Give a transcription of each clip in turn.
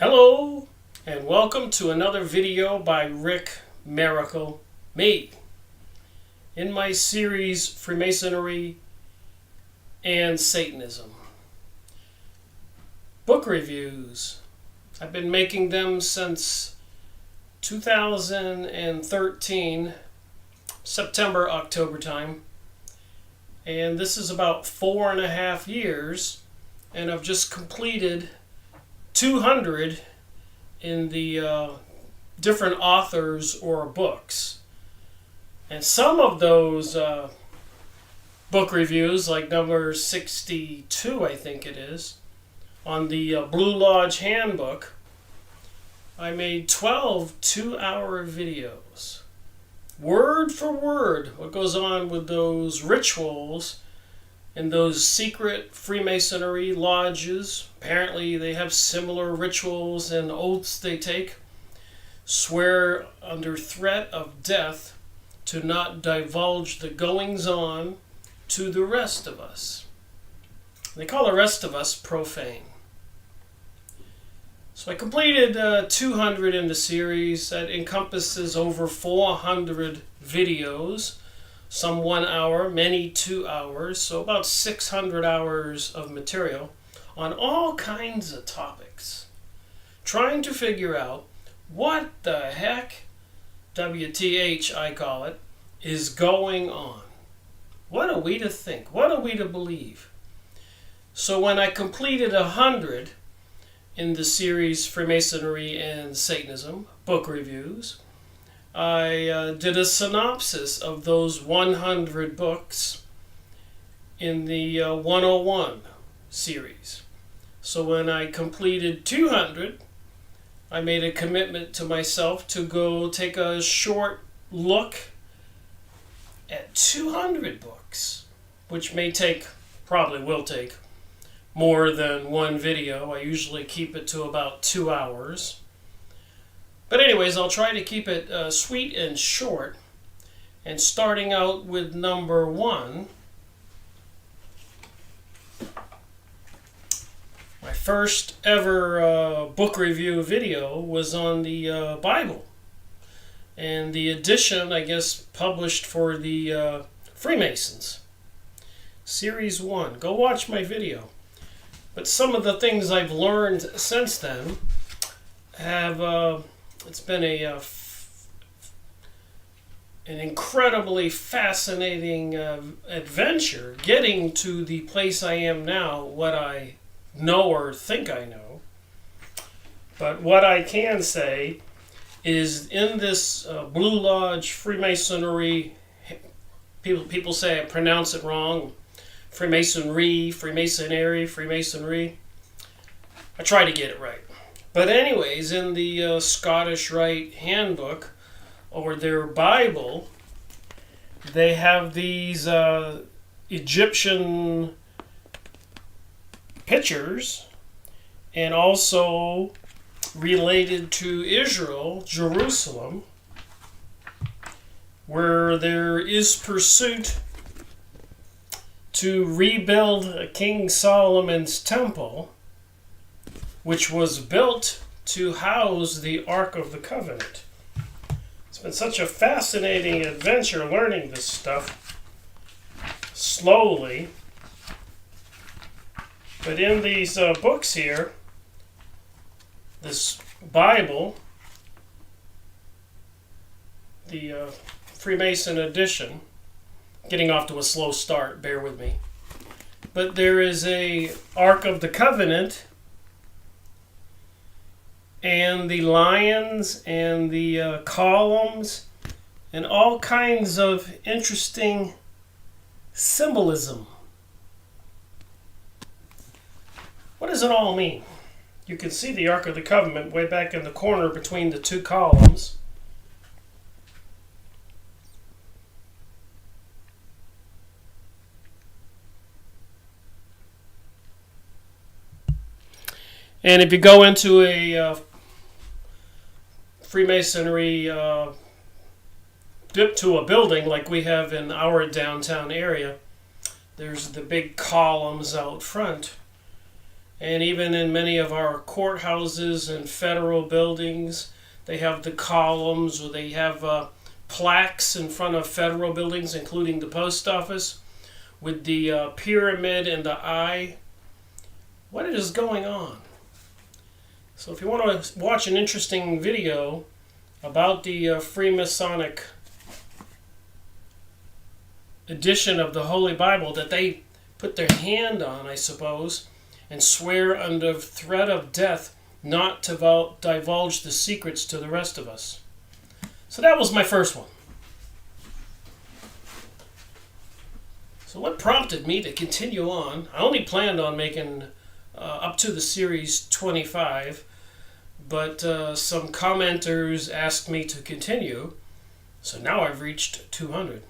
Hello and welcome to another video by Rick Miracle Me. In my series Freemasonry and Satanism. Book reviews. I've been making them since 2013, September, October time. And this is about 4.5 years, and I've just completed 200 in the different authors or books. And some of those book reviews, like number 62, I think it is, on the Blue Lodge Handbook, I made 12 two-hour videos. Word for word, what goes on with those rituals in those secret Freemasonry lodges. Apparently they have similar rituals and oaths they take. Swear under threat of death to not divulge the goings-on to the rest of us. They call the rest of us profane. So I completed 200 in the series. That encompasses over 400 videos. Some 1 hour, many 2 hours, so about 600 hours of material on all kinds of topics. Trying to figure out what the heck, WTH I call it, is going on. What are we to think? What are we to believe? So when I completed 100 in the series Freemasonry and Satanism, book reviews, I did a synopsis of those 100 books in the 101 series. So when I completed 200, I made a commitment to myself to go take a short look at 200 books, which probably will take more than one video. I usually keep it to about 2 hours. But anyways, I'll try to keep it sweet and short. And starting out with number 1, my first ever book review video was on the Bible. And the edition, I guess, published for the Freemasons. Series 1. Go watch my video. But some of the things I've learned since then have... it's been an incredibly fascinating adventure getting to the place I am now, what I know or think I know. But what I can say is in this Blue Lodge Freemasonry, people say I pronounce it wrong, Freemasonry, Freemasonry. I try to get it right. But anyways, in the Scottish Rite Handbook, or their Bible, they have these Egyptian pictures, and also related to Israel, Jerusalem, where there is pursuit to rebuild King Solomon's temple, which was built to house the Ark of the Covenant. It's been such a fascinating adventure learning this stuff slowly. But in these books here, this Bible, the Freemason edition, getting off to a slow start, bear with me. But there is a Ark of the Covenant, and the lions and the columns and all kinds of interesting symbolism. What does it all mean? You can see the Ark of the Covenant way back in the corner between the two columns. And if you go into a Freemasonry dip to a building like we have in our downtown area, there's the big columns out front. And even in many of our courthouses and federal buildings, they have the columns, or they have plaques in front of federal buildings, including the post office, with the pyramid and the eye. What is going on? So if you want to watch an interesting video about the Freemasonic edition of the Holy Bible that they put their hand on, I suppose, and swear under threat of death not to divulge the secrets to the rest of us. So that was my first one. So what prompted me to continue on? I only planned on making up to the series 25, but some commenters asked me to continue, so now I've reached 200.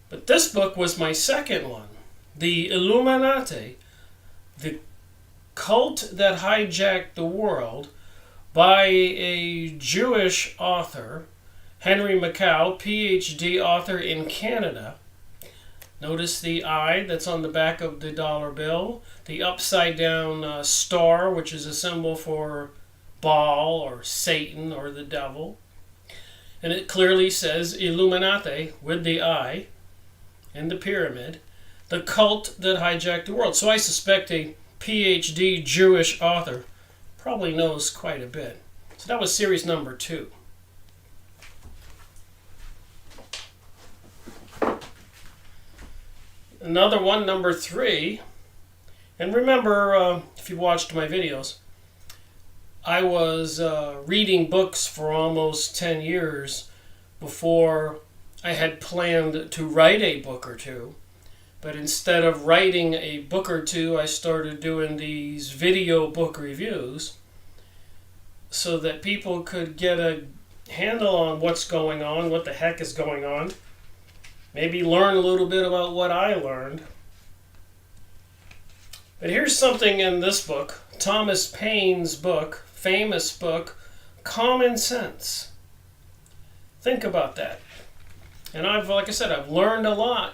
But this book was my second one, The Illuminati, the Cult That Hijacked the World, by a Jewish author, Henry Mackau, PhD author in Canada. Notice the eye that's on the back of the dollar bill, the upside down star, which is a symbol for Baal or Satan or the devil. And it clearly says Illuminati with the eye and the pyramid, the cult that hijacked the world. So I suspect a PhD Jewish author probably knows quite a bit. So that was series number 2. Another one, number 3. And remember, if you watched my videos, I was reading books for almost 10 years before I had planned to write a book or two. But instead of writing a book or two, I started doing these video book reviews so that people could get a handle on what's going on, what the heck is going on. Maybe learn a little bit about what I learned. But here's something in this book, Thomas Paine's book, famous book, Common Sense. Think about that. And like I said, I've learned a lot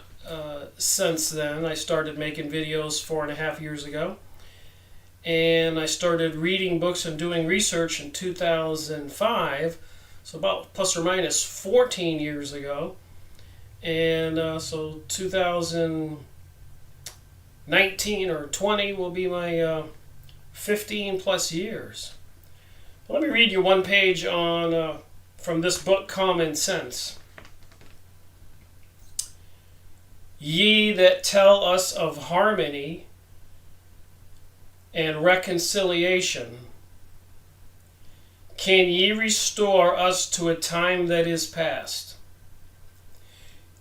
since then. I started making videos 4.5 years ago. And I started reading books and doing research in 2005, so about plus or minus 14 years ago. And so 2019 or 20 will be my 15 plus years. Let me read you one page on from this book, Common Sense. Ye that tell us of harmony and reconciliation, can ye restore us to a time that is past?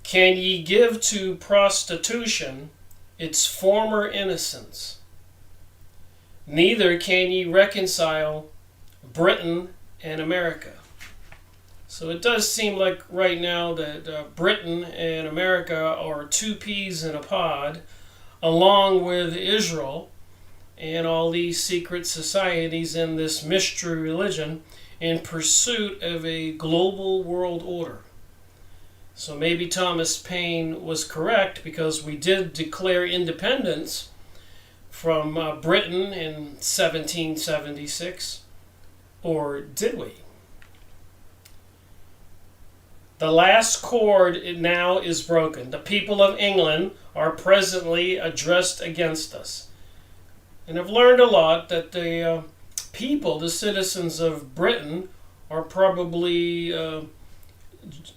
Can ye give to prostitution its former innocence? Neither can ye reconcile Britain and America. So it does seem like right now that Britain and America are 2 peas in a pod, along with Israel and all these secret societies and this mystery religion in pursuit of a global world order. So maybe Thomas Paine was correct, because we did declare independence from Britain in 1776. Or did we? The last cord now is broken. The people of England are presently addressed against us. And I've learned a lot that the people, the citizens of Britain, are probably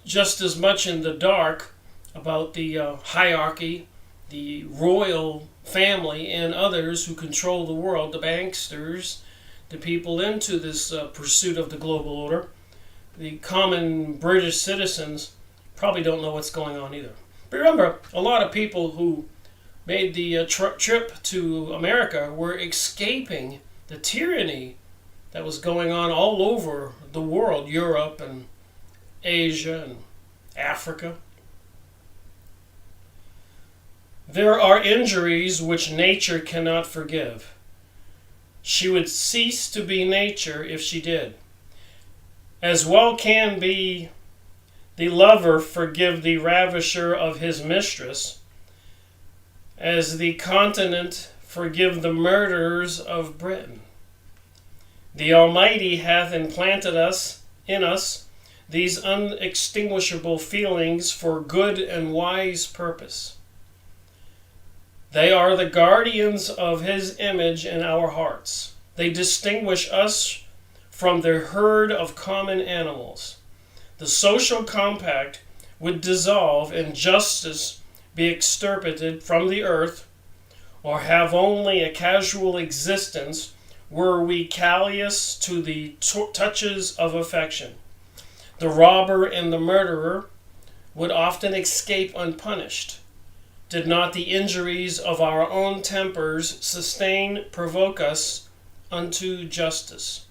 just as much in the dark about the hierarchy, the royal family, and others who control the world, the banksters, the people into this pursuit of the global order. The common British citizens probably don't know what's going on either. But remember, a lot of people who made the trip to America were escaping the tyranny that was going on all over the world, Europe and Asia and Africa. There are injuries which nature cannot forgive. She would cease to be nature if she did. As well can be the lover forgive the ravisher of his mistress, as the continent forgive the murderers of Britain. The Almighty hath implanted in us these unextinguishable feelings for good and wise purpose. They are the guardians of His image in our hearts. They distinguish us from the herd of common animals. The social compact would dissolve and justice be extirpated from the earth, or have only a casual existence were we callous to the touches of affection. The robber and the murderer would often escape unpunished, did not the injuries of our own tempers provoke us unto justice.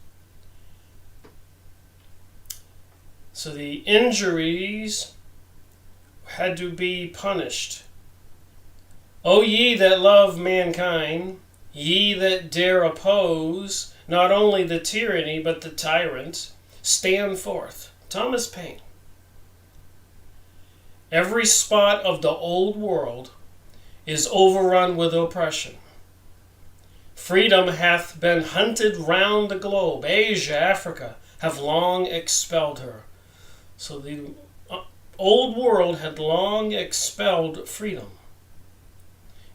So the injuries had to be punished. O ye that love mankind, ye that dare oppose not only the tyranny but the tyrant, stand forth. Thomas Paine. Every spot of the old world is overrun with oppression. Freedom hath been hunted round the globe. Asia, Africa have long expelled her. So the old world had long expelled freedom.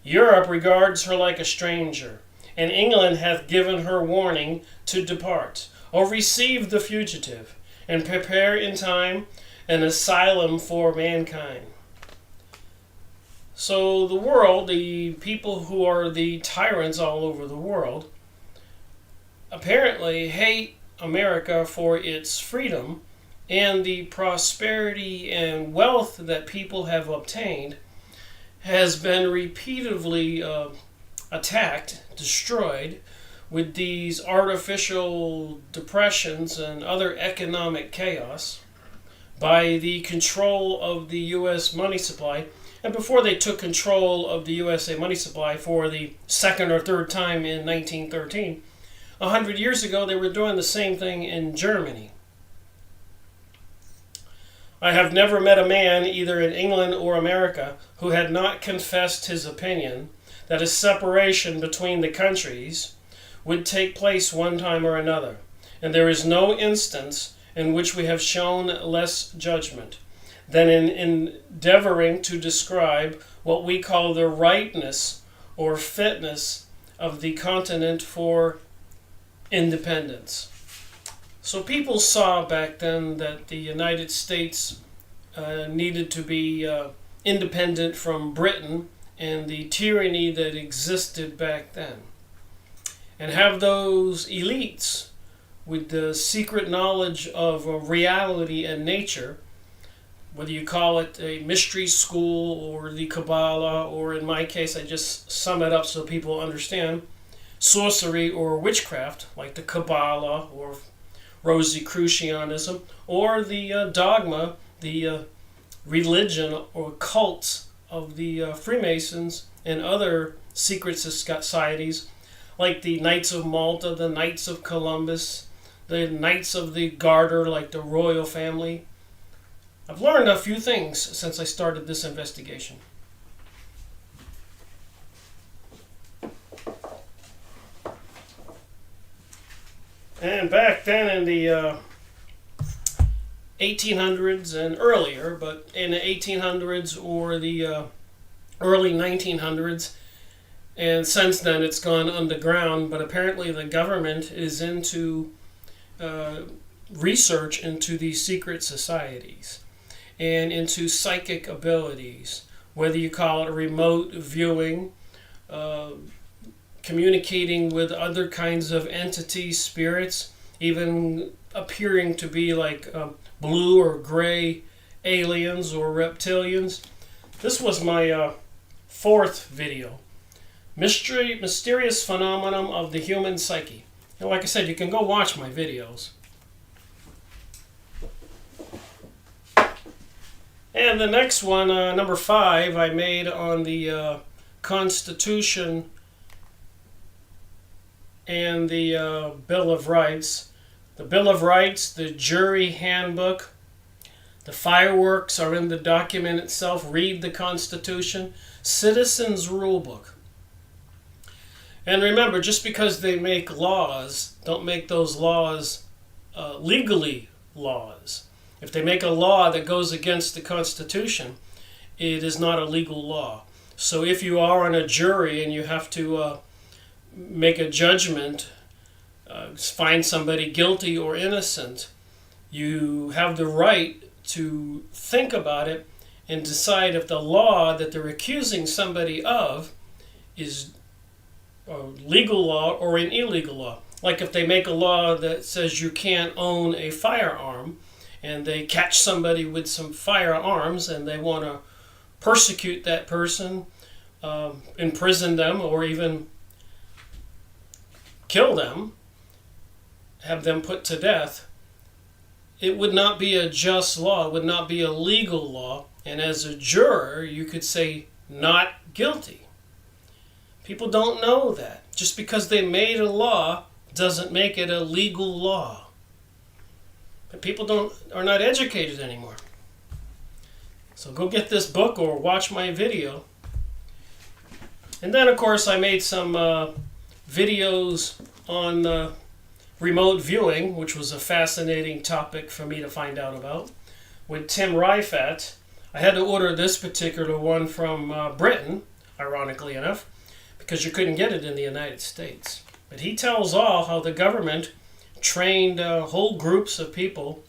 Europe regards her like a stranger, and England hath given her warning to depart. O receive the fugitive, and prepare in time an asylum for mankind. So the world, the people who are the tyrants all over the world, apparently hate America for its freedom and the prosperity and wealth that people have obtained has been repeatedly attacked, destroyed, with these artificial depressions and other economic chaos by the control of the U.S. money supply. And before they took control of the USA money supply for the second or third time in 1913, 100 years ago they were doing the same thing in Germany. I have never met a man, either in England or America, who had not confessed his opinion that a separation between the countries would take place one time or another, and there is no instance in which we have shown less judgment than in endeavoring to describe what we call the rightness or fitness of the continent for independence. So people saw back then that the United States needed to be independent from Britain and the tyranny that existed back then, and have those elites with the secret knowledge of reality and nature, whether you call it a mystery school or the Kabbalah, or in my case, I just sum it up so people understand, sorcery or witchcraft, like the Kabbalah or Rosicrucianism, or the dogma, the religion or cults of the Freemasons and other secret societies, like the Knights of Malta, the Knights of Columbus, the Knights of the Garter, like the royal family. I've learned a few things since I started this investigation. And back then in the 1800s and earlier, but in the 1800s or the early 1900s, and since then it's gone underground, but apparently the government is into research into these secret societies and into psychic abilities, whether you call it remote viewing, communicating with other kinds of entities, spirits, even appearing to be like blue or gray aliens or reptilians. This was my fourth video, Mysterious Phenomenon of the Human Psyche. And like I said, you can go watch my videos. And the next one, number 5, I made on the Constitution and the Bill of Rights. The Bill of Rights, the jury handbook, the fireworks are in the document itself. Read the Constitution. Citizens Rule Book. And remember, just because they make laws, don't make those laws legally laws. If they make a law that goes against the Constitution, it is not a legal law. So if you are on a jury and you have to make a judgment, find somebody guilty or innocent, you have the right to think about it and decide if the law that they're accusing somebody of is a legal law or an illegal law. Like if they make a law that says you can't own a firearm, and they catch somebody with some firearms and they want to persecute that person, imprison them, or even kill them, have them put to death, it would not be a just law, it would not be a legal law, and as a juror you could say not guilty. People don't know that. Just because they made a law doesn't make it a legal law. But people are not educated anymore. So go get this book or watch my video. And then of course I made some videos on remote viewing, which was a fascinating topic for me to find out about, with Tim Rifat. I had to order this particular one from Britain, ironically enough, because you couldn't get it in the United States. But he tells all how the government trained whole groups of people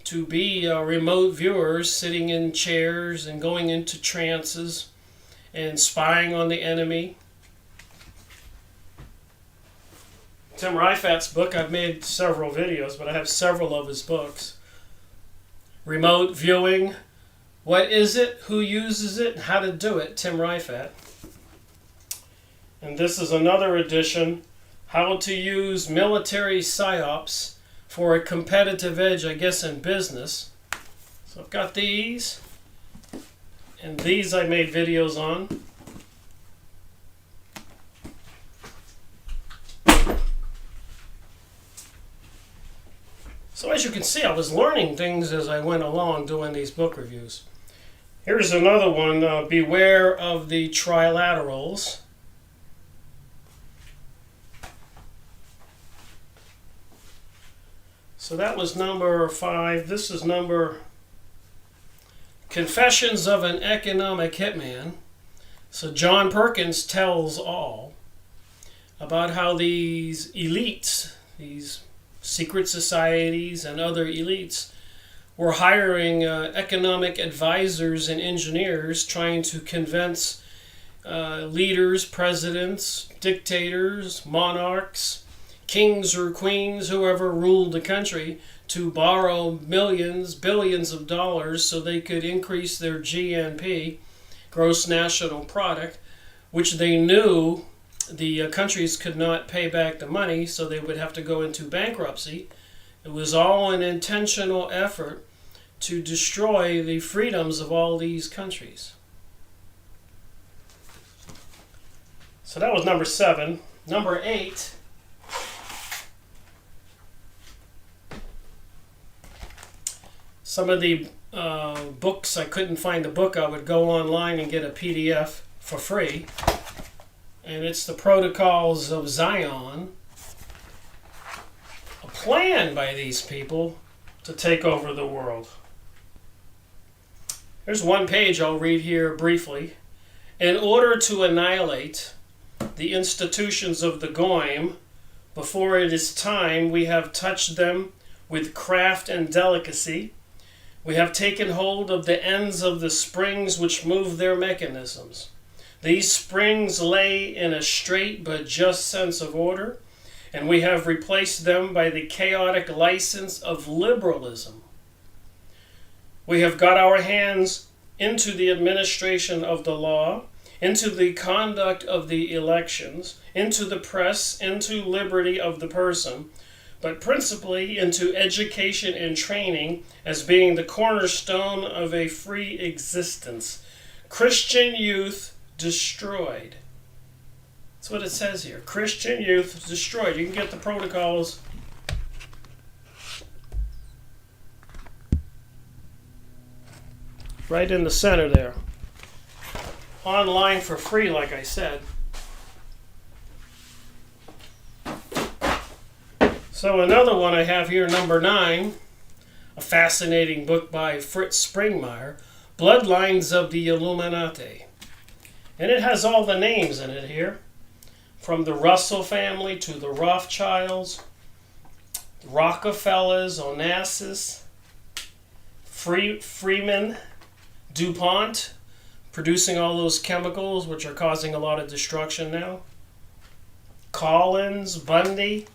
to be remote viewers, sitting in chairs and going into trances and spying on the enemy. Tim Rifat's book, I've made several videos, but I have several of his books. Remote viewing, what is it, who uses it, and how to do it, Tim Rifat. And this is another edition, how to use military psyops for a competitive edge, I guess, in business. So I've got these, and these I made videos on. So as you can see, I was learning things as I went along doing these book reviews. Here's another one, beware of the trilaterals. So that was number 5. This is number Confessions of an Economic Hitman. So John Perkins tells all about how these elites, these secret societies and other elites, were hiring economic advisors and engineers trying to convince leaders, presidents, dictators, monarchs, kings or queens, whoever ruled the country, to borrow millions, billions of dollars so they could increase their GNP, gross national product, which they knew the countries could not pay back the money, so they would have to go into bankruptcy. It was all an intentional effort to destroy the freedoms of all these countries. So that was number 7. Number 8. Some of the books, I couldn't find the book, I would go online and get a PDF for free. And it's the Protocols of Zion, a plan by these people to take over the world. There's one page I'll read here briefly. In order to annihilate the institutions of the Goyim, before it is time, we have touched them with craft and delicacy. We have taken hold of the ends of the springs which move their mechanisms. These springs lay in a straight but just sense of order, and we have replaced them by the chaotic license of liberalism. We have got our hands into the administration of the law, into the conduct of the elections, into the press, into liberty of the person, but principally into education and training as being the cornerstone of a free existence. Christian youth destroyed. That's what it says here. Christian youth destroyed. You can get the protocols right in the center there. Online for free, like I said. So another one I have here, number 9, a fascinating book by Fritz Springmeier, Bloodlines of the Illuminati. And it has all the names in it here, from the Russell family to the Rothschilds, Rockefellers, Onassis, Freeman, DuPont, producing all those chemicals which are causing a lot of destruction now. Collins, Bundy.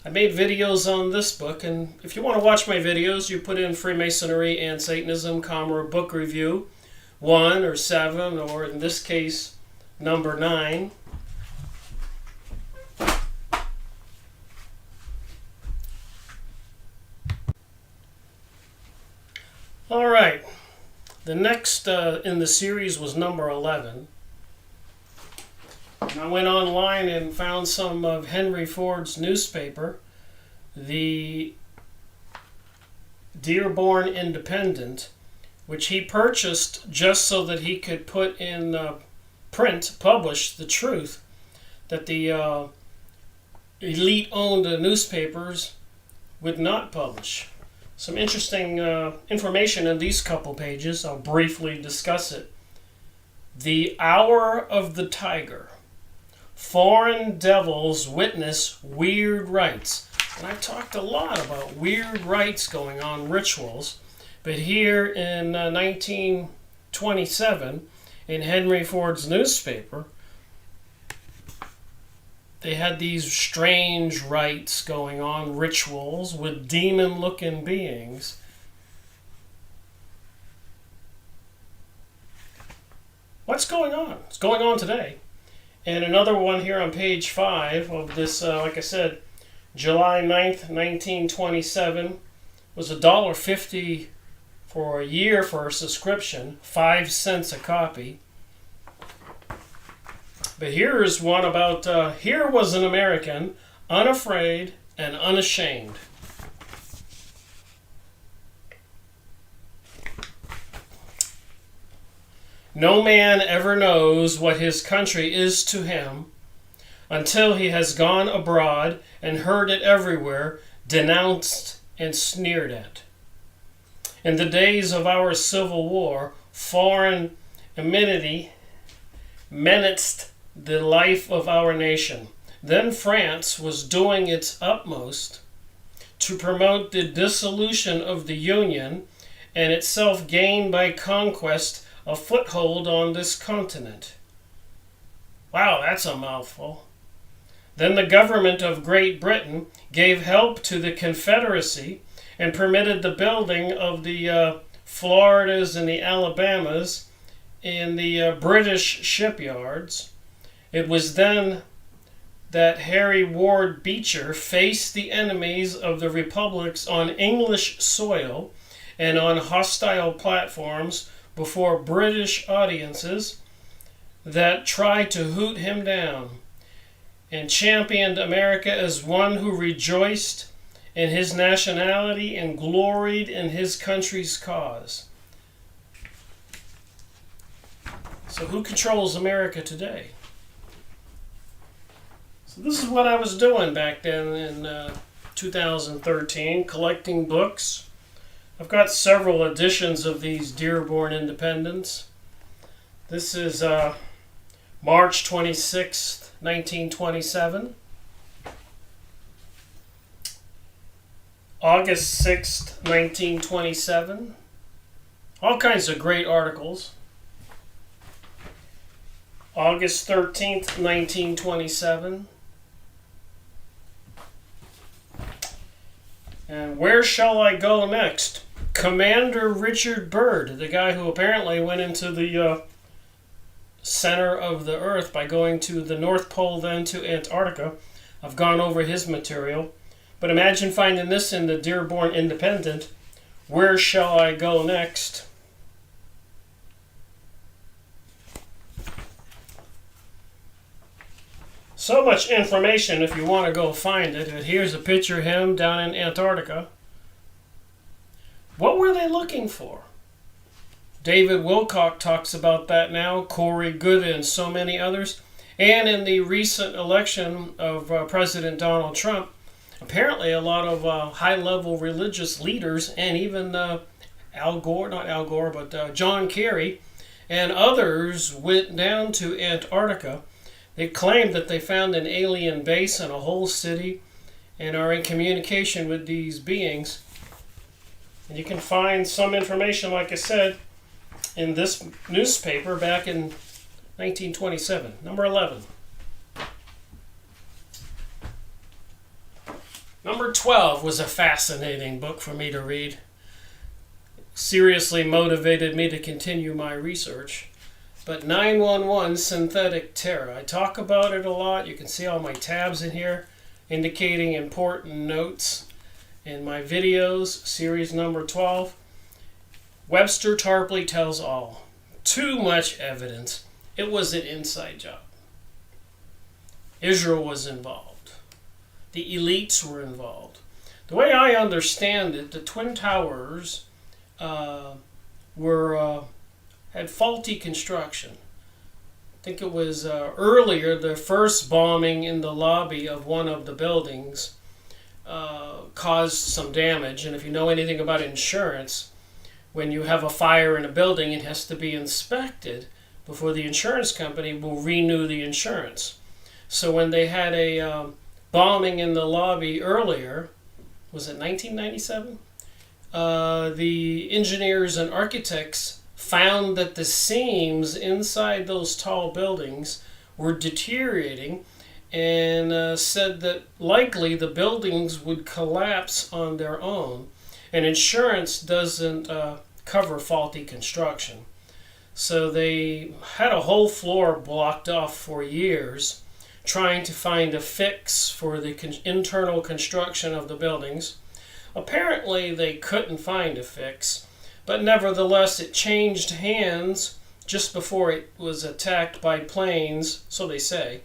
I made videos on this book, and if you want to watch my videos, you put in Freemasonry and Satanism, book review 1 or 7, or in this case, number 9. All right, the next in the series was number 11. And I went online and found some of Henry Ford's newspaper, the Dearborn Independent, which he purchased just so that he could put in print, publish the truth that the elite-owned newspapers would not publish. Some interesting information in these couple pages. I'll briefly discuss it. The Hour of the Tiger. Foreign devils witness weird rites. And I've talked a lot about weird rites going on, rituals. But here in 1927, in Henry Ford's newspaper, they had these strange rites going on, rituals with demon-looking beings. What's going on? It's going on today. And another one here on page 5 of this, like I said, July 9th, 1927, was $1.50 for a year for a subscription, 5 cents a copy. But here is one about, here was an American, unafraid and unashamed. No man ever knows what his country is to him until he has gone abroad and heard it everywhere, denounced and sneered at. In the days of our Civil War, foreign enmity menaced the life of our nation. Then France was doing its utmost to promote the dissolution of the Union and itself gain by conquest a foothold on this continent. Wow, that's a mouthful. Then the government of Great Britain gave help to the Confederacy and permitted the building of the Floridas and the Alabamas in the British shipyards. It was then that Harry Ward Beecher faced the enemies of the republics on English soil and on hostile platforms before British audiences that tried to hoot him down, and championed America as one who rejoiced in his nationality and gloried in his country's cause. So who controls America today? So this is what I was doing back then in 2013, collecting books. I've got several editions of these Dearborn Independents. This is March 26th, 1927. August 6th, 1927. All kinds of great articles. August 13th, 1927. And Where Shall I Go Next? Commander Richard Byrd, the guy who apparently went into the center of the Earth by going to the North Pole, then to Antarctica. I've gone over his material. But imagine finding this in the Dearborn Independent. Where Shall I Go Next? So much information if you want to go find it. And here's a picture of him down in Antarctica. What were they looking for? David Wilcock talks about that now, Corey Goode and so many others. And in the recent election of President Donald Trump, apparently a lot of high-level religious leaders, and even Al Gore, not Al Gore, but John Kerry, and others went down to Antarctica. They claimed that they found an alien base in a whole city and are in communication with these beings. And you can find some information, like I said, in this newspaper back in 1927. Number 11. Number 12 was a fascinating book for me to read. Seriously motivated me to continue my research. But 911 Synthetic Terror. I talk about it a lot. You can see all my tabs in here indicating important notes in my videos. Series number 12. Webster Tarpley tells all. Too much evidence. It was an inside job. Israel was involved. The elites were involved. The way I understand it, the Twin Towers had faulty construction. I think it was earlier, the first bombing in the lobby of one of the buildings caused some damage. And if you know anything about insurance, when you have a fire in a building, it has to be inspected before the insurance company will renew the insurance. So when they had a bombing in the lobby earlier, was it 1997? The engineers and architects found that the seams inside those tall buildings were deteriorating, and said that likely the buildings would collapse on their own. And insurance doesn't cover faulty construction. So they had a whole floor blocked off for years, trying to find a fix for the internal construction of the buildings. Apparently they couldn't find a fix, but nevertheless it changed hands just before it was attacked by planes, so they say.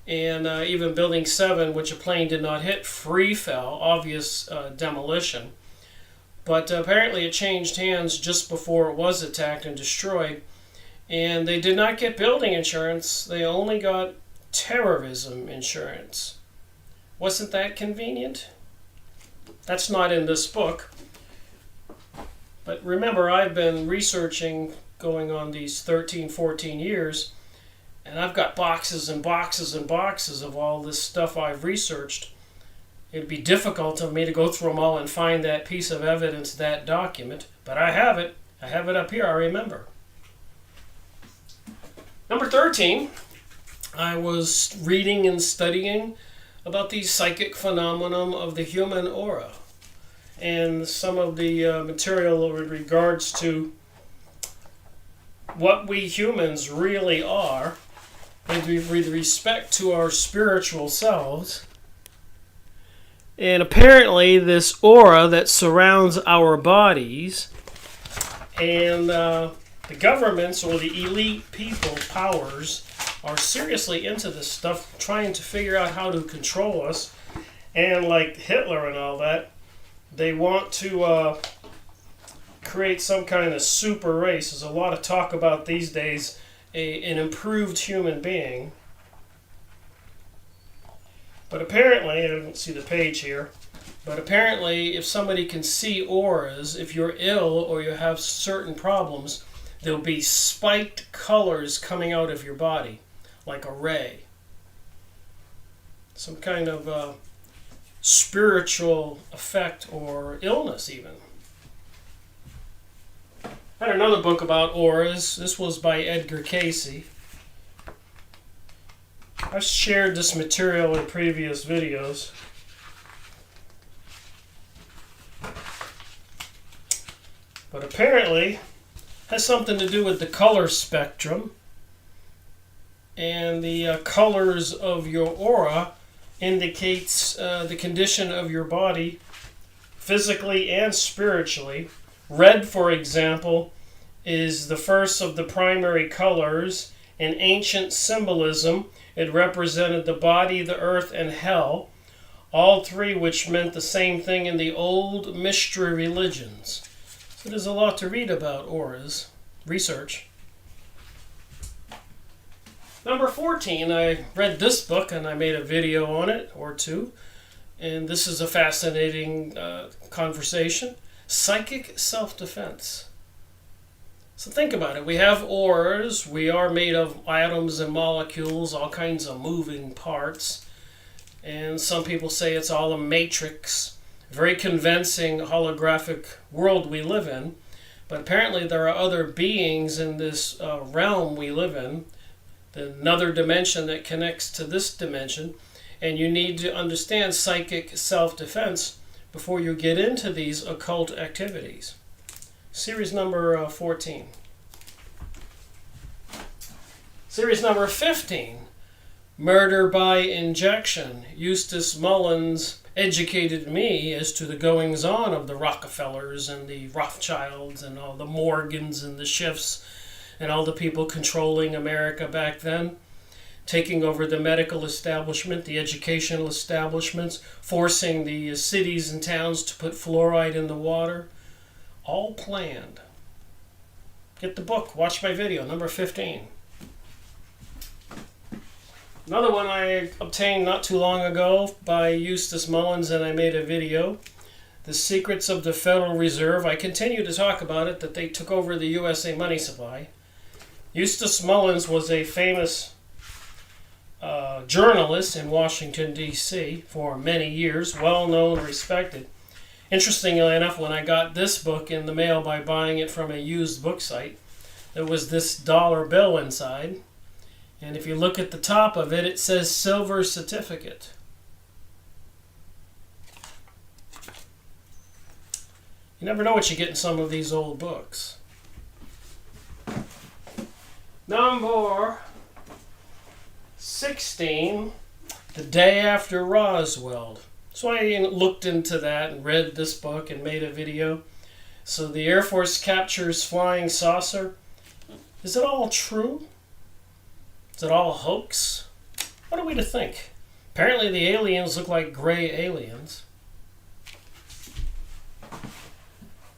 And even Building 7, which a plane did not hit, free fell, obvious demolition. But apparently it changed hands just before it was attacked and destroyed. And they did not get building insurance, they only got terrorism insurance. Wasn't that convenient? That's not in this book. But remember, I've been researching going on these 13, 14 years, and I've got boxes and boxes and boxes of all this stuff I've researched. It'd be difficult for me to go through them all and find that piece of evidence, that document, but I have it. I have it up here, I remember. Number 13, I was reading and studying about the psychic phenomenon of the human aura, and some of the material with regards to what we humans really are with respect to our spiritual selves. And apparently this aura that surrounds our bodies, and the governments or the elite people, powers, are seriously into this stuff, trying to figure out how to control us. And like Hitler and all that, they want to create some kind of super race. There's a lot of talk about these days an improved human being. But apparently, I don't see the page here, but apparently if somebody can see auras, if you're ill or you have certain problems, there'll be spiked colors coming out of your body, like a ray. Some kind of spiritual effect or illness even. I had another book about auras. This was by Edgar Cayce. I've shared this material in previous videos. But apparently has something to do with the color spectrum, and the colors of your aura indicates the condition of your body physically and spiritually. Red, for example, is the first of the primary colors. In ancient symbolism, it represented the body, the earth, and hell, all three which meant the same thing in the old mystery religions. So there's a lot to read about auras, research. Number 14, I read this book and I made a video on it, or two. and this is a fascinating conversation, psychic self-defense. So think about it. We have auras. We are made of atoms and molecules, all kinds of moving parts. And some people say it's all a matrix, very convincing holographic world we live in. But apparently there are other beings in this realm we live in, another dimension that connects to this dimension. And you need to understand psychic self-defense before you get into these occult activities. Series number 14. Series number 15, Murder by Injection. Eustace Mullins educated me as to the goings-on of the Rockefellers and the Rothschilds and all the Morgans and the Schiffs and all the people controlling America back then, taking over the medical establishment, the educational establishments, forcing the cities and towns to put fluoride in the water. All planned. Get the book. Watch my video, number 15. Another one I obtained not too long ago by Eustace Mullins, and I made a video. The Secrets of the Federal Reserve. I continue to talk about it, that they took over the USA money supply. Eustace Mullins was a famous journalist in Washington, D.C. for many years, well known, respected. Interestingly enough, when I got this book in the mail by buying it from a used book site, there was this dollar bill inside. And if you look at the top of it, it says silver certificate. You never know what you get in some of these old books. Number 16, The Day After Roswell. So I looked into that and read this book and made a video. So the Air Force captures flying saucer. Is it all true? Is it all a hoax? What are we to think? Apparently the aliens look like gray aliens.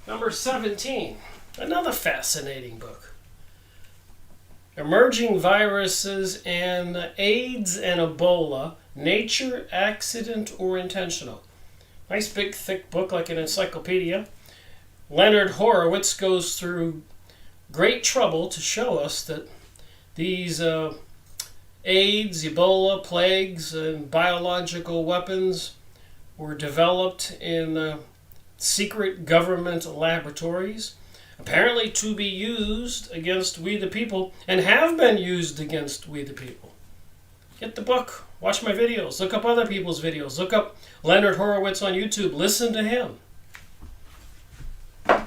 Number 17, another fascinating book. Emerging Viruses and AIDS and Ebola, Nature, Accident, or Intentional. Nice big thick book like an encyclopedia. Leonard Horowitz goes through great trouble to show us that these AIDS, Ebola, plagues, and biological weapons were developed in secret government laboratories, apparently to be used against we the people, and have been used against we the people. Get the book. Watch my videos. Look up other people's videos. Look up Leonard Horowitz on YouTube. Listen to him. And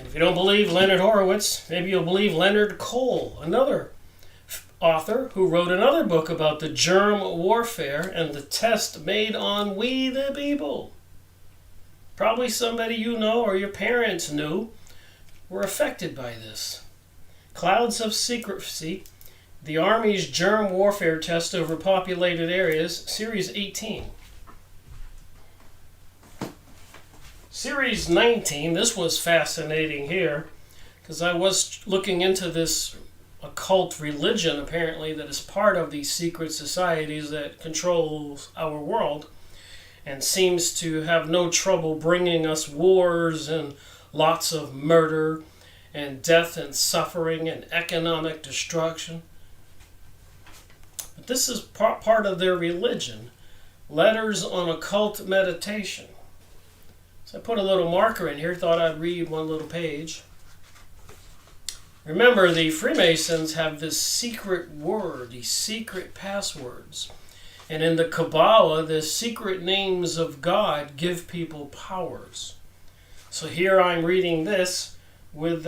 if you don't believe Leonard Horowitz, maybe you'll believe Leonard Cole, another author who wrote another book about the germ warfare and the test made on we the people. Probably somebody you know or your parents knew were affected by this. Clouds of Secrecy, the Army's Germ Warfare Test Over Populated Areas, Series 18. Series 19, this was fascinating here, because I was looking into this occult religion, apparently, that is part of these secret societies that controls our world, and seems to have no trouble bringing us wars and lots of murder and death and suffering and economic destruction. But this is part of their religion. Letters on Occult Meditation. So I put a little marker in here, thought I'd read one little page. Remember, the Freemasons have this secret word, these secret passwords. And in the Kabbalah, the secret names of God give people powers. So here I'm reading this with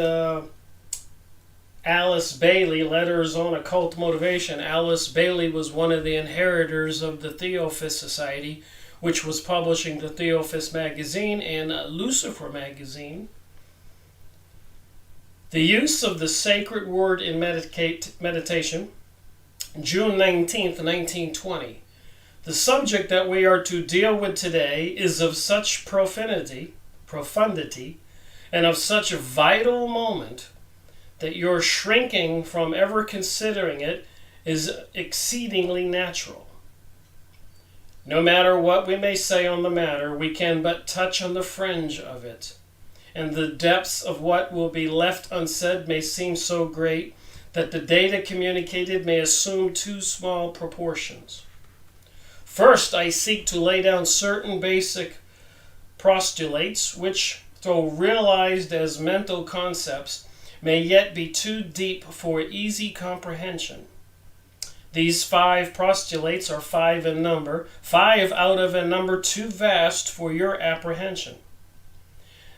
Alice Bailey, Letters on Occult Motivation. Alice Bailey was one of the inheritors of the Theophist Society, which was publishing the Theophist magazine and Lucifer magazine. The use of the sacred word in meditation, June 19th, 1920. The subject that we are to deal with today is of such profundity, and of such a vital moment that your shrinking from ever considering it is exceedingly natural. No matter what we may say on the matter, we can but touch on the fringe of it, and the depths of what will be left unsaid may seem so great that the data communicated may assume too small proportions. First, I seek to lay down certain basic postulates which, though realized as mental concepts, may yet be too deep for easy comprehension. These 5 postulates are 5 in number, 5 out of a number too vast for your apprehension.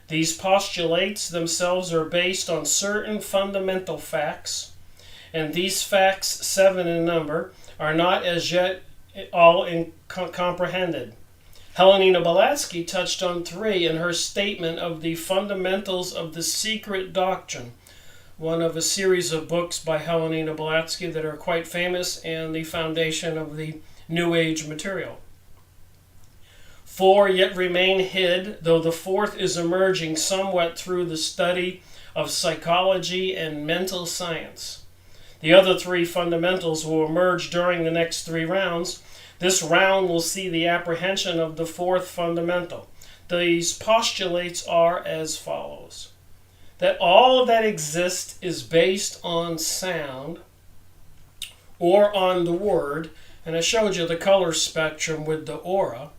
These postulates themselves are based on certain fundamental facts, and these facts, 7 in number, are not as yet all comprehended. Helena Blavatsky touched on 3 in her statement of the fundamentals of the secret doctrine, one of a series of books by Helena Blavatsky that are quite famous and the foundation of the New Age material. 4 yet remain hid, though the 4th is emerging somewhat through the study of psychology and mental science. The other 3 fundamentals will emerge during the next 3 rounds. This round will see the apprehension of the 4th fundamental. These postulates are as follows: that all that exists is based on sound or on the word, and I showed you the color spectrum with the aura.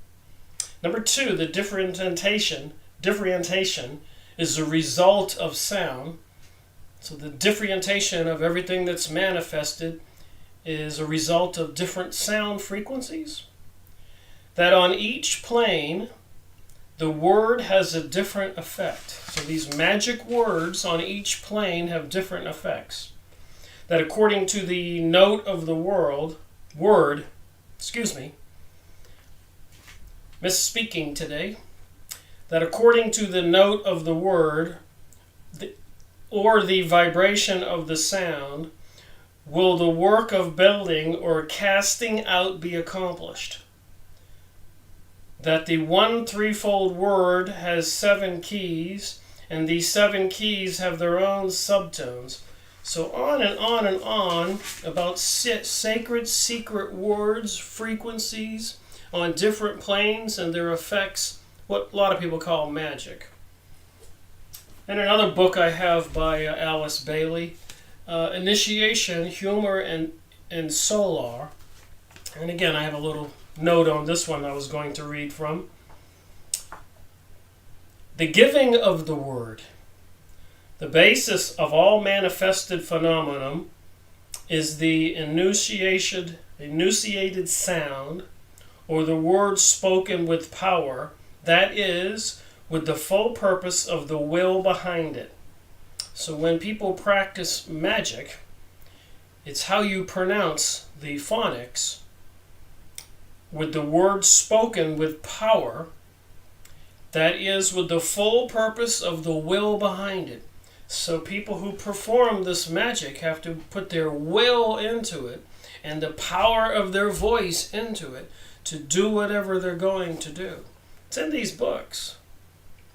Number 2, the differentiation is the result of sound. So the differentiation of everything that's manifested is a result of different sound frequencies. That on each plane, the word has a different effect. So these magic words on each plane have different effects. That according to the note of the misspeaking today, that according to the note of the word or the vibration of the sound, will the work of building or casting out be accomplished. That the one threefold word has 7 keys, and these 7 keys have their own subtones. So on and on and on about sacred, secret words, frequencies on different planes and their effects, what a lot of people call magic. And another book I have by Alice Bailey, Initiation, Humor, and Solar. And again, I have a little note on this one I was going to read from. The giving of the word. The basis of all manifested phenomenon is the enunciated sound, or the word spoken with power, that is, with the full purpose of the will behind it. So when people practice magic, it's how you pronounce the phonics with the word spoken with power, that is, with the full purpose of the will behind it. So people who perform this magic have to put their will into it and the power of their voice into it to do whatever they're going to do. It's in these books.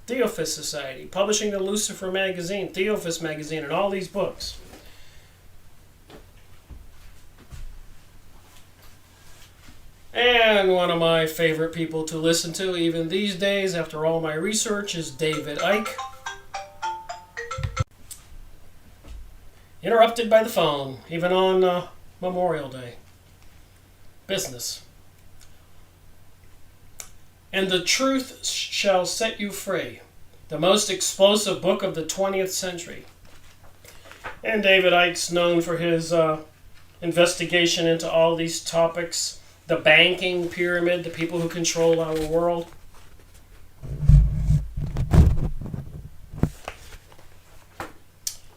Theophist Society, publishing the Lucifer magazine, Theophist magazine, and all these books. And one of my favorite people to listen to, even these days, after all my research, is David Icke. Interrupted by the phone, even on Memorial Day. Business. And the truth shall set you free. The most explosive book of the 20th century. And David Icke's known for his investigation into all these topics. The banking pyramid, the people who control our world.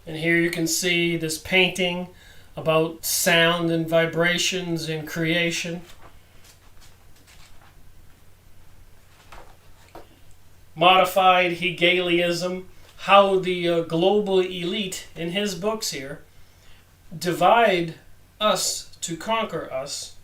And here you can see this painting about sound and vibrations in creation. Modified Hegelianism, how the global elite in his books here divide us to conquer us.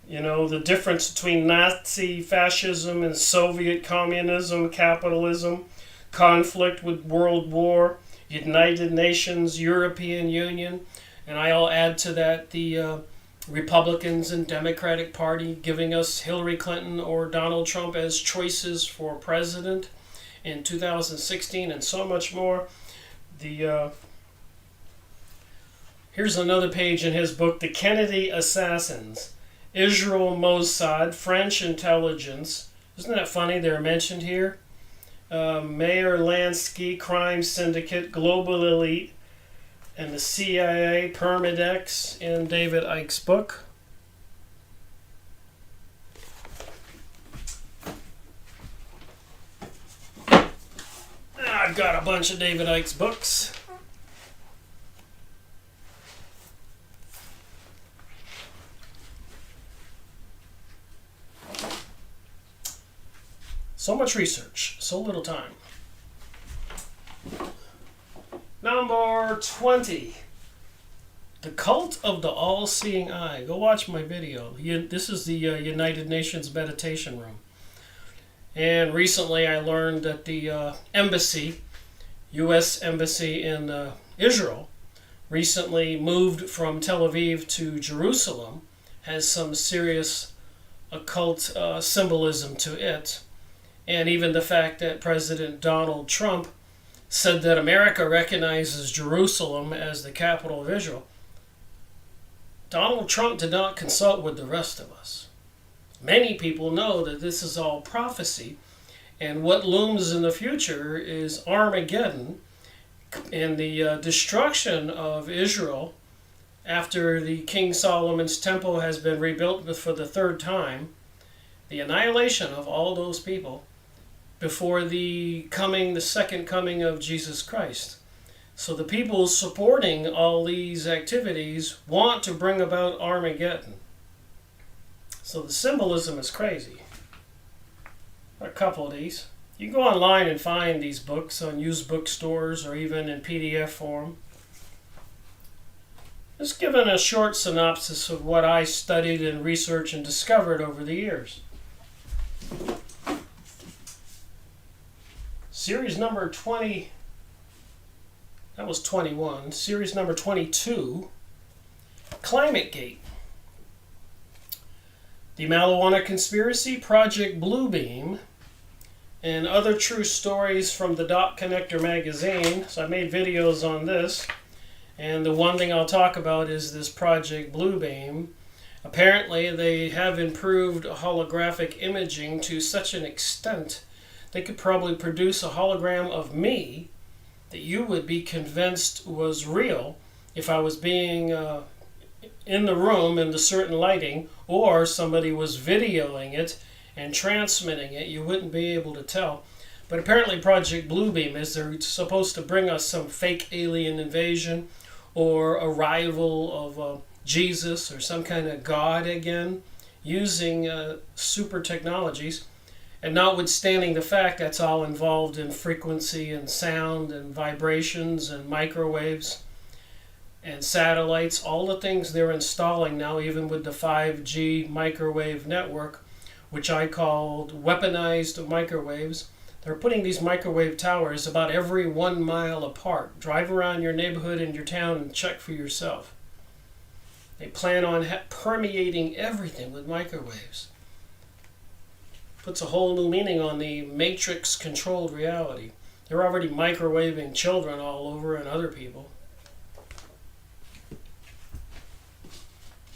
You know, the difference between Nazi fascism and Soviet communism, capitalism, conflict with World War, United Nations, European Union, and I'll add to that the Republicans and Democratic Party giving us Hillary Clinton or Donald Trump as choices for president in 2016, and so much more. Here's another page in his book, The Kennedy Assassins, Israel Mossad, French Intelligence. Isn't that funny? They're mentioned here. Meyer Lansky, Crime Syndicate, Global Elite, and the CIA, Permidex, in David Icke's book. I've got a bunch of David Icke's books. So much research, so little time. Number 20. The Cult of the All-Seeing Eye. Go watch my video. This is the United Nations Meditation Room. And recently I learned that the embassy, U.S. Embassy in Israel, recently moved from Tel Aviv to Jerusalem, has some serious occult symbolism to it. And even the fact that President Donald Trump said that America recognizes Jerusalem as the capital of Israel. Donald Trump did not consult with the rest of us. Many people know that this is all prophecy, and what looms in the future is Armageddon and the destruction of Israel after the King Solomon's temple has been rebuilt for the third time, the annihilation of all those people before the second coming of Jesus Christ. So the people supporting all these activities want to bring about Armageddon. So the symbolism is crazy. A couple of these. You can go online and find these books on used bookstores or even in PDF form. Just giving a short synopsis of what I studied and researched and discovered over the years. Series number 20, that was 21. Series number 22, ClimateGate. The Marijuana Conspiracy, Project Bluebeam, and other true stories from the Dot Connector magazine. So I made videos on this. And the one thing I'll talk about is this Project Bluebeam. Apparently they have improved holographic imaging to such an extent they could probably produce a hologram of me that you would be convinced was real if I was being in the room in the certain lighting, or somebody was videoing it and transmitting it. You wouldn't be able to tell. But apparently Project Bluebeam is they're supposed to bring us some fake alien invasion or arrival of Jesus or some kind of God again, using super technologies. And notwithstanding the fact that's all involved in frequency and sound and vibrations and microwaves and satellites, all the things they're installing now, even with the 5G microwave network, which I called weaponized microwaves. They're putting these microwave towers about every 1 mile apart. Drive around your neighborhood and your town and check for yourself. They plan on permeating everything with microwaves. Puts a whole new meaning on the matrix-controlled reality. They're already microwaving children all over and other people.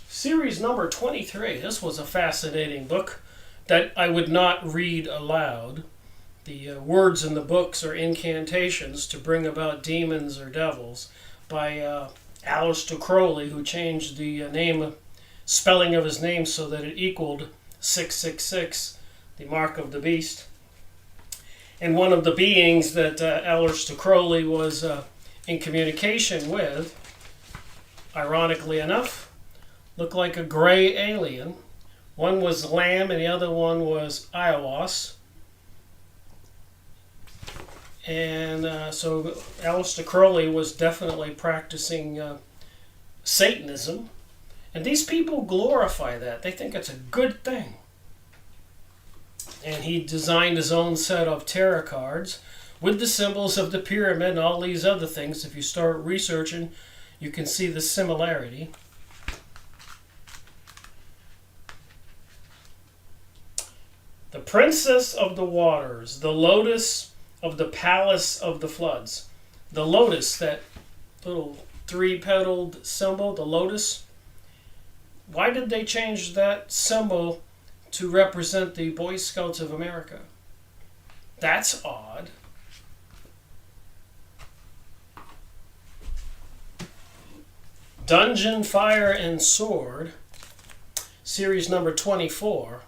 Series number 23. This was a fascinating book that I would not read aloud. The words in the books are incantations to bring about demons or devils by Aleister Crowley, who changed the spelling of his name so that it equaled 666. The mark of the beast. And one of the beings that Aleister Crowley was in communication with, ironically enough, looked like a gray alien. One was lamb and the other one was Iowas. And so Aleister Crowley was definitely practicing Satanism. And these people glorify that. They think it's a good thing. And he designed his own set of tarot cards with the symbols of the pyramid and all these other things. If you start researching, you can see the similarity. princess of the waters, the lotus of the palace of the floods. The lotus, that little three-petaled symbol, the lotus. Why did they change that symbol to represent the Boy Scouts of America? That's odd. Dungeon, Fire, and Sword, series number 24.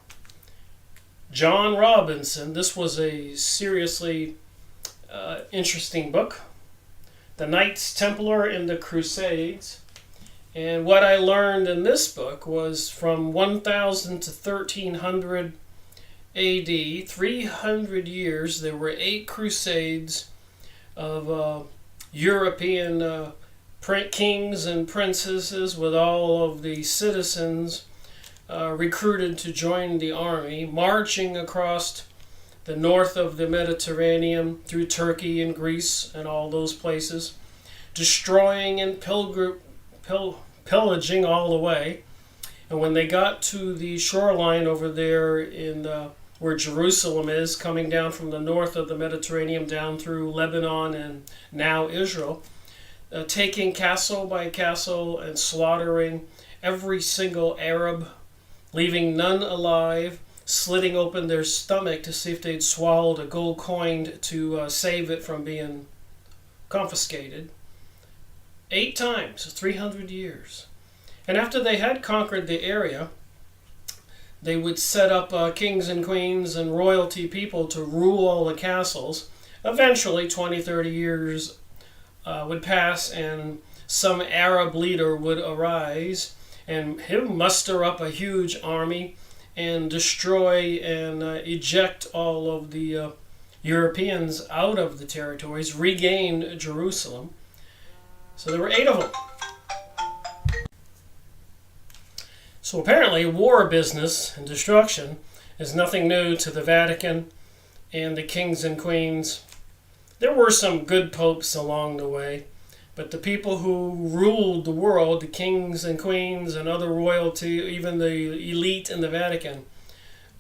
John Robinson, this was a seriously interesting book. The Knights Templar in the Crusades. And what I learned in this book was from 1000 to 1300 AD, 300 years, there were 8 crusades of European kings and princesses with all of the citizens recruited to join the army, marching across the north of the Mediterranean through Turkey and Greece and all those places, destroying and pillaging all the way. And when they got to the shoreline over there in where Jerusalem is, coming down from the north of the Mediterranean down through Lebanon and now Israel, taking castle by castle and slaughtering every single Arab, leaving none alive, slitting open their stomach to see if they'd swallowed a gold coin to save it from being confiscated. 8 times, 300 years. And after they had conquered the area, they would set up kings and queens and royalty people to rule all the castles. Eventually, 20, 30 years would pass and some Arab leader would arise and he'll muster up a huge army and destroy and eject all of the Europeans out of the territories, regain Jerusalem. So there were 8 of them. So apparently war business and destruction is nothing new to the Vatican and the kings and queens. There were some good popes along the way, but the people who ruled the world, the kings and queens and other royalty, even the elite in the Vatican,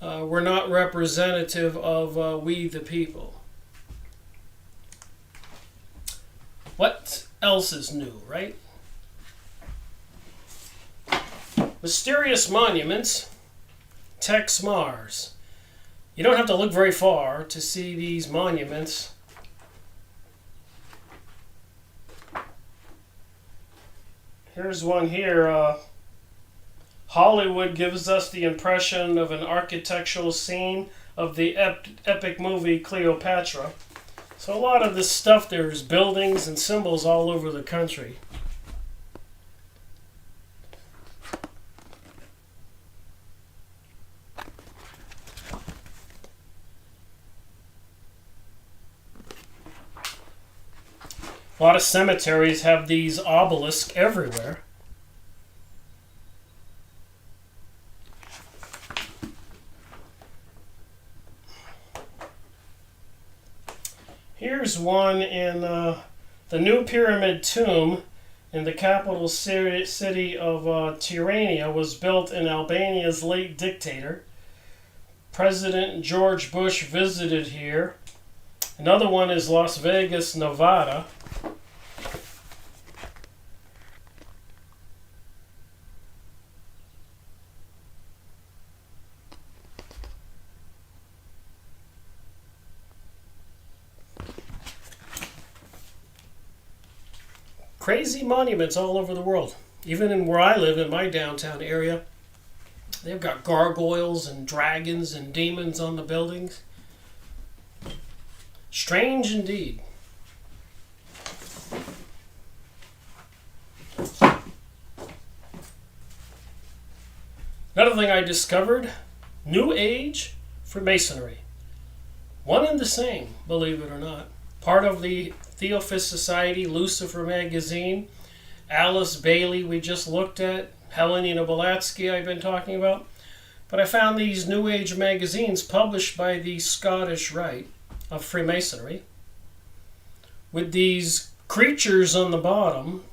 were not representative of we the people. What else is new, right? Mysterious monuments, Tex Mars. You don't have to look very far to see these monuments. Here's one here. Hollywood gives us the impression of an architectural scene of the epic movie Cleopatra. So a lot of this stuff, there's buildings and symbols all over the country. A lot of cemeteries have these obelisks everywhere. Here's one in the new pyramid tomb in the capital city of Tirana was built in Albania's late dictator. President George Bush visited here. Another one is Las Vegas, Nevada. Crazy monuments all over the world. Even in where I live, in my downtown area, they've got gargoyles and dragons and demons on the buildings. Strange indeed. Another thing I discovered, New Age Freemasonry. One and the same, believe it or not. Part of the Theophist Society, Lucifer Magazine, Alice Bailey we just looked at, Helena Blavatsky I've been talking about. But I found these New Age magazines published by the Scottish Rite of Freemasonry with these creatures on the bottom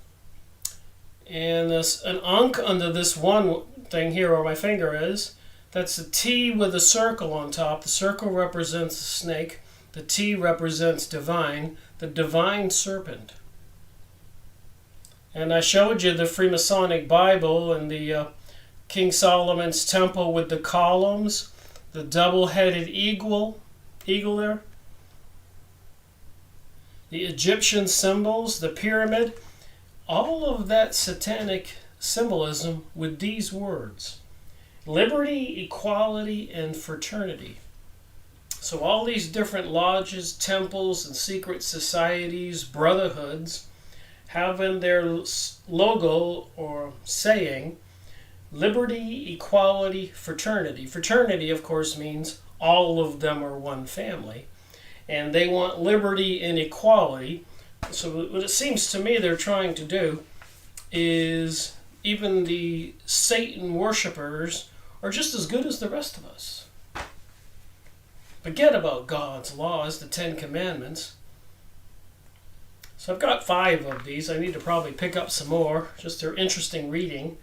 and an ankh under this one thing here where my finger is. That's a T with a circle on top. The circle represents a snake. The T represents divine, the divine serpent. And I showed you the Freemasonic Bible and the King Solomon's Temple with the columns, the double-headed eagle there, the Egyptian symbols, the pyramid, all of that satanic symbolism with these words: liberty, equality, and fraternity. So all these different lodges, temples, and secret societies, brotherhoods, have in their logo or saying, liberty, equality, fraternity. Fraternity, of course, means all of them are one family. And they want liberty and equality. So what it seems to me they're trying to do is even the Satan worshippers are just as good as the rest of us. Forget about God's laws, the 10 Commandments. So I've got 5 of these. I need to probably pick up some more. Just they're interesting reading.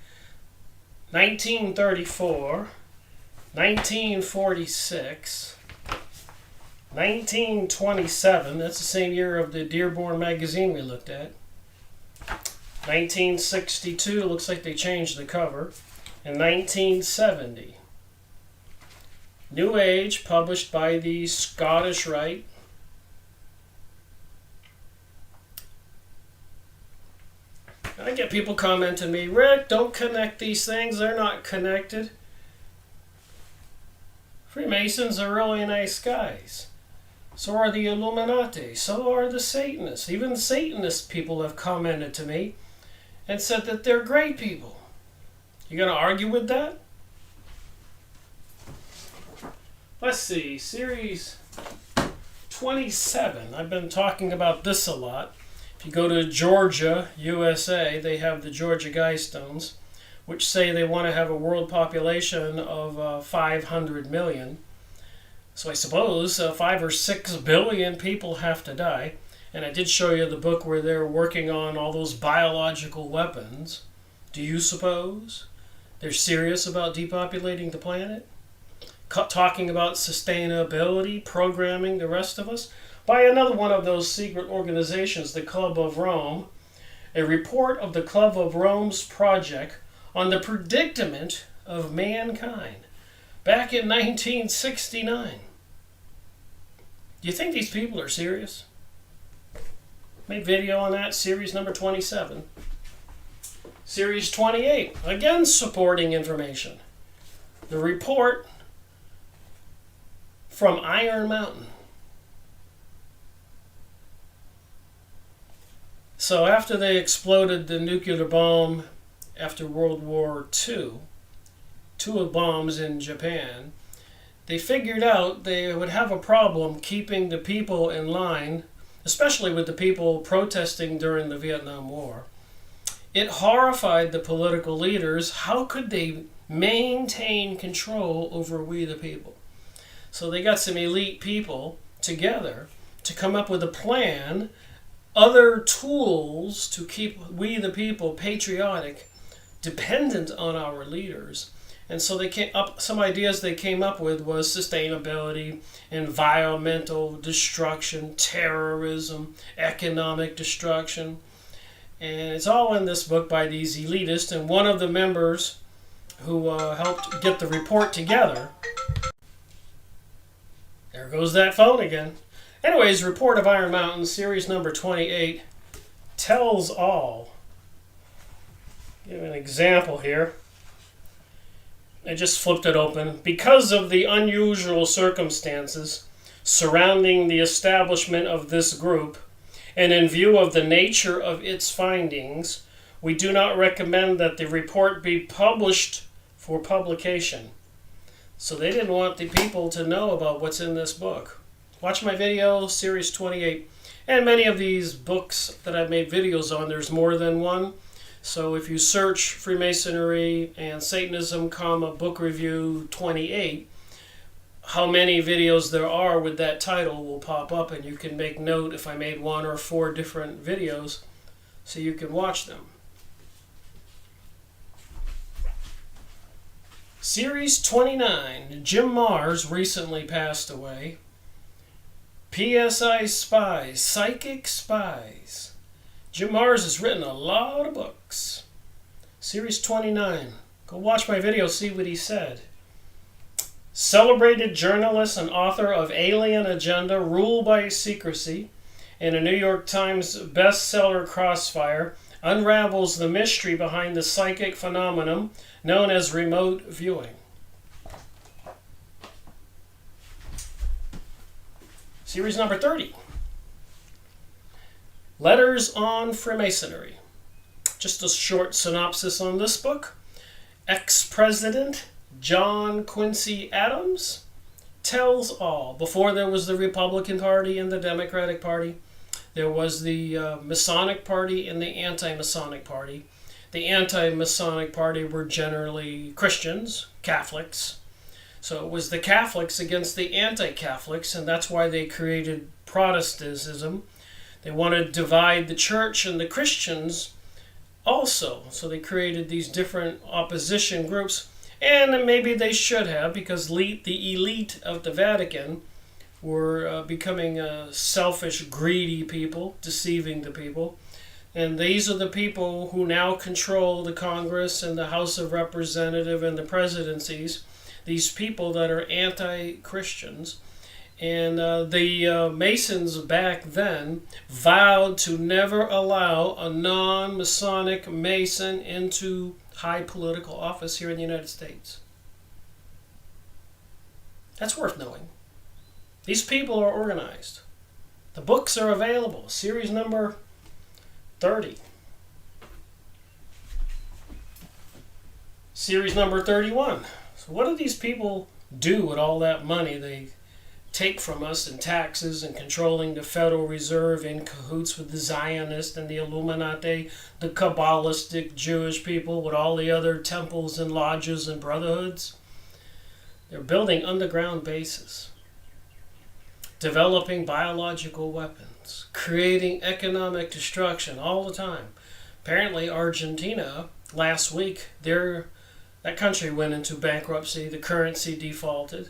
1934, 1946, 1927. That's the same year of the Dearborn magazine we looked at. 1962, looks like they changed the cover. And 1970. New Age, published by the Scottish Rite. I get people commenting to me, Rick, don't connect these things. They're not connected. Freemasons are really nice guys. So are the Illuminati. So are the Satanists. Even the Satanist people have commented to me and said that they're great people. You going to argue with that? Let's see. Series 27. I've been talking about this a lot. If you go to Georgia, USA, they have the Georgia Guidestones, which say they want to have a world population of 500 million. So I suppose 5 or 6 billion people have to die. And I did show you the book where they're working on all those biological weapons. Do you suppose they're serious about depopulating the planet? Talking about sustainability, programming the rest of us? By another one of those secret organizations, the Club of Rome, a report of the Club of Rome's project on the predicament of mankind back in 1969. Do you think these people are serious? Made video on that, series number 27. Series 28, again supporting information. The report from Iron Mountain. So after they exploded the nuclear bomb after World War II, 2 bombs in Japan, they figured out they would have a problem keeping the people in line, especially with the people protesting during the Vietnam War. It horrified the political leaders. How could they maintain control over we the people? So they got some elite people together to come up with a plan, other tools to keep we the people patriotic, dependent on our leaders. And so they came up, some ideas they came up with was sustainability, environmental destruction, terrorism, economic destruction. And it's all in this book by these elitists. And one of the members who helped get the report together, there goes that phone again. Anyways, Report of Iron Mountain, series number 28, tells all. Give an example here. I just flipped it open. Because of the unusual circumstances surrounding the establishment of this group, and in view of the nature of its findings, we do not recommend that the report be published for publication. So they didn't want the people to know about what's in this book. Watch my video, series 28. And many of these books that I've made videos on, there's more than one. So if you search Freemasonry and Satanism, book review 28, how many videos there are with that title will pop up, and you can make note if I made 1 or 4 different videos so you can watch them. Series 29. Jim Mars recently passed away. PSI Spies, Psychic Spies. Jim Mars has written a lot of books. Series 29. Go watch my video, see what he said. Celebrated journalist and author of Alien Agenda, Rule by Secrecy, and a New York Times bestseller Crossfire, unravels the mystery behind the psychic phenomenon known as remote viewing. Series number 30. Letters on Freemasonry. Just a short synopsis on this book. Ex-President John Quincy Adams tells all. Before there was the Republican Party and the Democratic Party, there was the Masonic Party and the Anti-Masonic Party. The Anti-Masonic Party were generally Christians, Catholics. So it was the Catholics against the anti-Catholics, and that's why they created Protestantism. They wanted to divide the church and the Christians also. So they created these different opposition groups. And maybe they should have, because the elite of the Vatican were becoming selfish, greedy people, deceiving the people. And these are the people who now control the Congress and the House of Representatives and the presidencies. These people that are anti-Christians. And the Masons back then vowed to never allow a non-Masonic Mason into high political office here in the United States. That's worth knowing. These people are organized. The books are available. Series number 30. Series number 31. So what do these people do with all that money they take from us in taxes and controlling the Federal Reserve, in cahoots with the Zionists and the Illuminati, the Kabbalistic Jewish people with all the other temples and lodges and brotherhoods? They're building underground bases, developing biological weapons, creating economic destruction all the time. Apparently Argentina, last week, that country went into bankruptcy, the currency defaulted.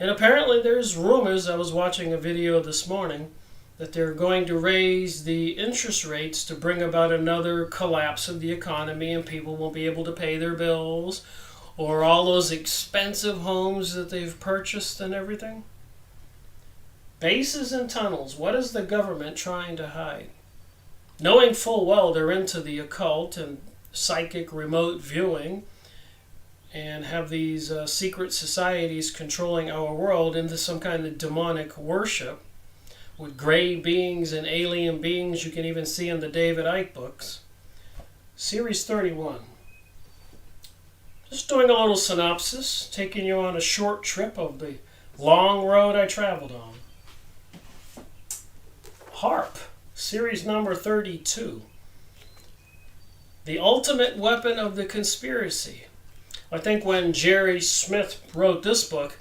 And apparently there's rumors, I was watching a video this morning, that they're going to raise the interest rates to bring about another collapse of the economy, and people won't be able to pay their bills, or all those expensive homes that they've purchased and everything. Bases and tunnels, what is the government trying to hide? Knowing full well they're into the occult and psychic remote viewing, and have these secret societies controlling our world into some kind of demonic worship with gray beings and alien beings you can even see in the David Icke books. Series 31. Just doing a little synopsis, taking you on a short trip of the long road I traveled on. HARP, series number 32. The ultimate weapon of the conspiracy. I think when Jerry Smith wrote this book,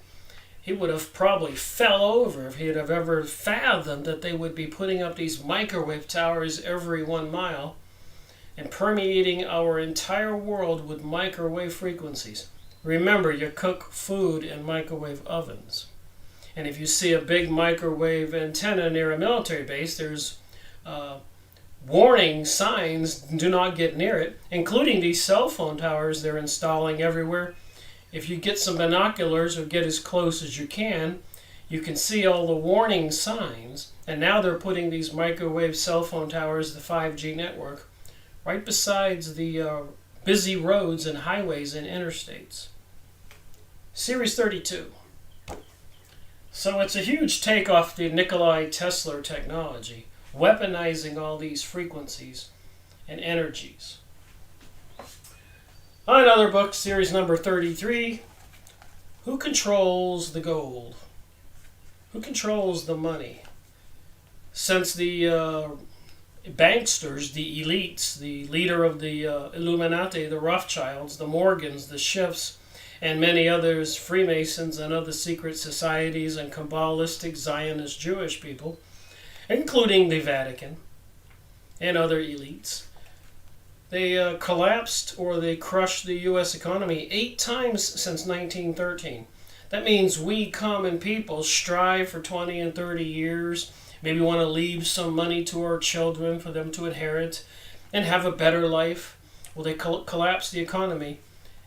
he would have probably fell over if he'd have ever fathomed that they would be putting up these microwave towers every 1 mile and permeating our entire world with microwave frequencies. Remember, you cook food in microwave ovens. And if you see a big microwave antenna near a military base, there's warning signs, do not get near it, including these cell phone towers they're installing everywhere. If you get some binoculars or get as close as you can see all the warning signs. And now they're putting these microwave cell phone towers, the 5G network, right besides the busy roads and highways and interstates. Series 32. So it's a huge takeoff the Nikola Tesla technology, weaponizing all these frequencies and energies. Another book, series number 33. Who controls the gold? Who controls the money? Since the banksters, the elites, the leader of the Illuminati, the Rothschilds, the Morgans, the Schiffs, and many others, Freemasons and other secret societies and Kabbalistic Zionist Jewish people, including the Vatican and other elites, They collapsed or they crushed the U.S. economy 8 times since 1913. That means we common people strive for 20 and 30 years, maybe want to leave some money to our children for them to inherit and have a better life. Well, they collapse the economy,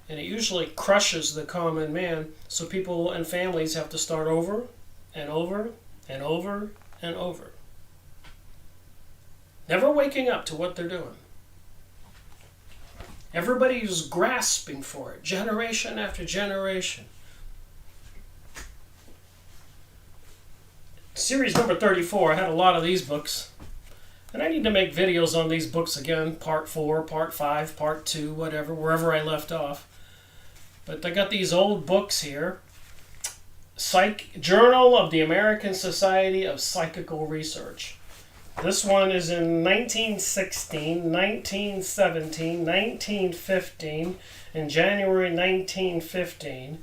and it usually crushes the common man, so people and families have to start over and over and over and over. Never waking up to what they're doing. Everybody's grasping for it, generation after generation. Series number 34, I had a lot of these books. And I need to make videos on these books again, part 4, part 5, part 2, whatever, wherever I left off. But I got these old books here. Journal of the American Society of Psychical Research. This one is in 1916, 1917, 1915, and January 1915.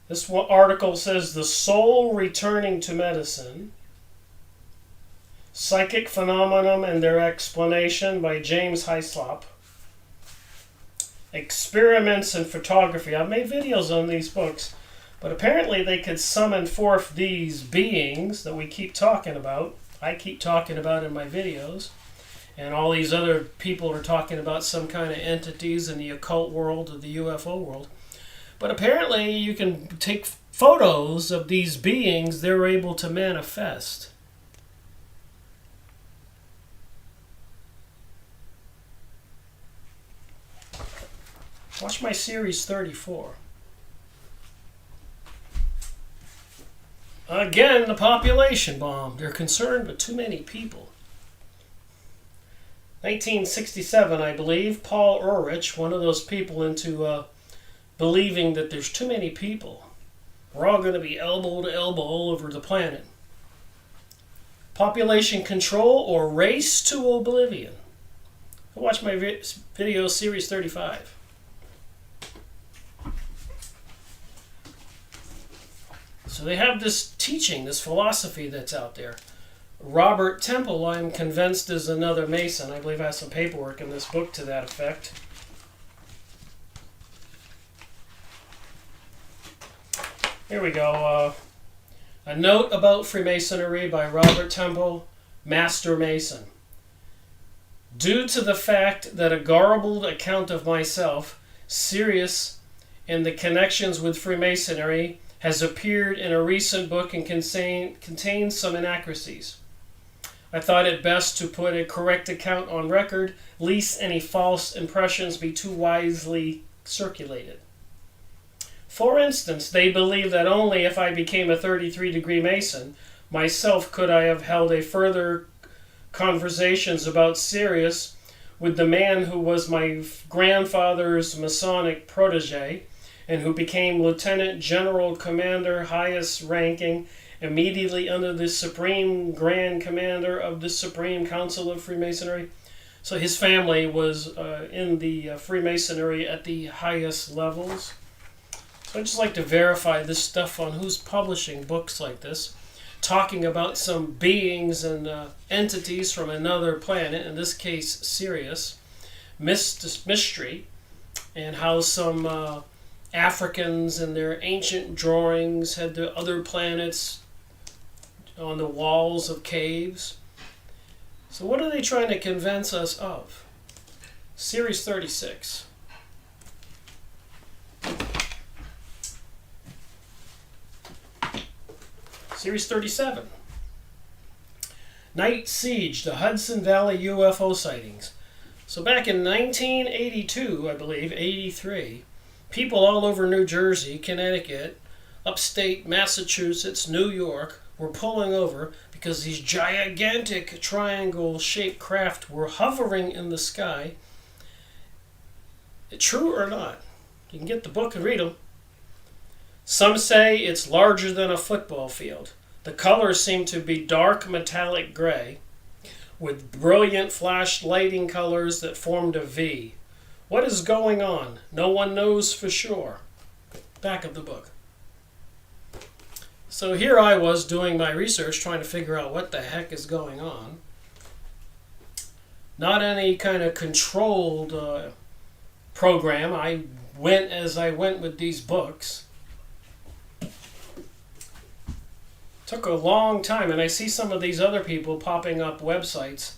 This article says, The Soul Returning to Medicine, Psychic Phenomenon and Their Explanation by James Hyslop. Experiments in Photography. I've made videos on these books, but apparently they could summon forth these beings that we keep talking about. I keep talking about in my videos. And all these other people are talking about some kind of entities in the occult world or the UFO world. But apparently you can take photos of these beings they're able to manifest. Watch my series 34. Again, the population bomb. They're concerned with too many people. 1967, I believe, Paul Ehrlich, one of those people into believing that there's too many people. We're all going to be elbow to elbow all over the planet. Population control or race to oblivion. Watch my video series 35. So they have this teaching, this philosophy that's out there. Robert Temple, I'm convinced, is another Mason. I believe I have some paperwork in this book to that effect. Here we go. A note about Freemasonry by Robert Temple, Master Mason. Due to the fact that a garbled account of myself, serious in the connections with Freemasonry, has appeared in a recent book and contains some inaccuracies. I thought it best to put a correct account on record, lest any false impressions be too widely circulated. For instance, they believe that only if I became a 33-degree Mason, myself could I have held a further conversations about Sirius with the man who was my grandfather's Masonic protege, and who became Lieutenant General Commander, highest ranking, immediately under the Supreme Grand Commander of the Supreme Council of Freemasonry. So his family was in the Freemasonry at the highest levels. So I'd just like to verify this stuff on who's publishing books like this, talking about some beings and entities from another planet, in this case Sirius, mystery, and how some Africans in their ancient drawings had the other planets on the walls of caves. So what are they trying to convince us of? Series 36. Series 37. Night Siege, the Hudson Valley UFO sightings. So back in 1982, I believe, 83, people all over New Jersey, Connecticut, upstate Massachusetts, New York were pulling over because these gigantic triangle-shaped craft were hovering in the sky. True or not? You can get the book and read them. Some say it's larger than a football field. The colors seem to be dark metallic gray with brilliant flash lighting colors that formed a V. What is going on? No one knows for sure. Back of the book. So here I was doing my research, trying to figure out what the heck is going on. Not any kind of controlled program. I went as I went with these books. Took a long time, and I see some of these other people popping up websites,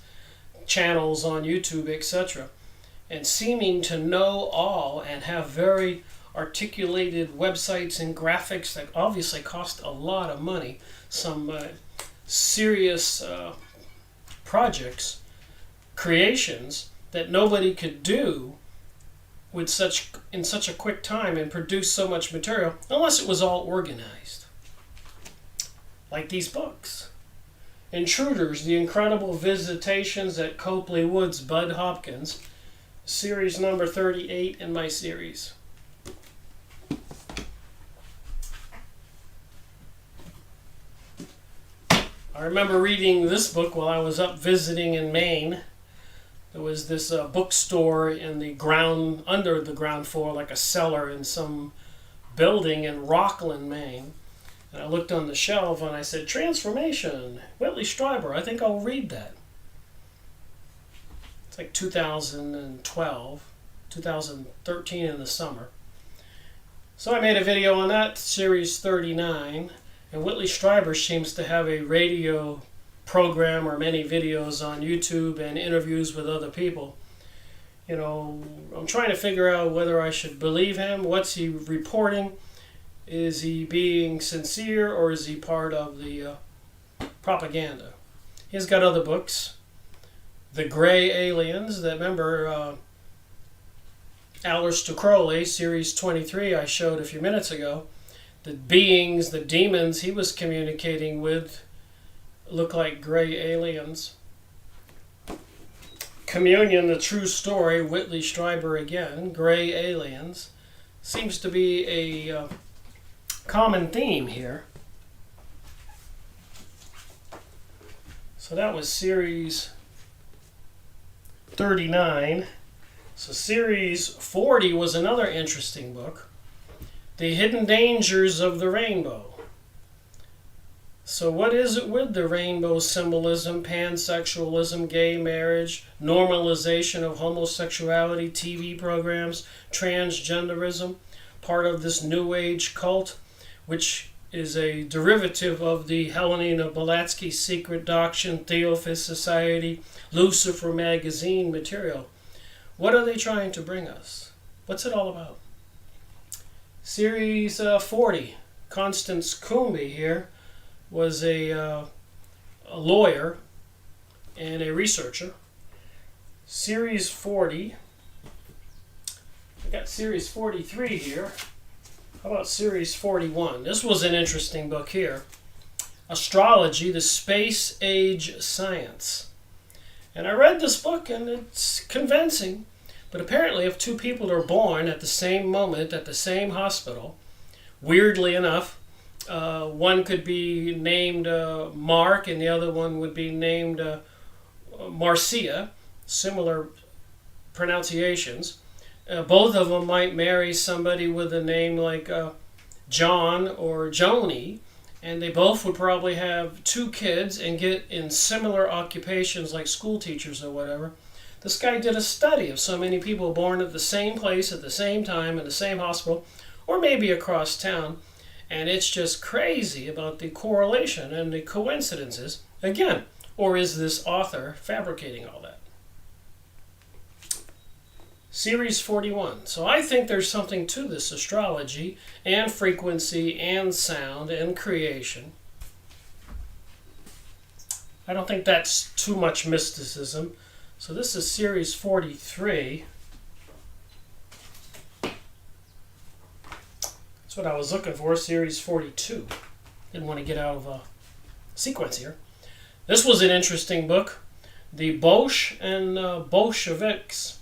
channels on YouTube, etc., and seeming to know all and have very articulated websites and graphics that obviously cost a lot of money. Some serious projects, creations that nobody could do with in such a quick time and produce so much material unless it was all organized. Like these books. Intruders, The Incredible Visitations at Copley Woods, Bud Hopkins, series number 38 in my series. I remember reading this book while I was up visiting in Maine. There was this bookstore in the ground, under the ground floor, like a cellar in some building in Rockland, Maine. And I looked on the shelf and I said, Transformation, Whitley Strieber, I think I'll read that. It's like 2012, 2013 in the summer. So I made a video on that, series 39. And Whitley Strieber seems to have a radio program or many videos on YouTube and interviews with other people. You know, I'm trying to figure out whether I should believe him. What's he reporting? Is he being sincere, or is he part of the propaganda? He's got other books. The Gray Aliens, that remember Aleister Crowley, series 23 I showed a few minutes ago. The beings, the demons he was communicating with look like gray aliens. Communion, the True Story, Whitley Strieber again, Gray Aliens. Seems to be a common theme here. So that was series 39. So series 40 was another interesting book. The Hidden Dangers of the Rainbow. So what is it with the rainbow symbolism, pansexualism, gay marriage, normalization of homosexuality, TV programs, transgenderism, part of this New Age cult, which is a derivative of the Helena Blavatsky Secret Doctrine, Theophist Society, Lucifer magazine material. What are they trying to bring us? What's it all about? Series 40, Constance Coombe here, was a lawyer and a researcher. Series 40, I got series 43 here. How about series 41? This was an interesting book here. Astrology, the Space Age Science. And I read this book and it's convincing. But apparently if two people are born at the same moment at the same hospital, weirdly enough, one could be named Mark and the other one would be named Marcia, similar pronunciations. Both of them might marry somebody with a name like John or Joni, and they both would probably have 2 kids and get in similar occupations like school teachers or whatever. This guy did a study of so many people born at the same place at the same time in the same hospital, or maybe across town, and it's just crazy about the correlation and the coincidences. Again, or is this author fabricating all that? Series 41. So I think there's something to this astrology and frequency and sound and creation. I don't think that's too much mysticism. So this is series 43. That's what I was looking for, series 42. Didn't want to get out of a sequence here. This was an interesting book. The Boche and Bolsheviks.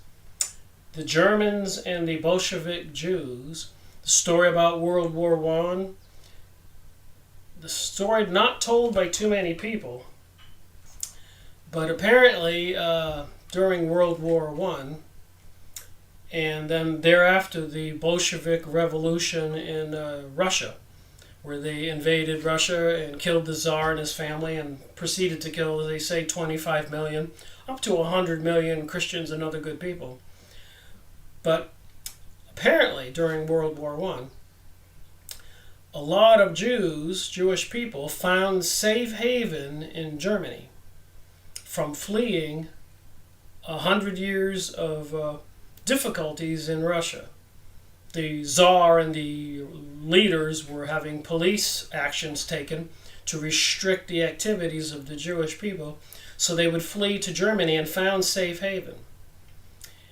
The Germans and the Bolshevik Jews. The story about World War I. The story not told by too many people. But apparently during World War I, and then thereafter the Bolshevik Revolution in Russia, where they invaded Russia and killed the Tsar and his family and proceeded to kill, they say, 25 million, up to 100 million Christians and other good people. But apparently, during World War I, a lot of Jewish people, found safe haven in Germany from fleeing 100 years of difficulties in Russia. The Tsar and the leaders were having police actions taken to restrict the activities of the Jewish people, so they would flee to Germany and found safe haven.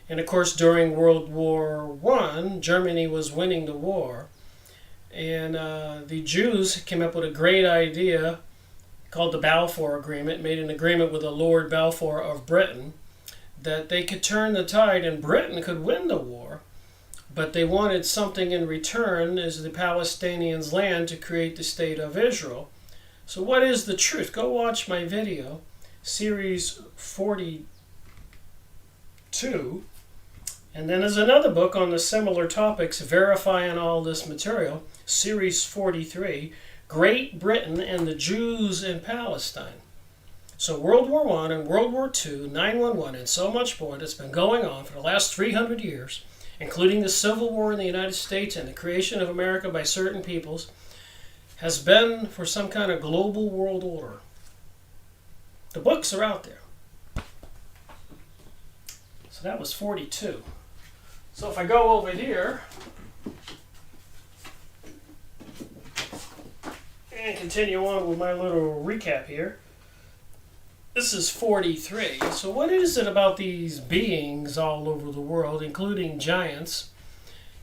And of course, during World War I, Germany was winning the war, and the Jews came up with a great idea called the Balfour Agreement, made an agreement with the Lord Balfour of Britain, that they could turn the tide and Britain could win the war, but they wanted something in return as the Palestinians' land to create the state of Israel. So what is the truth? Go watch my video, series 42. And then there's another book on the similar topics, verifying all this material, series 43, Great Britain and the Jews in Palestine. So World War I and World War II, 9/11, and so much more that's been going on for the last 300 years, including the Civil War in the United States and the creation of America by certain peoples, has been for some kind of global world order. The books are out there. So that was 42. So if I go over here and continue on with my little recap here, this is 43. So what is it about these beings all over the world, including giants,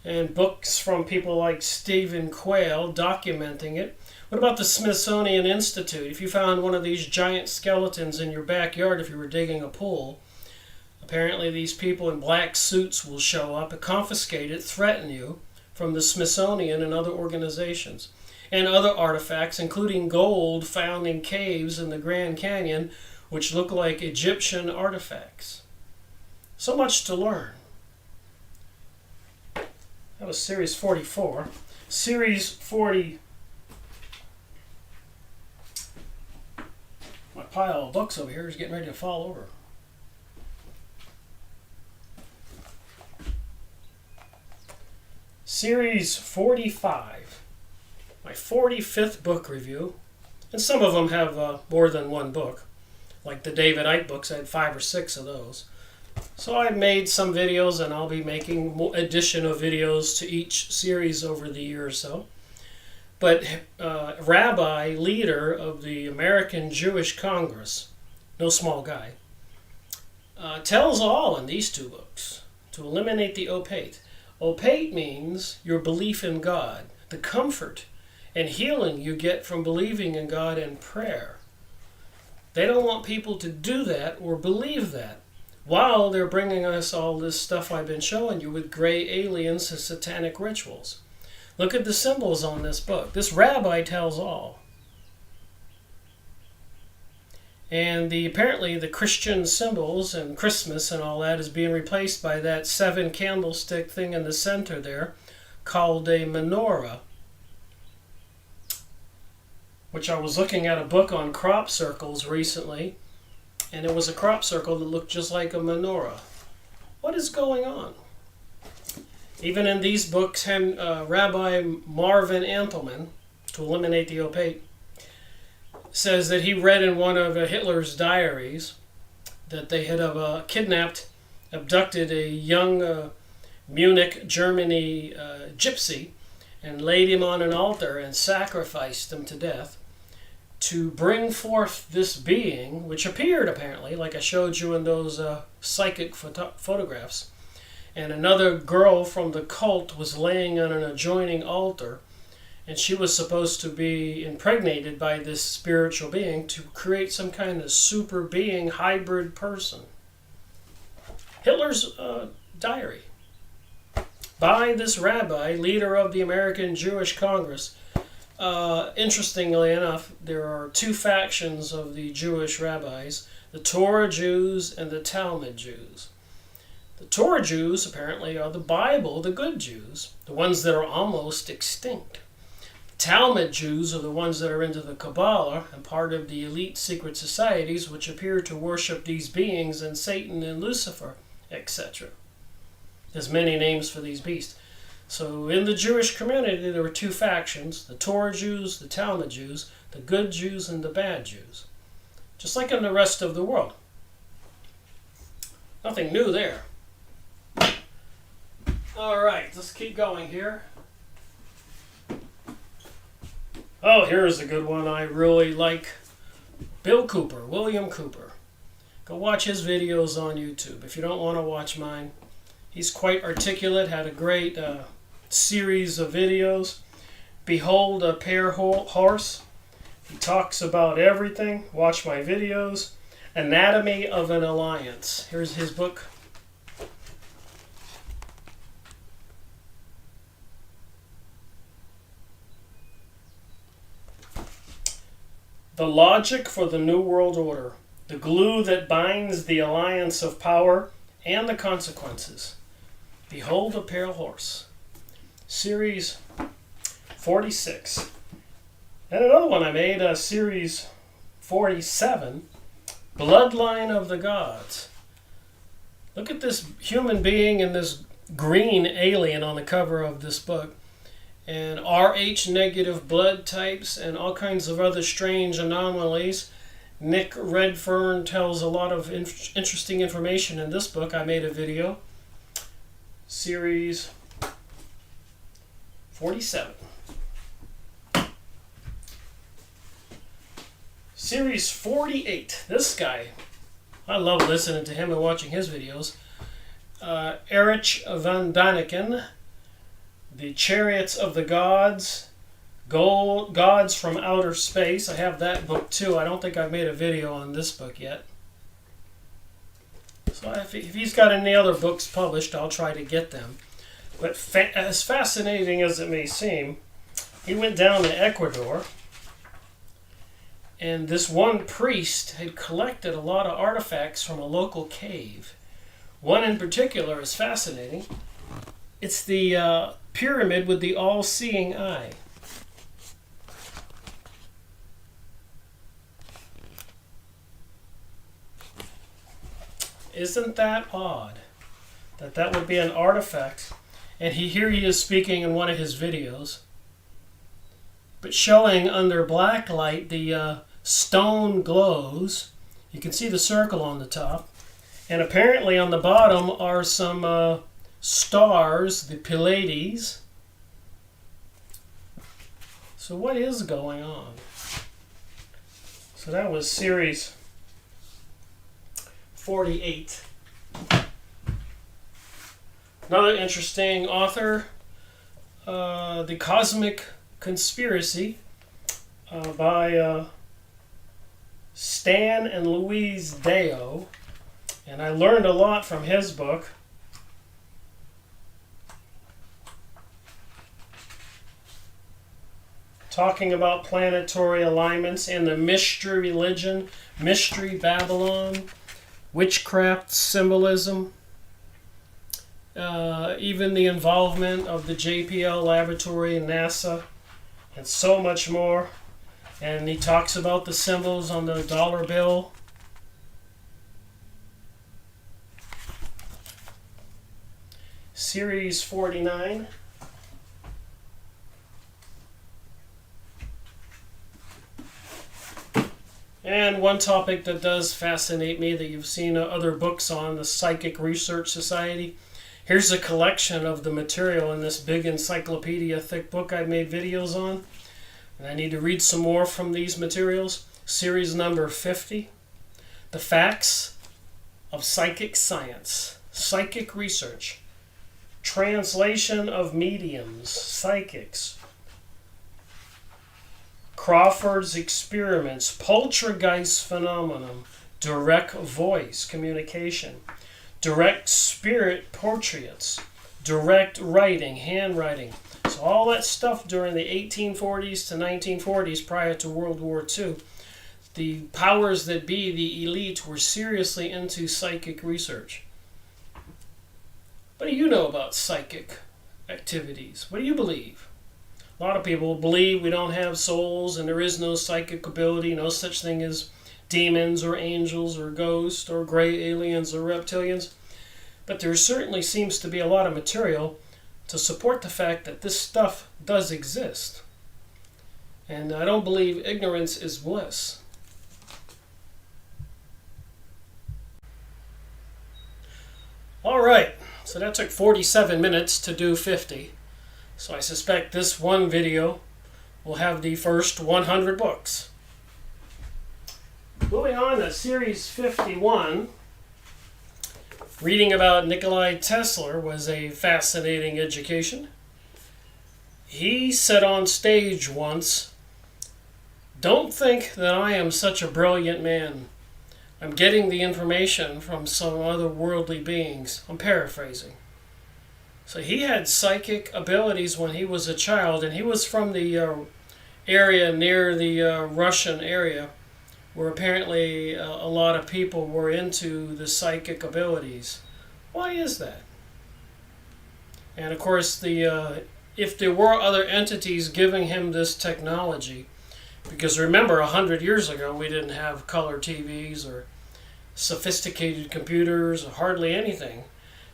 and books from people like Stephen Quayle documenting it? What about the Smithsonian Institute? If you found one of these giant skeletons in your backyard, if you were digging a pool, apparently these people in black suits will show up and confiscate it, threaten you, from the Smithsonian and other organizations. And other artifacts, including gold found in caves in the Grand Canyon, which look like Egyptian artifacts. So much to learn. That was series 44. Series 40. My pile of books over here is getting ready to fall over. Series 45, my 45th book review, and some of them have more than one book. Like the David Icke books, I had 5 or 6 of those. So I made some videos, and I'll be making more additional videos to each series over the year or so. But rabbi, leader of the American Jewish Congress, no small guy, tells all in these 2 books to eliminate the opate. Opate means your belief in God, the comfort and healing you get from believing in God and prayer. They don't want people to do that or believe that, while they're bringing us all this stuff I've been showing you with gray aliens and satanic rituals. Look at the symbols on this book. This rabbi tells all. And apparently the Christian symbols and Christmas and all that is being replaced by that 7 candlestick thing in the center there called a menorah, which I was looking at a book on crop circles recently, and it was a crop circle that looked just like a menorah. What is going on? Even in these books, Rabbi Marvin Antelman, to eliminate the opate, says that he read in one of Hitler's diaries that they had abducted a young Munich, Germany gypsy and laid him on an altar and sacrificed him to death to bring forth this being, which appeared apparently, like I showed you in those psychic photographs. And another girl from the cult was laying on an adjoining altar, and she was supposed to be impregnated by this spiritual being to create some kind of super being hybrid person. Hitler's diary by this rabbi, leader of the American Jewish Congress. Interestingly enough, there are 2 factions of the Jewish rabbis, the Torah Jews and the Talmud Jews. The Torah Jews apparently are the Bible, the good Jews, the ones that are almost extinct. Talmud Jews are the ones that are into the Kabbalah and part of the elite secret societies which appear to worship these beings and Satan and Lucifer, etc. There's many names for these beasts. So in the Jewish community there were two factions, the Torah Jews, the Talmud Jews, the good Jews and the bad Jews. Just like in the rest of the world. Nothing new there. Alright, let's keep going here. Oh, here's a good one I really like. Bill Cooper, William Cooper. Go watch his videos on YouTube if you don't want to watch mine. He's quite articulate, had a great series of videos. Behold a Pair Horse. He talks about everything. Watch my videos. Anatomy of an Alliance. Here's his book. The Logic for the New World Order. The glue that binds the alliance of power and the consequences. Behold a Pale Horse. Series 46. And another one I made, Series 47. Bloodline of the Gods. Look at this human being and this green alien on the cover of this book. And Rh negative blood types and all kinds of other strange anomalies. Nick Redfern tells a lot of interesting information in this book. I made a video. Series 47. Series 48. This guy, I love listening to him and watching his videos. Erich van Daniken. The Chariots of the Gods, Gods from Outer Space. I have that book too. I don't think I've made a video on this book yet. So if he's got any other books published, I'll try to get them. But as fascinating as it may seem, he went down to Ecuador, and this one priest had collected a lot of artifacts from a local cave. One in particular is fascinating. It's the pyramid with the all-seeing eye. Isn't that odd that that would be an artifact? And here he is speaking in one of his videos, but showing under black light the stone glows. You can see the circle on the top, and apparently on the bottom are some stars, the Pleiades. So what is going on? So that was series 48. Another interesting author, The Cosmic Conspiracy by Stan and Louise Deo. And I learned a lot from his book. Talking about planetary alignments and the mystery religion, mystery Babylon, witchcraft symbolism, even the involvement of the JPL laboratory and NASA, and so much more. And he talks about the symbols on the dollar bill. Series 49. And one topic that does fascinate me that you've seen other books on, the Psychic Research Society. Here's a collection of the material in this big encyclopedia thick book I made videos on. And I need to read some more from these materials. Series number 50. The Facts of Psychic Science. Psychic Research. Translation of Mediums. Psychics. Crawford's experiments, poltergeist phenomenon, direct voice communication, direct spirit portraits, direct writing, handwriting. So all that stuff during the 1840s to 1940s prior to World War II, the powers that be, the elite, were seriously into psychic research. What do you know about psychic activities? What do you believe? A lot of people believe we don't have souls and there is no psychic ability, no such thing as demons or angels or ghosts or gray aliens or reptilians. But there certainly seems to be a lot of material to support the fact that this stuff does exist. And I don't believe ignorance is bliss. All right, so that took 47 minutes to do 50. So I suspect this one video will have the first 100 books. Moving on to Series 51, reading about Nikola Tesla was a fascinating education. He said on stage once, "Don't think that I am such a brilliant man. I'm getting the information from some other worldly beings." I'm paraphrasing. So he had psychic abilities when he was a child, and he was from the area near the Russian area, where apparently a lot of people were into the psychic abilities. Why is that? And of course, if there were other entities giving him this technology, because remember, 100 years ago, we didn't have color TVs or sophisticated computers or hardly anything.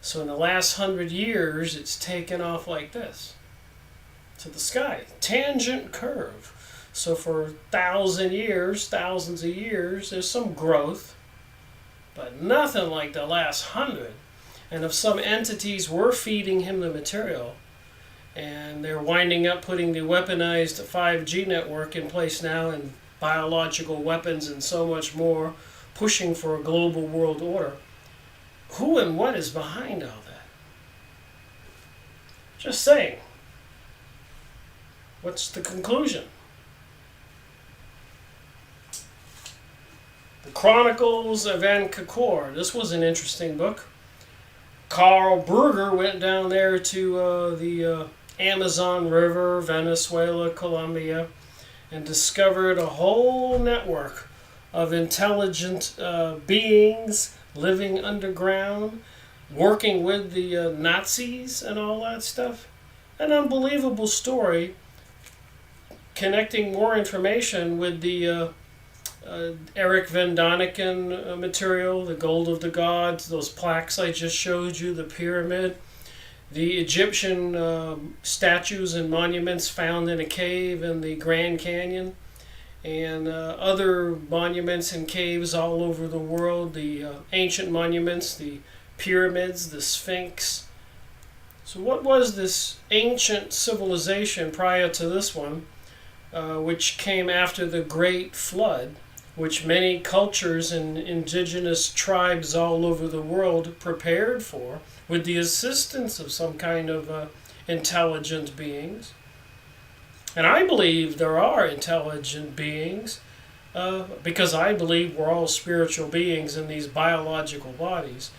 So in the last 100 years, it's taken off like this to the sky. Tangent curve. So for thousands of years, there's some growth, but nothing like the last 100. And if some entities were feeding him the material, and they're winding up putting the weaponized 5G network in place now, and biological weapons and so much more, pushing for a global world order, who and what is behind all that? Just saying. What's the conclusion? The Chronicles of Ankakor. This was an interesting book. Carl Brugger went down there to the Amazon River, Venezuela, Colombia, and discovered a whole network of intelligent beings living underground, working with the Nazis and all that stuff. An unbelievable story, connecting more information with the Eric Van Daniken material, the Gold of the Gods, those plaques I just showed you, the pyramid, the Egyptian statues and monuments found in a cave in the Grand Canyon, and other monuments and caves all over the world, the ancient monuments, the pyramids, the Sphinx. So what was this ancient civilization prior to this one, which came after the Great Flood, which many cultures and indigenous tribes all over the world prepared for, with the assistance of some kind of intelligent beings? And I believe there are intelligent beings, because I believe we're all spiritual beings in these biological bodies.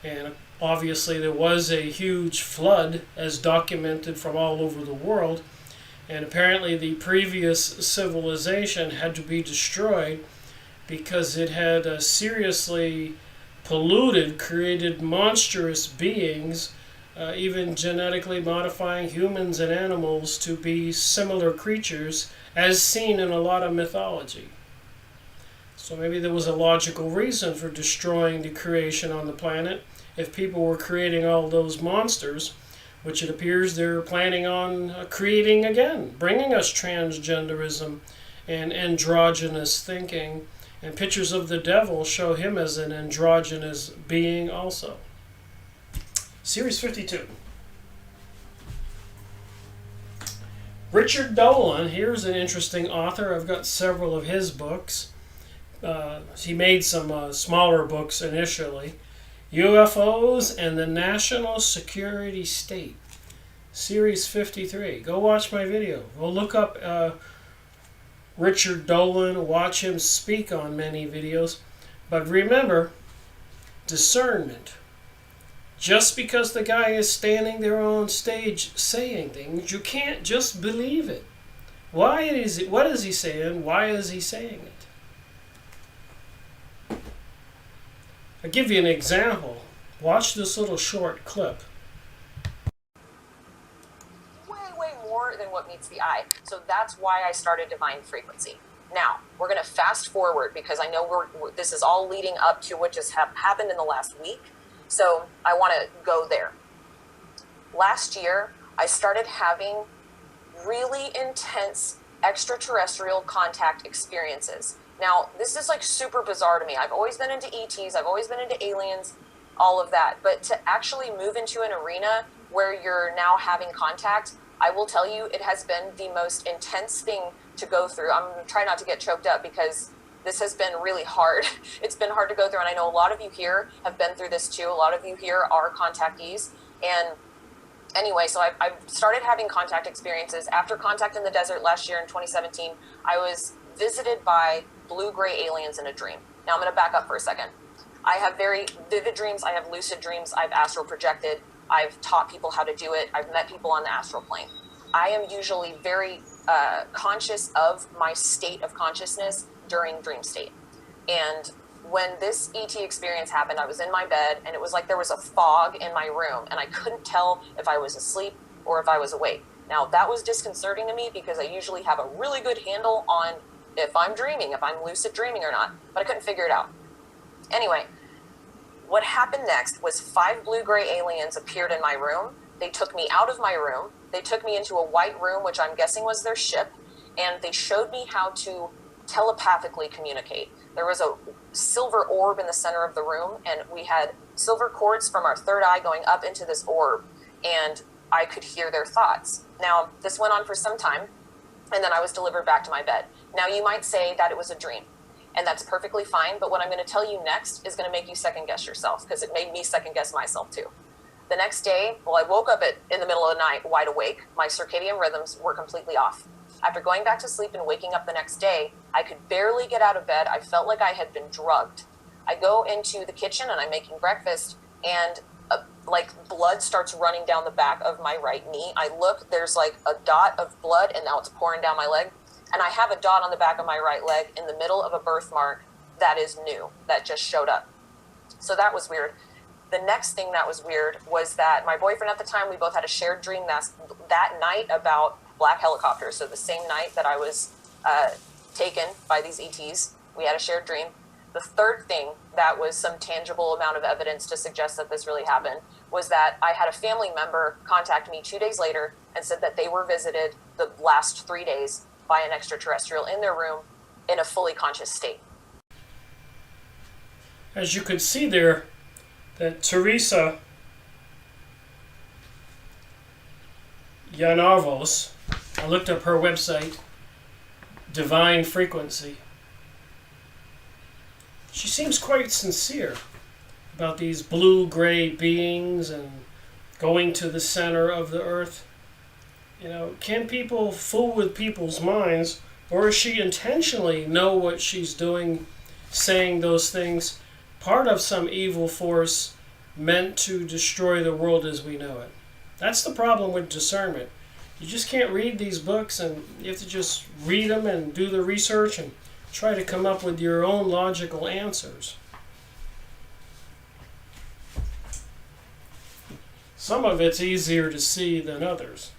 And obviously there was a huge flood, as documented from all over the world, and apparently the previous civilization had to be destroyed because it had seriously polluted, created monstrous beings, even genetically modifying humans and animals to be similar creatures, as seen in a lot of mythology. So maybe there was a logical reason for destroying the creation on the planet if people were creating all those monsters, which it appears they're planning on creating again, bringing us transgenderism and androgynous thinking. And pictures of the devil show him as an androgynous being also. Series 52. Richard Dolan, here's an interesting author. I've got several of his books. He made some smaller books initially. UFOs and the National Security State. Series 53. Go watch my video. Go look up Richard Dolan, watch him speak on many videos. But remember, discernment. Just because the guy is standing there on stage saying things, you can't just believe it. Why is it? What is he saying? Why is he saying it? I'll give you an example. Watch this little short clip. Way more than than what meets the eye. So that's why I started Divine Frequency. Now, we're going to fast forward because I know this is all leading up to what just happened in the last week. So I want to go there. Last year, I started having really intense extraterrestrial contact experiences. Now, this is like super bizarre to me. I've always been into ETs, I've always been into aliens, all of that. But to actually move into an arena where you're now having contact, I will tell you, it has been the most intense thing to go through. I'm going to try not to get choked up because this has been really hard. It's been hard to go through, and I know a lot of you here have been through this too. A lot of you here are contactees. And anyway, so I've started having contact experiences. After Contact in the Desert last year in 2017, I was visited by blue-gray aliens in a dream. Now I'm going to back up for a second. I have very vivid dreams. I have lucid dreams. I've astral projected. I've taught people how to do it. I've met people on the astral plane. I am usually very conscious of my state of consciousness during dream state. And when this ET experience happened, I was in my bed, and it was like there was a fog in my room, and I couldn't tell if I was asleep or if I was awake. Now, that was disconcerting to me because I usually have a really good handle on if I'm dreaming, if I'm lucid dreaming or not, but I couldn't figure it out. Anyway, what happened next was 5 blue-gray aliens appeared in my room. They took me out of my room. They took me into a white room, which I'm guessing was their ship, and they showed me how to telepathically communicate. There was a silver orb in the center of the room, and we had silver cords from our third eye going up into this orb, and I could hear their thoughts. Now, this went on for some time, and then I was delivered back to my bed. Now, you might say that it was a dream, and that's perfectly fine, but what I'm going to tell you next is going to make you second-guess yourself, because it made me second-guess myself, too. The next day, well, I woke up in the middle of the night wide awake. My circadian rhythms were completely off. After going back to sleep and waking up the next day, I could barely get out of bed. I felt like I had been drugged. I go into the kitchen and I'm making breakfast, and like blood starts running down the back of my right knee. I look, there's like a dot of blood, and now it's pouring down my leg. And I have a dot on the back of my right leg in the middle of a birthmark that is new, that just showed up. So that was weird. The next thing that was weird was that my boyfriend at the time, we both had a shared dream that night about black helicopters. So the same night that I was taken by these ETs, we had a shared dream. The third thing that was some tangible amount of evidence to suggest that this really happened was that I had a family member contact me 2 days later and said that they were visited the last 3 days by an extraterrestrial in their room in a fully conscious state. As you could see there, that Teresa Yanarvos, I looked up her website, Divine Frequency. She seems quite sincere about these blue-gray beings and going to the center of the earth. You know, can people fool with people's minds, or does she intentionally know what she's doing, saying those things, part of some evil force meant to destroy the world as we know it? That's the problem with discernment. You just can't read these books, and you have to just read them and do the research and try to come up with your own logical answers. Some of it's easier to see than others.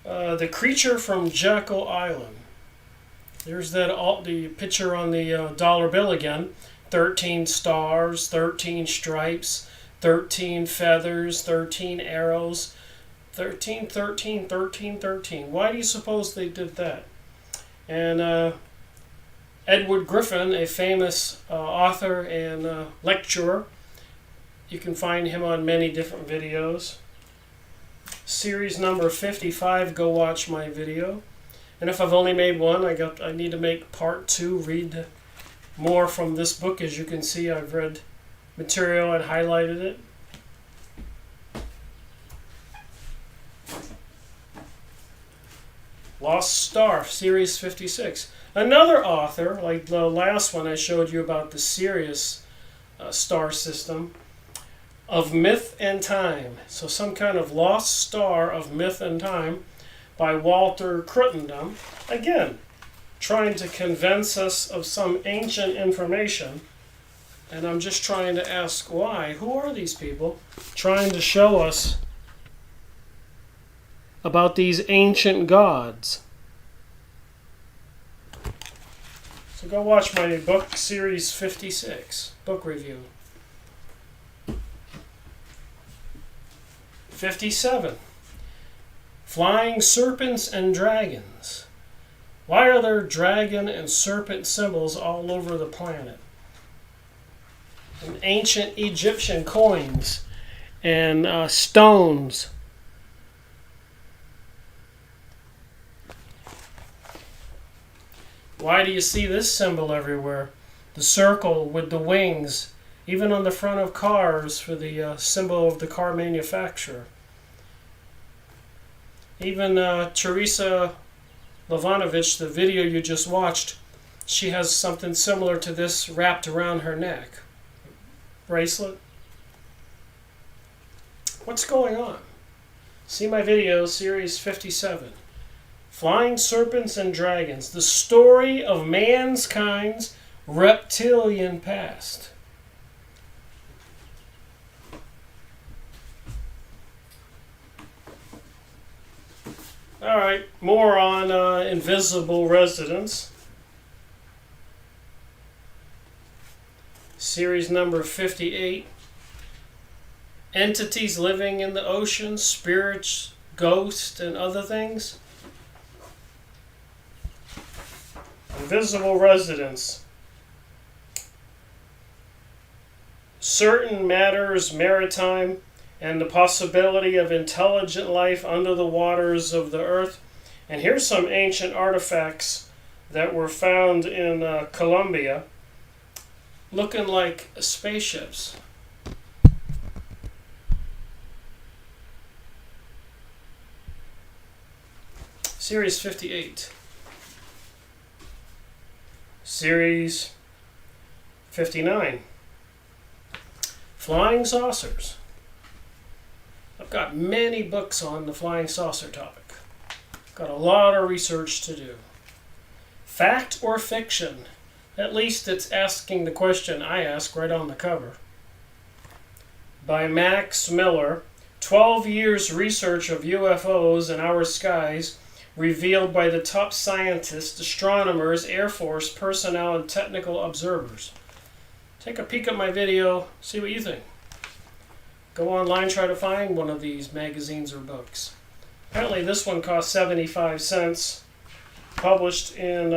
The creature from Jekyll Island. There's the picture on the dollar bill again. 13 stars, 13 stripes, 13 feathers, 13 arrows. 13, 13, 13, 13. Why do you suppose they did that? And Edward Griffin, a famous author and lecturer, you can find him on many different videos. Series number 55, go watch my video. And if I've only made one, I need to make part 2, read more from this book. As you can see, I've read material and highlighted it. Lost Star, Series 56. Another author, like the last one I showed you about the Sirius star system, of Myth and Time. So some kind of lost star of myth and time by Walter Crittenden. Again, trying to convince us of some ancient information. And I'm just trying to ask why. Who are these people? Trying to show us about these ancient gods. So go watch my book, Series 56, book review. 57. Flying serpents and dragons. Why are there dragon and serpent symbols all over the planet? And ancient Egyptian coins and stones. Why do you see this symbol everywhere? The circle with the wings, even on the front of cars for the symbol of the car manufacturer. Even Teresa Lavanovich, the video you just watched, she has something similar to this wrapped around her neck. Bracelet. What's going on? See my video, Series 57. Flying Serpents and Dragons, the story of mankind's reptilian past. All right, more on invisible residents. Series number 58. Entities living in the ocean, spirits, ghosts, and other things. Invisible residents. Certain matters maritime and the possibility of intelligent life under the waters of the earth. And here's some ancient artifacts that were found in Colombia, looking like spaceships. Series 58. Series 59. Flying saucers. I've got many books on the flying saucer topic. Got a lot of research to do. Fact or fiction? At least it's asking the question I ask right on the cover. By Max Miller. 12 years research of UFOs in our skies revealed by the top scientists, astronomers, Air Force personnel, and technical observers. Take a peek at my video, see what you think. Go online, try to find one of these magazines or books. Apparently this one cost 75 cents. Published in,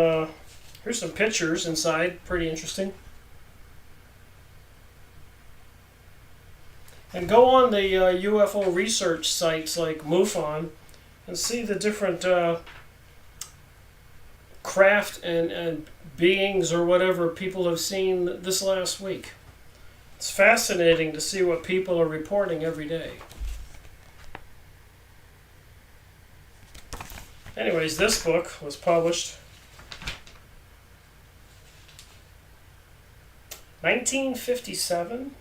here's some pictures inside, pretty interesting. And go on the UFO research sites like MUFON and see the different craft and beings or whatever people have seen this last week. It's fascinating to see what people are reporting every day. Anyways, this book was published 1957.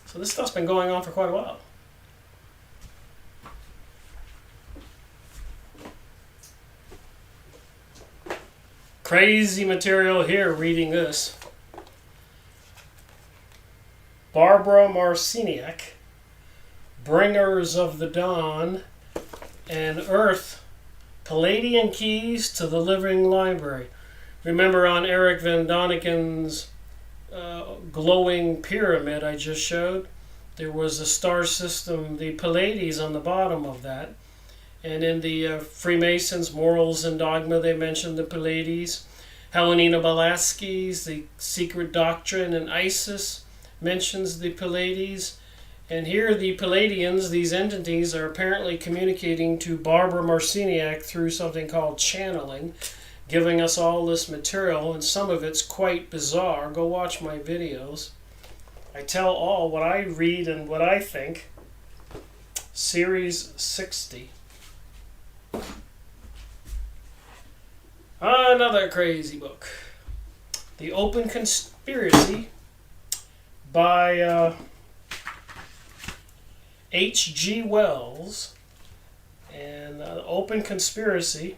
So this stuff's been going on for quite a while. Crazy material here reading this. Barbara Marciniak, Bringers of the Dawn, and Earth, Palladian Keys to the Living Library. Remember on Eric Van Doniken's glowing pyramid I just showed, there was a star system, the Pleiades, on the bottom of that. And in the Freemasons' Morals and Dogma, they mentioned the Pleiades. Helena Blavatsky's The Secret Doctrine and Isis mentions the Pleiades. And here the Palladians, these entities, are apparently communicating to Barbara Marciniak through something called channeling, giving us all this material, and some of it's quite bizarre. Go watch my videos. I tell all what I read and what I think. Series 60. Another crazy book. The Open Conspiracy by H.G. Wells. And Open Conspiracy.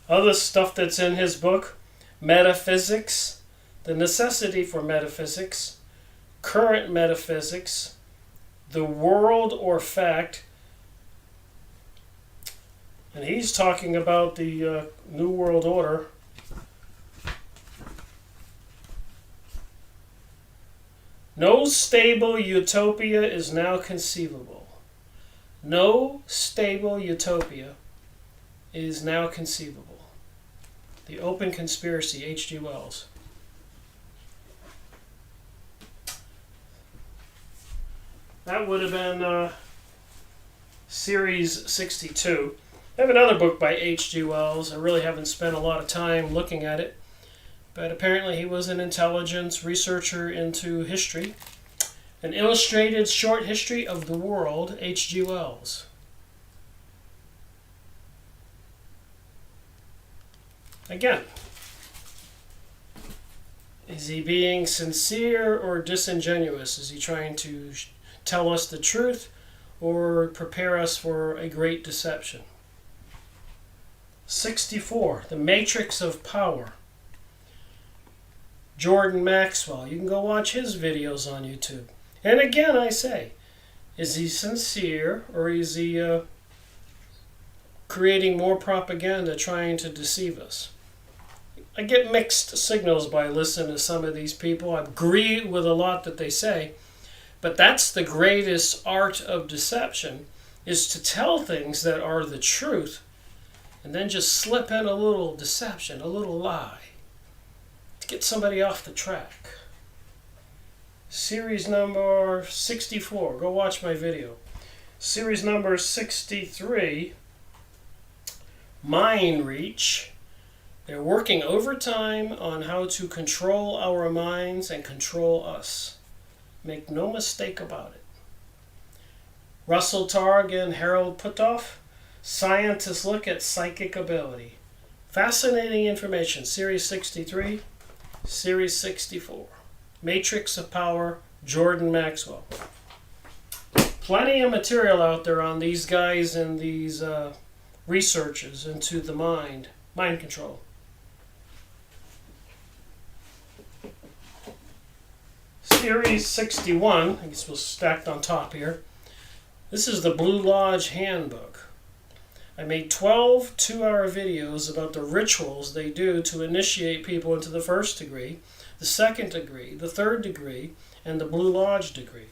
Other stuff that's in his book: Metaphysics, The Necessity for Metaphysics, Current Metaphysics, the world or fact. And he's talking about the New World Order. No stable utopia is now conceivable. No stable utopia is now conceivable. The Open Conspiracy, H.G. Wells. That would have been Series 62. I have another book by H.G. Wells. I really haven't spent a lot of time looking at it, but apparently he was an intelligence researcher into history. An Illustrated Short History of the World, H.G. Wells. Again, is he being sincere or disingenuous? Is he trying to tell us the truth or prepare us for a great deception? 64, The Matrix of Power. Jordan Maxwell. You can go watch his videos on YouTube. And again, I say, is he sincere or is he creating more propaganda trying to deceive us? I get mixed signals by listening to some of these people. I agree with a lot that they say, but that's the greatest art of deception, is to tell things that are the truth and then just slip in a little deception, a little lie, to get somebody off the track. Series number 64. Go watch my video. Series number 63, Mind Reach. They're working overtime on how to control our minds and control us. Make no mistake about it. Russell Targ and Harold Puthoff. Scientists look at psychic ability. Fascinating information. Series 63, Series 64. Matrix of Power, Jordan Maxwell. Plenty of material out there on these guys and these researches into the mind control. Series 61, I guess we'll stacked on top here. This is the Blue Lodge Handbook. I made 12 two-hour videos about the rituals they do to initiate people into the first degree, the second degree, the third degree, and the Blue Lodge degree.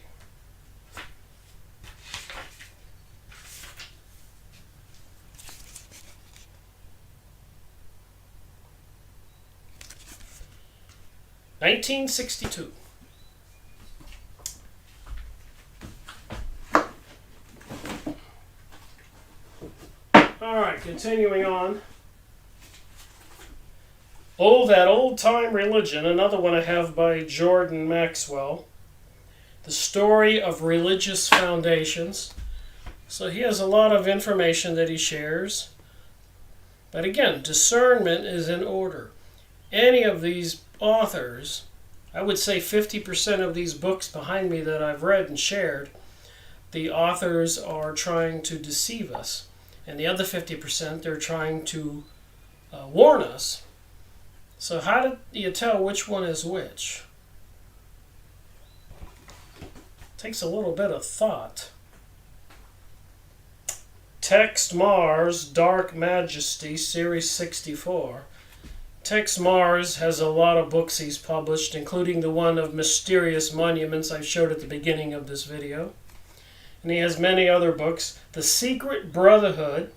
(1962). Alright, continuing on. Oh, That Old-Time Religion, another one I have by Jordan Maxwell. The Story of Religious Foundations. So he has a lot of information that he shares. But again, discernment is in order. Any of these authors, I would say 50% of these books behind me that I've read and shared, the authors are trying to deceive us. And the other 50%, they're trying to warn us. So how do you tell which one is which? Takes a little bit of thought. Text Mars, Dark Majesty, Series 64. Tex Mars has a lot of books he's published, including the one of Mysterious Monuments I showed at the beginning of this video. And he has many other books. The Secret Brotherhood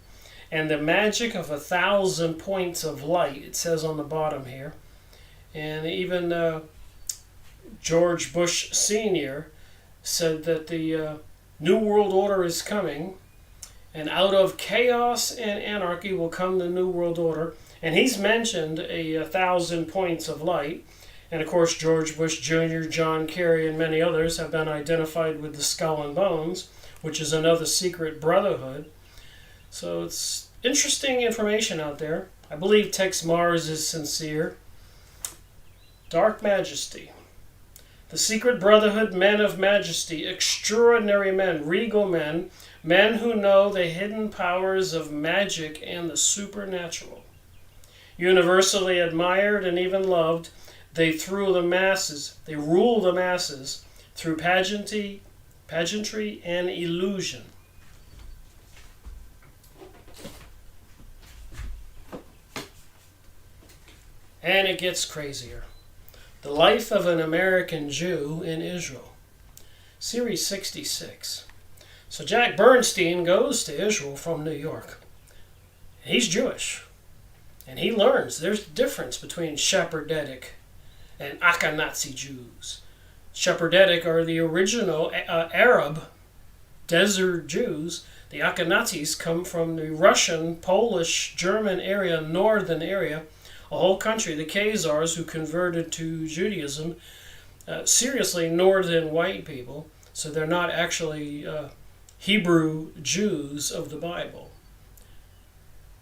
and the Magic of 1,000 Points of Light, it says on the bottom here. And even George Bush Sr. said that the New World Order is coming, and out of chaos and anarchy will come the New World Order. And he's mentioned 1,000 points of light. And of course, George Bush Jr., John Kerry, and many others have been identified with the Skull and Bones, which is another secret brotherhood. So it's interesting information out there. I believe Tex Mars is sincere. Dark Majesty. The Secret Brotherhood, Men of Majesty, extraordinary men, regal men, men who know the hidden powers of magic and the supernatural. Universally admired and even loved, they rule the masses through pageantry, Pageantry and Illusion. And it gets crazier. The Life of an American Jew in Israel. Series 66. So Jack Bernstein goes to Israel from New York. He's Jewish. And he learns there's a difference between Sephardic and Ashkenazi Jews. Sephardic are the original Arab desert Jews. The Ashkenazis come from the Russian, Polish, German area, northern area, a whole country, the Khazars who converted to Judaism, seriously northern white people, so they're not actually Hebrew Jews of the Bible.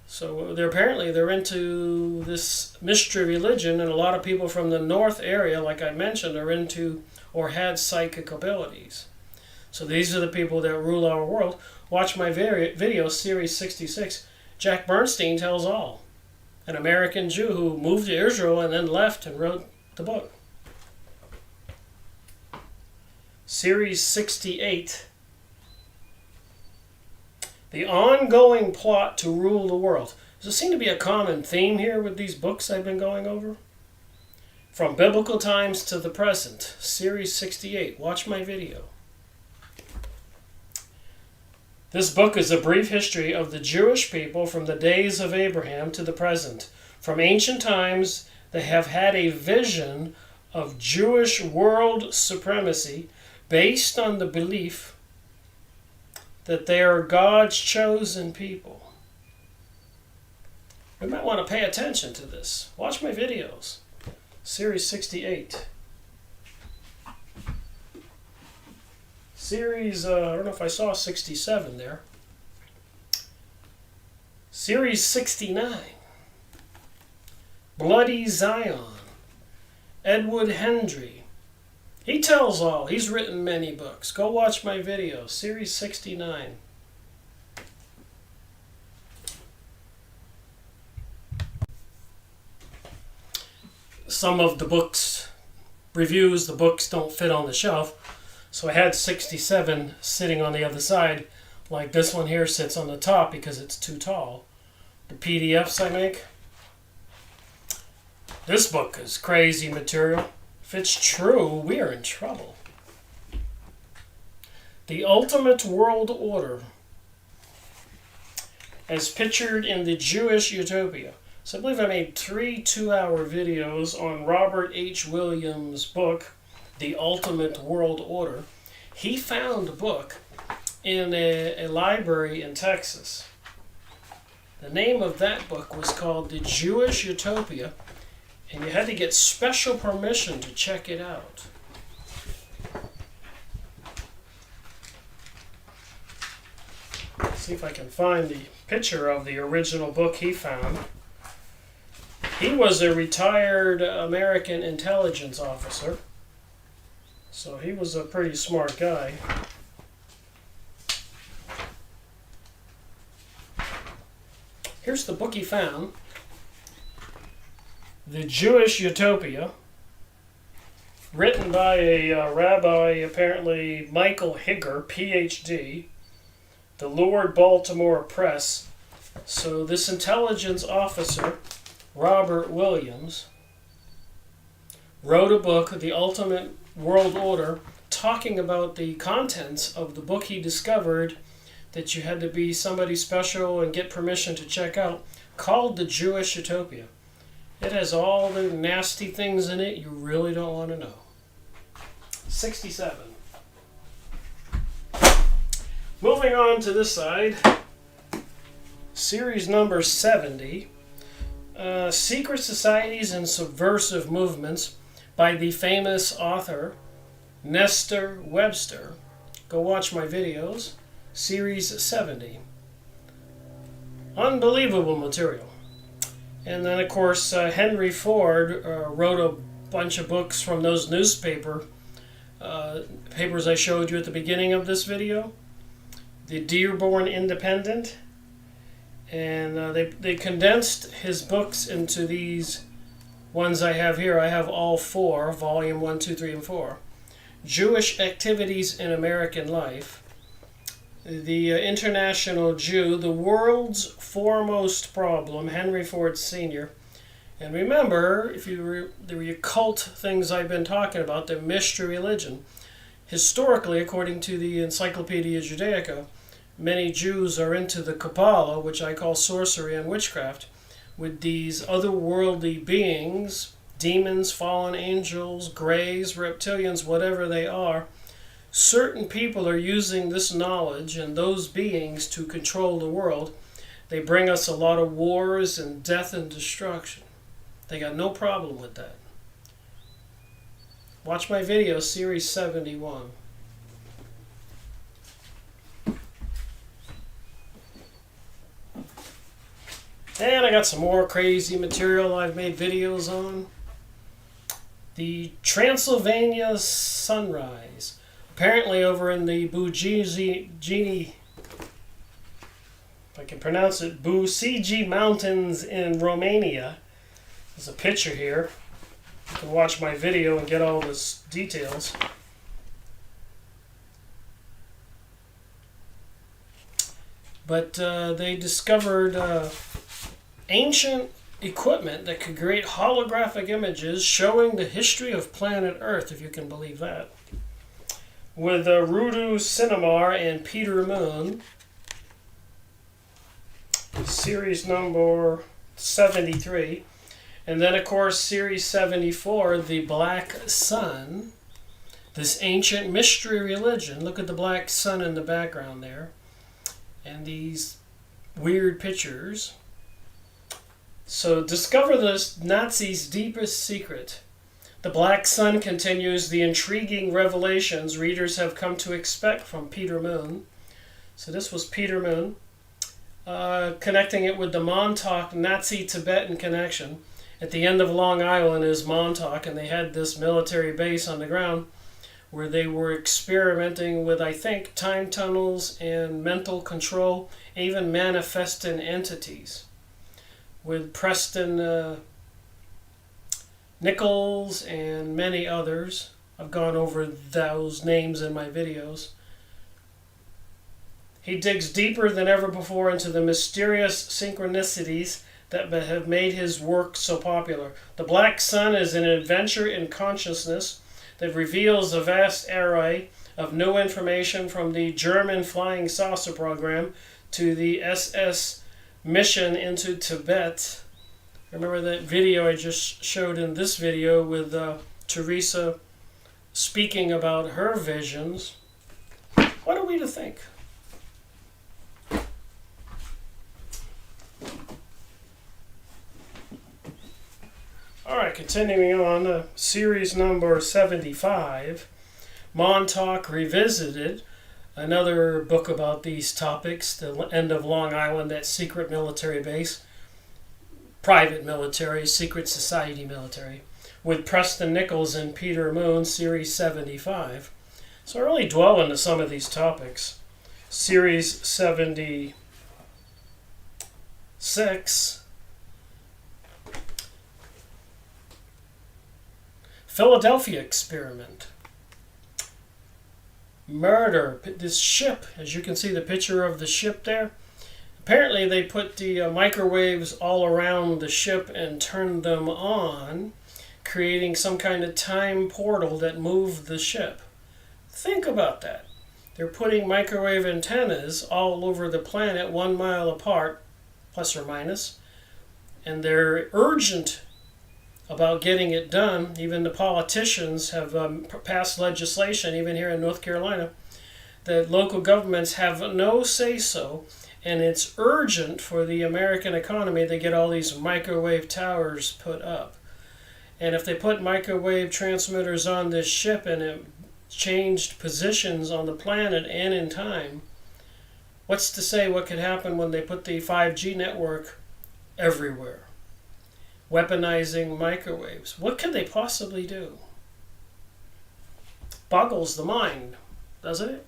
So they're into this mystery religion, and a lot of people from the north area, like I mentioned, are into or had psychic abilities. So these are the people that rule our world. Watch my video, Series 66. Jack Bernstein tells all. An American Jew who moved to Israel and then left and wrote the book. Series 68. The ongoing plot to rule the world. Does there seem to be a common theme here with these books I've been going over? From biblical times to the present. Series 68. Watch my video. This book is a brief history of the Jewish people from the days of Abraham to the present. From ancient times, they have had a vision of Jewish world supremacy based on the belief that they are God's chosen people. We might want to pay attention to this. Watch my videos. Series 68. Series, I don't know if I saw 67 there. Series 69. Bloody Zion. Edward Hendry. He tells all. He's written many books. Go watch my video. Series 69. Some of the books, reviews, the books don't fit on the shelf. So I had 67 sitting on the other side, like this one here sits on the top because it's too tall. The PDFs I make. This book is crazy material. If it's true, we are in trouble. The Ultimate World Order, as pictured in the Jewish Utopia. So I believe I made 3 two-hour videos on Robert H. Williams' book, The Ultimate World Order. He found a book in a library in Texas. The name of that book was called The Jewish Utopia, and you had to get special permission to check it out. Let's see if I can find the picture of the original book he found. He was a retired American intelligence officer. So he was a pretty smart guy. Here's the book he found. The Jewish Utopia. Written by a rabbi, apparently Michael Higger, PhD. The Lord Baltimore Press. So this intelligence officer, Robert Williams, wrote a book, The Ultimate World Order, talking about the contents of the book he discovered that you had to be somebody special and get permission to check out, called The Jewish Utopia. It has all the nasty things in it you really don't want to know. 67. Moving on to this side, series number 70, Secret Societies and Subversive Movements, by the famous author Nestor Webster. Go watch my videos. Series 70. Unbelievable material. And then, of course, Henry Ford wrote a bunch of books from those papers I showed you at the beginning of this video. The Dearborn Independent. And they condensed his books into these ones I have here. I have all 4, volume 1, 2, 3, and 4. Jewish Activities in American Life, the International Jew, The World's Foremost Problem, Henry Ford Sr. And remember, if you the occult things I've been talking about, the mystery religion, historically, according to the Encyclopedia Judaica, many Jews are into the Kabbalah, which I call sorcery and witchcraft, with these otherworldly beings, demons, fallen angels, greys, reptilians, whatever they are. Certain people are using this knowledge and those beings to control the world. They bring us a lot of wars and death and destruction. They got no problem with that. Watch my video, Series 71. And I got some more crazy material I've made videos on. The Transylvania Sunrise. Apparently over in the Bujini, if I can pronounce it, Busigi Mountains in Romania. There's a picture here. You can watch my video and get all the details. But they discovered ancient equipment that could create holographic images showing the history of planet Earth, if you can believe that. With Rudu Cinemar and Peter Moon, series number 73. And then, of course, series 74, The Black Sun, this ancient mystery religion. Look at the black sun in the background there. And these weird pictures. So discover the Nazis' deepest secret. The Black Sun continues the intriguing revelations readers have come to expect from Peter Moon. So this was Peter Moon, connecting it with the Montauk Nazi-Tibetan connection. At the end of Long Island is Montauk, and they had this military base on the ground where they were experimenting with, I think, time tunnels and mental control, even manifesting entities. With Preston Nichols and many others. I've gone over those names in my videos. He digs deeper than ever before into the mysterious synchronicities that have made his work so popular. The Black Sun is an adventure in consciousness that reveals a vast array of new information from the German flying saucer program to the SS mission into Tibet. Remember that video I just showed in this video with Teresa speaking about her visions? What are we to think? Alright, continuing on, series number 75, Montauk Revisited, another book about these topics, the end of Long Island, that secret military base, private military, secret society military, with Preston Nichols and Peter Moon, series 75. So I really dwell into some of these topics. Series 76, Philadelphia Experiment. Murder. This ship, as you can see the picture of the ship there, apparently they put the microwaves all around the ship and turned them on, creating some kind of time portal that moved the ship. Think about that. They're putting microwave antennas all over the planet 1 mile apart, plus or minus, and they're urgent about getting it done. Even the politicians have passed legislation, even here in North Carolina, that local governments have no say-so, and it's urgent for the American economy to get all these microwave towers put up. And if they put microwave transmitters on this ship and it changed positions on the planet and in time, what's to say what could happen when they put the 5G network everywhere? Weaponizing microwaves. What could they possibly do? Boggles the mind, doesn't it?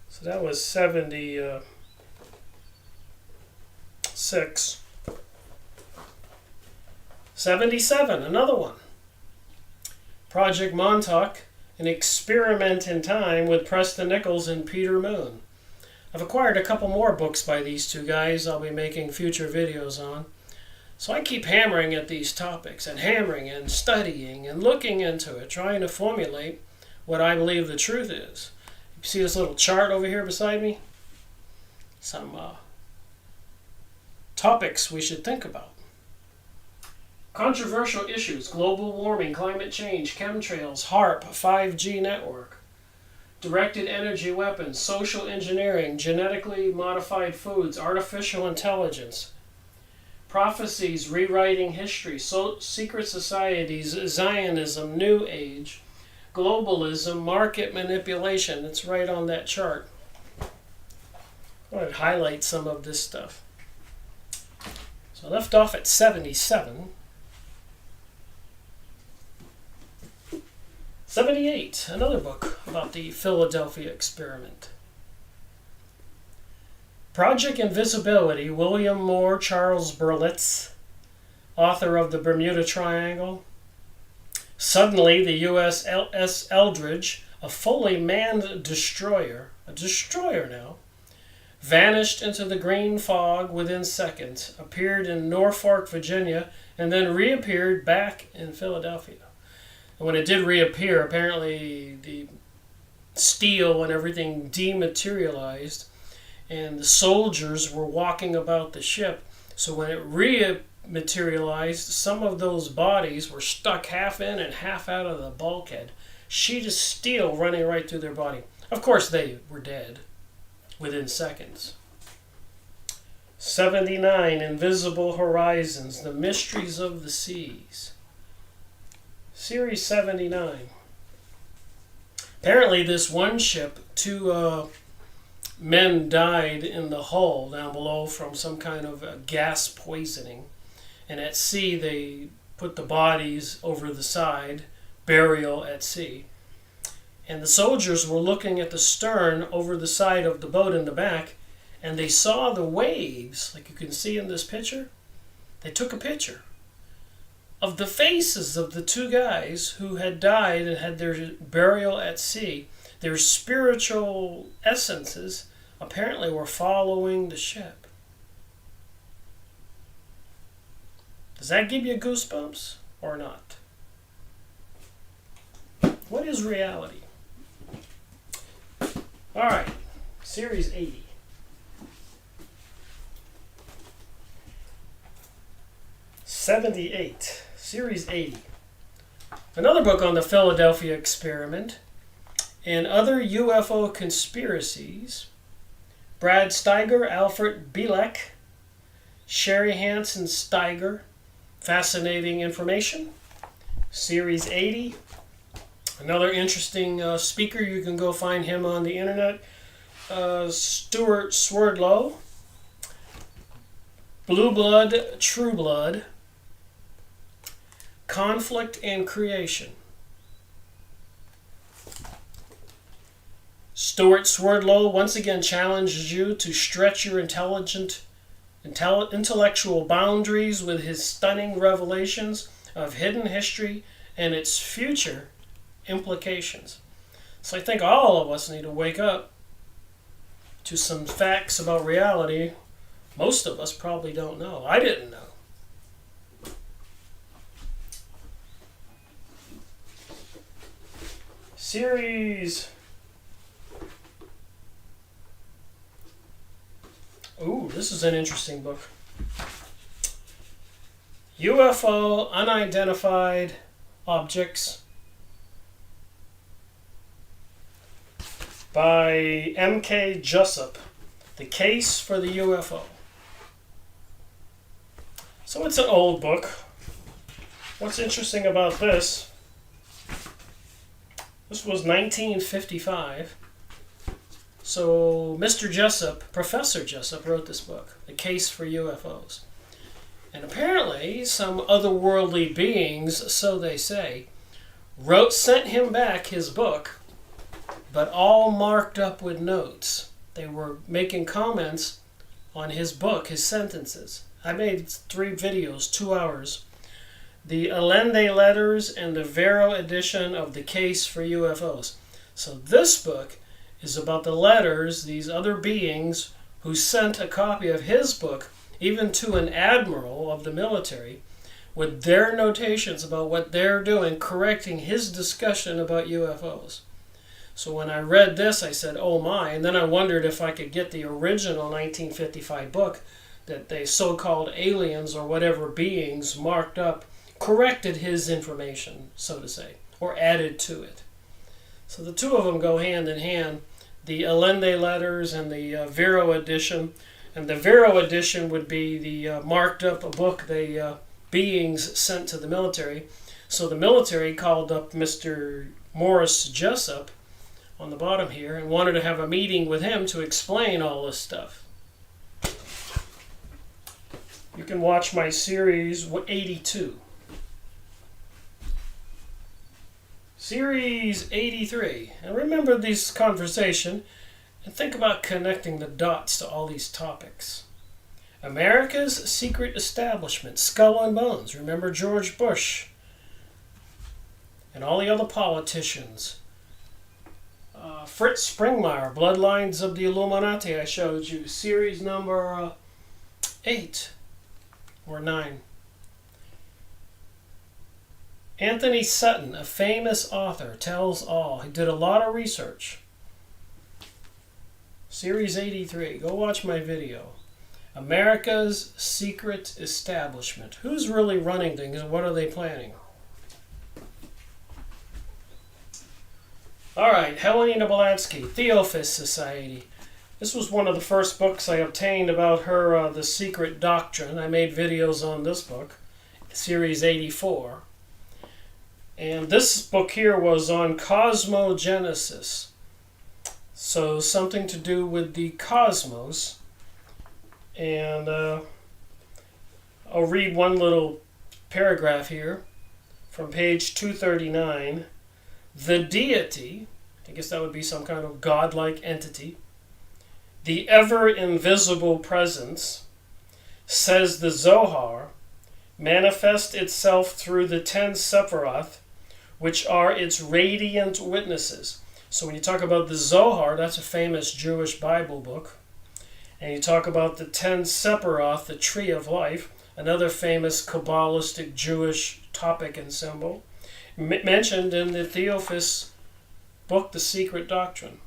So that was 76. 77, another one. Project Montauk, An Experiment in Time with Preston Nichols and Peter Moon. I've acquired a couple more books by these two guys I'll be making future videos on. So I keep hammering at these topics and hammering and studying and looking into it, trying to formulate what I believe the truth is. You see this little chart over here beside me? Some topics we should think about. Controversial issues: global warming, climate change, chemtrails, HARP, 5G network, directed energy weapons, social engineering, genetically modified foods, artificial intelligence, prophecies, rewriting history, secret societies, Zionism, New Age, globalism, market manipulation. It's right on that chart. I want to highlight some of this stuff. So I left off at 77. 78, another book about the Philadelphia experiment. Project Invisibility, William Moore, Charles Berlitz, author of the Bermuda Triangle. Suddenly, the USS Eldridge, a fully manned destroyer, a destroyer now, vanished into the green fog within seconds, appeared in Norfolk, Virginia, and then reappeared back in Philadelphia. And when it did reappear, apparently the steel and everything dematerialized, and the soldiers were walking about the ship. So when it rematerialized, some of those bodies were stuck half in and half out of the bulkhead. Sheet of steel running right through their body. Of course, they were dead within seconds. 79, Invisible Horizons, The Mysteries of the Seas. Series 79. Apparently this one ship, two men died in the hull down below from some kind of gas poisoning. And at sea they put the bodies over the side, burial at sea. And the soldiers were looking at the stern over the side of the boat in the back, and they saw the waves, like you can see in this picture. They took a picture of the faces of the two guys who had died and had their burial at sea. Their spiritual essences apparently were following the ship. Does that give you goosebumps or not? What is reality? All right, Series 80. '78, Series 80. Another book on the Philadelphia experiment and other UFO conspiracies. Brad Steiger, Alfred Bielek, Sherry Hansen Steiger. Fascinating information. Series 80. Another interesting speaker. You can go find him on the internet. Stuart Swerdlow. Blue Blood, True Blood. Conflict and Creation. Stuart Swerdlow once again challenges you to stretch your intellectual boundaries with his stunning revelations of hidden history and its future implications. So I think all of us need to wake up to some facts about reality most of us probably don't know. I didn't know. Series... Ooh, this is an interesting book. UFO Unidentified Objects by M.K. Jessup. The Case for the UFO. So it's an old book. What's interesting about this? This was 1955. So Mr. Jessup, Professor Jessup, wrote this book, The Case for UFOs. And apparently some otherworldly beings, so they say, sent him back his book, but all marked up with notes. They were making comments on his book, his sentences. I made 3 videos, 2 hours, the Allende Letters and the Vero edition of The Case for UFOs. So this book is about the letters these other beings who sent a copy of his book even to an admiral of the military with their notations about what they're doing, correcting his discussion about UFOs. So when I read this, I said, oh my, and then I wondered if I could get the original 1955 book that the so-called aliens or whatever beings marked up, corrected his information, so to say, or added to it. So the two of them go hand in hand, the Allende Letters and the Vero edition. And the Vero edition would be the marked up book the beings sent to the military. So the military called up Mr. Morris Jessup on the bottom here and wanted to have a meeting with him to explain all this stuff. You can watch my series 82. Series 83. And remember this conversation and think about connecting the dots to all these topics. America's secret establishment, Skull and Bones. Remember George Bush and all the other politicians. Fritz Springmeier, Bloodlines of the Illuminati, I showed you. Series number 8 or 9. Anthony Sutton, a famous author, tells all. He did a lot of research. Series 83. Go watch my video. America's secret establishment. Who's really running things and what are they planning? Alright, Helena Blavatsky, Theosophist Society. This was one of the first books I obtained about her, The Secret Doctrine. I made videos on this book, Series 84. And this book here was on cosmogenesis. So something to do with the cosmos. And I'll read one little paragraph here from page 239. The deity, I guess that would be some kind of godlike entity, the ever-invisible presence, says the Zohar, manifests itself through the 10 Sephiroth, which are its radiant witnesses. So when you talk about the Zohar, that's a famous Jewish Bible book. And you talk about the 10 Sephiroth, the Tree of Life, another famous Kabbalistic Jewish topic and symbol, mentioned in the Theosophist book, The Secret Doctrine.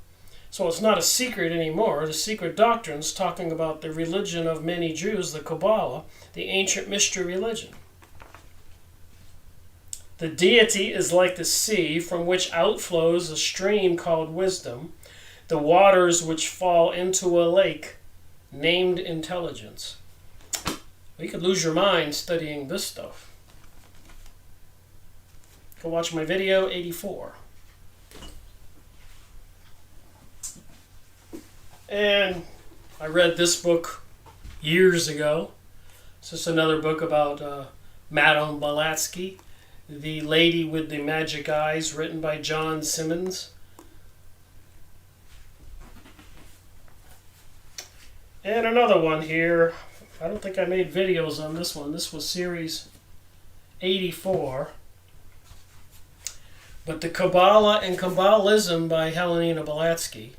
So it's not a secret anymore. The Secret Doctrine is talking about the religion of many Jews, the Kabbalah, the ancient mystery religion. The deity is like the sea from which outflows a stream called wisdom, the waters which fall into a lake named intelligence. You could lose your mind studying this stuff. Go watch my video 84. And I read this book years ago. It's just another book about Madame Blavatsky, The Lady with the Magic Eyes, written by John Simmons. And another one here. I don't think I made videos on this one. This was series 84. But the Kabbalah and Kabbalism by Helena Blavatsky.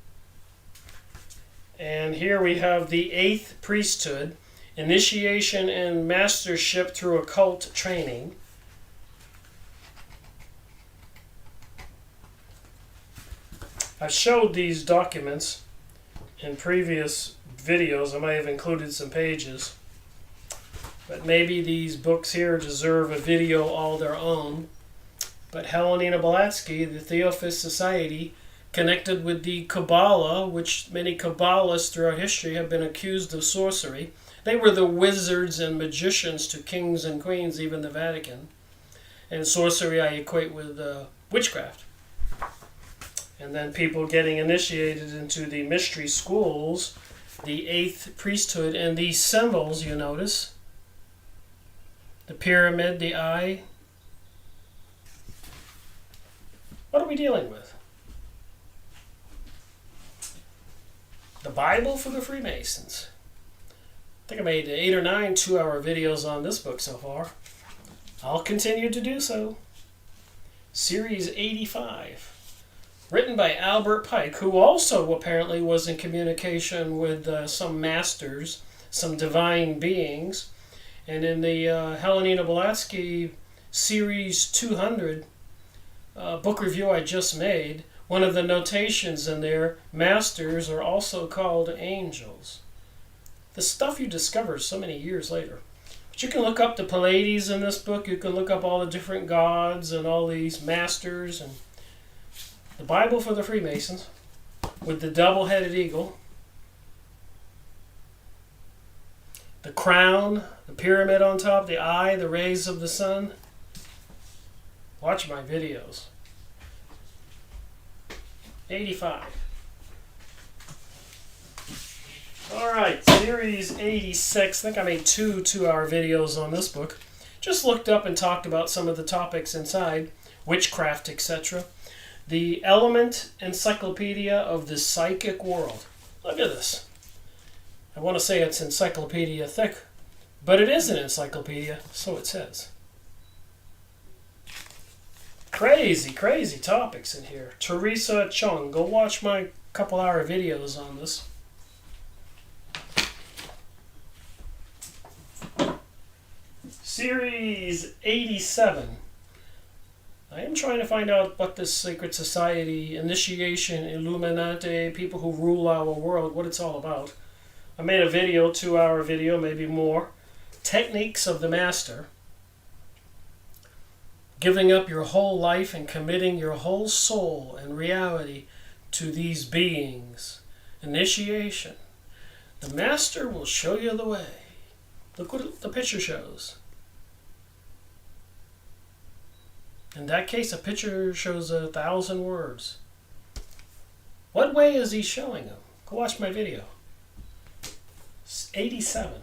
And here we have the 8th priesthood, initiation and mastership through occult training. I've showed these documents in previous videos. I might have included some pages. But maybe these books here deserve a video all their own. But Helena Blavatsky, the Theosophist Society, connected with the Kabbalah, which many Kabbalists throughout history have been accused of sorcery. They were the wizards and magicians to kings and queens, even the Vatican. And sorcery I equate with witchcraft. And then people getting initiated into the mystery schools, the 8th priesthood, and these symbols, you notice. The pyramid, the eye. What are we dealing with? The Bible for the Freemasons. I think I made 8 or 9 two-hour videos on this book so far. I'll continue to do so. Series 85. Written by Albert Pike, who also apparently was in communication with some masters, some divine beings. And in the Helena Blavatsky Series 200 book review I just made, one of the notations in there, masters are also called angels. The stuff you discover so many years later. But you can look up the Pleiades in this book. You can look up all the different gods and all these masters and the Bible for the Freemasons with the double-headed eagle, the crown, the pyramid on top, the eye, the rays of the sun. Watch my videos. 85. Alright, Series 86. I think I made two 2-hour videos on this book. Just looked up and talked about some of the topics inside, witchcraft, etc. The Element Encyclopedia of the Psychic World. Look at this. I want to say it's encyclopedia thick, but it is an encyclopedia, so it says. Crazy, crazy topics in here. Teresa Chung. Go watch my couple-hour videos on this. Series 87. I am trying to find out what this secret society, initiation, Illuminati, people who rule our world, what it's all about. I made a video, 2-hour video, maybe more. Techniques of the Master. Giving up your whole life and committing your whole soul and reality to these beings. Initiation. The Master will show you the way. Look what the picture shows. In that case, a picture shows 1,000 words. What way is he showing them? Go watch my video. 87.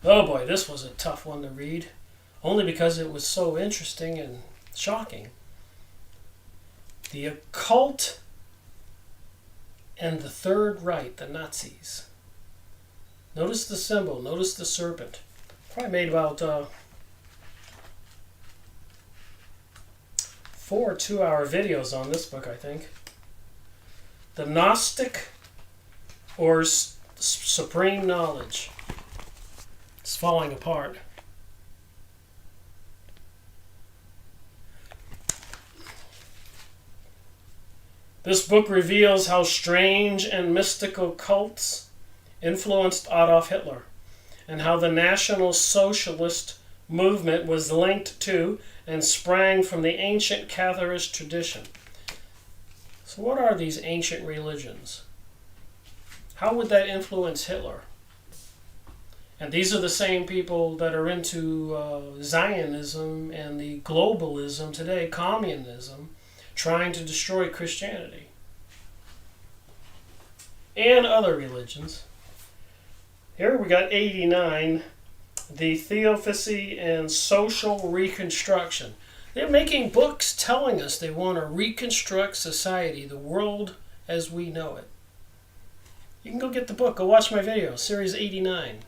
Oh boy, this was a tough one to read. Only because it was so interesting and shocking. The occult and the Third Reich, the Nazis. Notice the symbol, notice the serpent. Probably made about 4 2-hour videos on this book, I think. The Gnostic or Supreme Knowledge. It's falling apart. This book reveals how strange and mystical cults influenced Adolf Hitler, and how the National Socialist movement was linked to and sprang from the ancient Catharist tradition. So what are these ancient religions? How would that influence Hitler? And these are the same people that are into Zionism and the globalism today, communism, trying to destroy Christianity and other religions. Here we got 89, the Theosophy and Social Reconstruction. They're making books telling us they want to reconstruct society, the world as we know it. You can go get the book. Go watch my video, Series 89.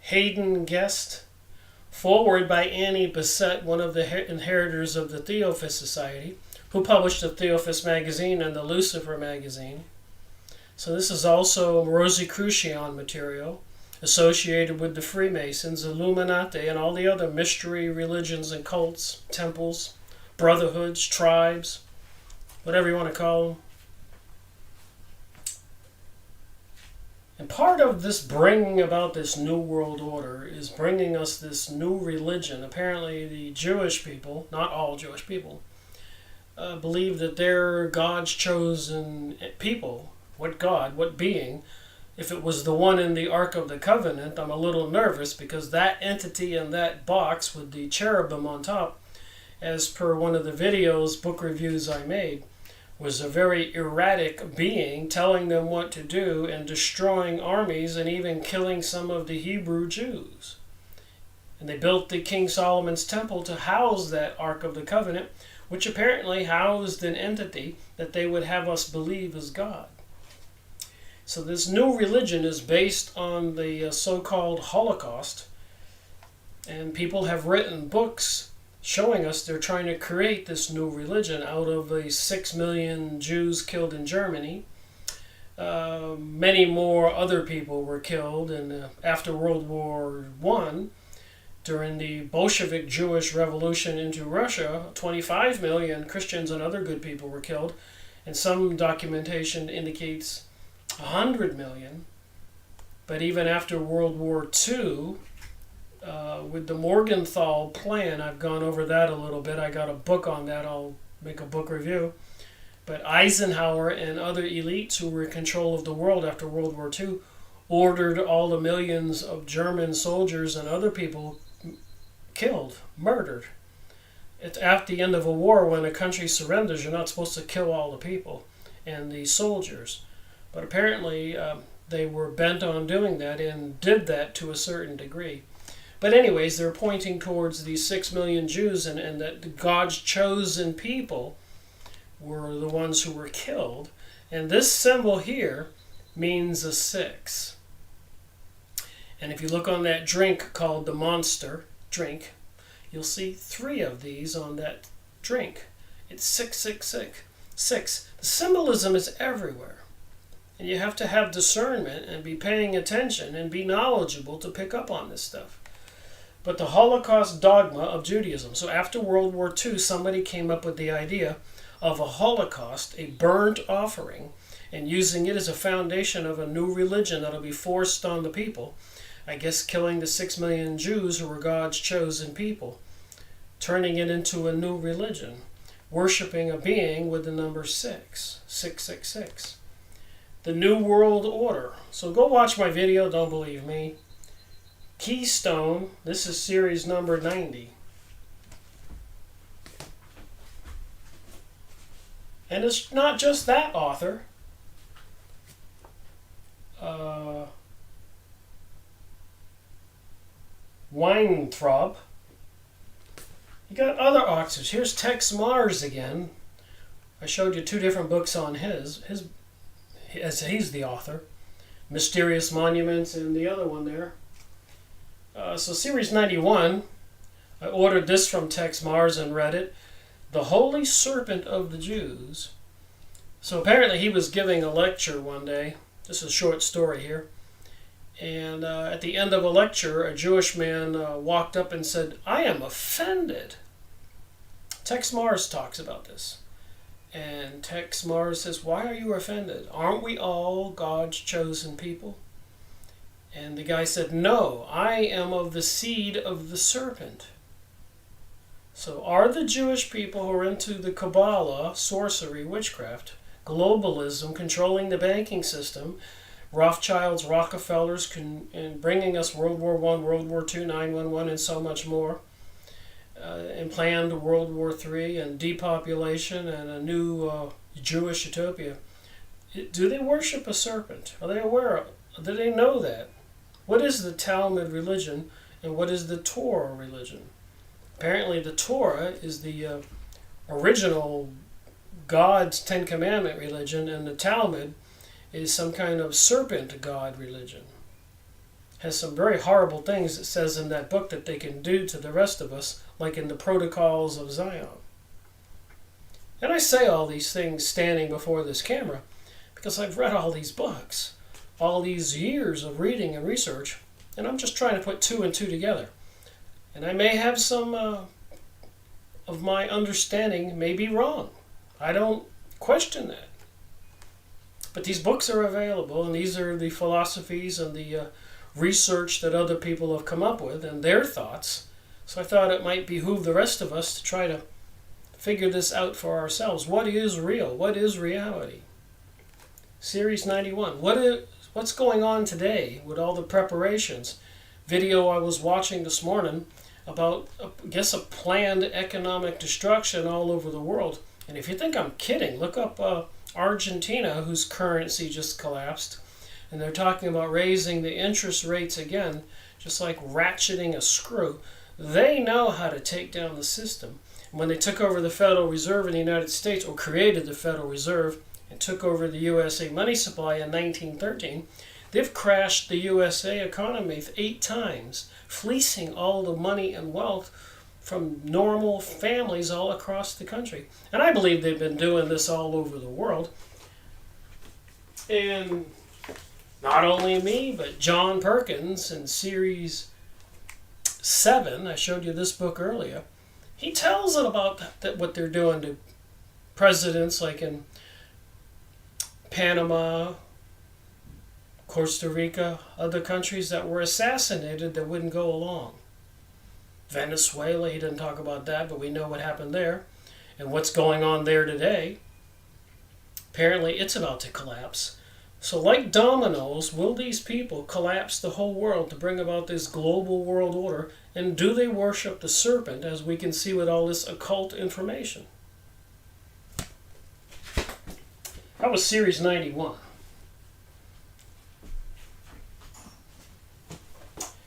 Hayden Guest. Forward by Annie Besant, one of the inheritors of the Theosophist Society, who published the Theosophist magazine and the Lucifer magazine. So this is also Rosicrucian material associated with the Freemasons, Illuminati, and all the other mystery religions and cults, temples, brotherhoods, tribes, whatever you want to call them. And part of this bringing about this new world order is bringing us this new religion. Apparently the Jewish people, not all Jewish people, believe that they're God's chosen people. What God, what being? If it was the one in the Ark of the Covenant, I'm a little nervous because that entity in that box with the cherubim on top, as per one of the videos, book reviews I made, was a very erratic being telling them what to do and destroying armies and even killing some of the Hebrew Jews. And they built the King Solomon's temple to house that Ark of the Covenant, which apparently housed an entity that they would have us believe is God. So this new religion is based on the so-called Holocaust, and people have written books showing us they're trying to create this new religion out of the 6 million Jews killed in Germany. Many more other people were killed after World War I. During the Bolshevik Jewish Revolution into Russia, 25 million Christians and other good people were killed, and some documentation indicates 100 million. But even after World War II, with the Morgenthau Plan, I've gone over that a little bit. I got a book on that. I'll make a book review. But Eisenhower and other elites who were in control of the world after World War II ordered all the millions of German soldiers and other people killed, murdered. It's at the end of a war, when a country surrenders, you're not supposed to kill all the people and the soldiers. But apparently they were bent on doing that and did that to a certain degree. But anyways, they're pointing towards these 6 million Jews, and that God's chosen people were the ones who were killed. And this symbol here means a 6. And if you look on that drink called the Monster drink, you'll see 3 of these on that drink. It's 666. 6. The symbolism is everywhere. And you have to have discernment and be paying attention and be knowledgeable to pick up on this stuff. But the Holocaust dogma of Judaism. So after World War II, somebody came up with the idea of a Holocaust, a burnt offering, and using it as a foundation of a new religion that'll be forced on the people. I guess killing the 6 million Jews who were God's chosen people. Turning it into a new religion. Worshipping a being with the number 6. 666. The New World Order. So go watch my video, don't believe me. Keystone, this is series number 90. And it's not just that author. Weintraub. You got other authors. Here's Tex Mars again. I showed you 2 different books on his as he's the author. Mysterious Monuments and the other one there. So series 91, I ordered this from Tex Mars and read it. The Holy Serpent of the Jews. So apparently he was giving a lecture one day. This is a short story here. And at the end of a lecture, a Jewish man walked up and said, "I am offended." Tex Mars talks about this. And Tex Mars says, "Why are you offended? Aren't we all God's chosen people?" And the guy said, "No, I am of the seed of the serpent." So are the Jewish people who are into the Kabbalah, sorcery, witchcraft, globalism, controlling the banking system, Rothschilds, Rockefellers, and bringing us World War I, World War II, 9/11, and so much more, and planned World War III and depopulation and a new Jewish utopia, do they worship a serpent? Are they aware of it? Do they know that? What is the Talmud religion and what is the Torah religion? Apparently the Torah is the original God's Ten Commandment religion, and the Talmud is some kind of serpent god religion. Has some very horrible things it says in that book that they can do to the rest of us, like in the Protocols of Zion. And I say all these things standing before this camera because I've read all these books, all these years of reading and research, and I'm just trying to put 2 and 2 together. And I may have some of my understanding may be wrong. I don't question that. But these books are available, and these are the philosophies and the research that other people have come up with and their thoughts. So I thought it might behoove the rest of us to try to figure this out for ourselves. What is real? What is reality? Series 91. What's going on today with all the preparations? Video I was watching this morning about, I guess, a planned economic destruction all over the world. And if you think I'm kidding, look up Argentina, whose currency just collapsed. And they're talking about raising the interest rates again, just like ratcheting a screw. They know how to take down the system. And when they took over the Federal Reserve in the United States, or created the Federal Reserve, and took over the USA money supply in 1913, they've crashed the USA economy 8 times, fleecing all the money and wealth from normal families all across the country. And I believe they've been doing this all over the world. And not only me, but John Perkins in Series 7, I showed you this book earlier, he tells it about what they're doing to presidents like in Panama, Costa Rica, other countries that were assassinated that wouldn't go along. Venezuela, he didn't talk about that, but we know what happened there and what's going on there today. Apparently it's about to collapse. So like dominoes, will these people collapse the whole world to bring about this global world order? And do they worship the serpent, as we can see with all this occult information? That was Series 91.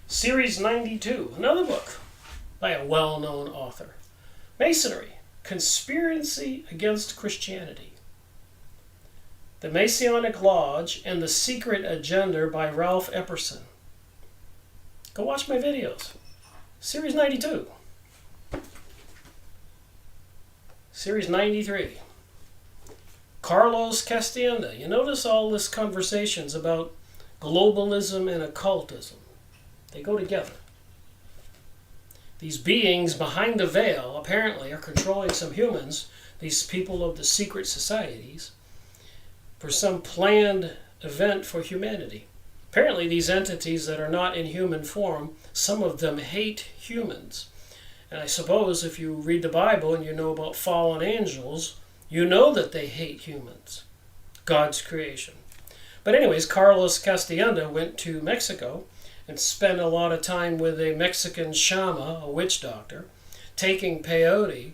Series 92, another book by a well-known author. Masonry, Conspiracy Against Christianity. The Masonic Lodge and the Secret Agenda by Ralph Epperson. Go watch my videos. Series 92. Series 93. Carlos Castaneda. You notice all this conversations about globalism and occultism. They go together. These beings behind the veil apparently are controlling some humans, these people of the secret societies, for some planned event for humanity. Apparently these entities that are not in human form, some of them hate humans. And I suppose if you read the Bible and you know about fallen angels, you know that they hate humans, God's creation. But anyways, Carlos Castaneda went to Mexico and spent a lot of time with a Mexican shaman, a witch doctor, taking peyote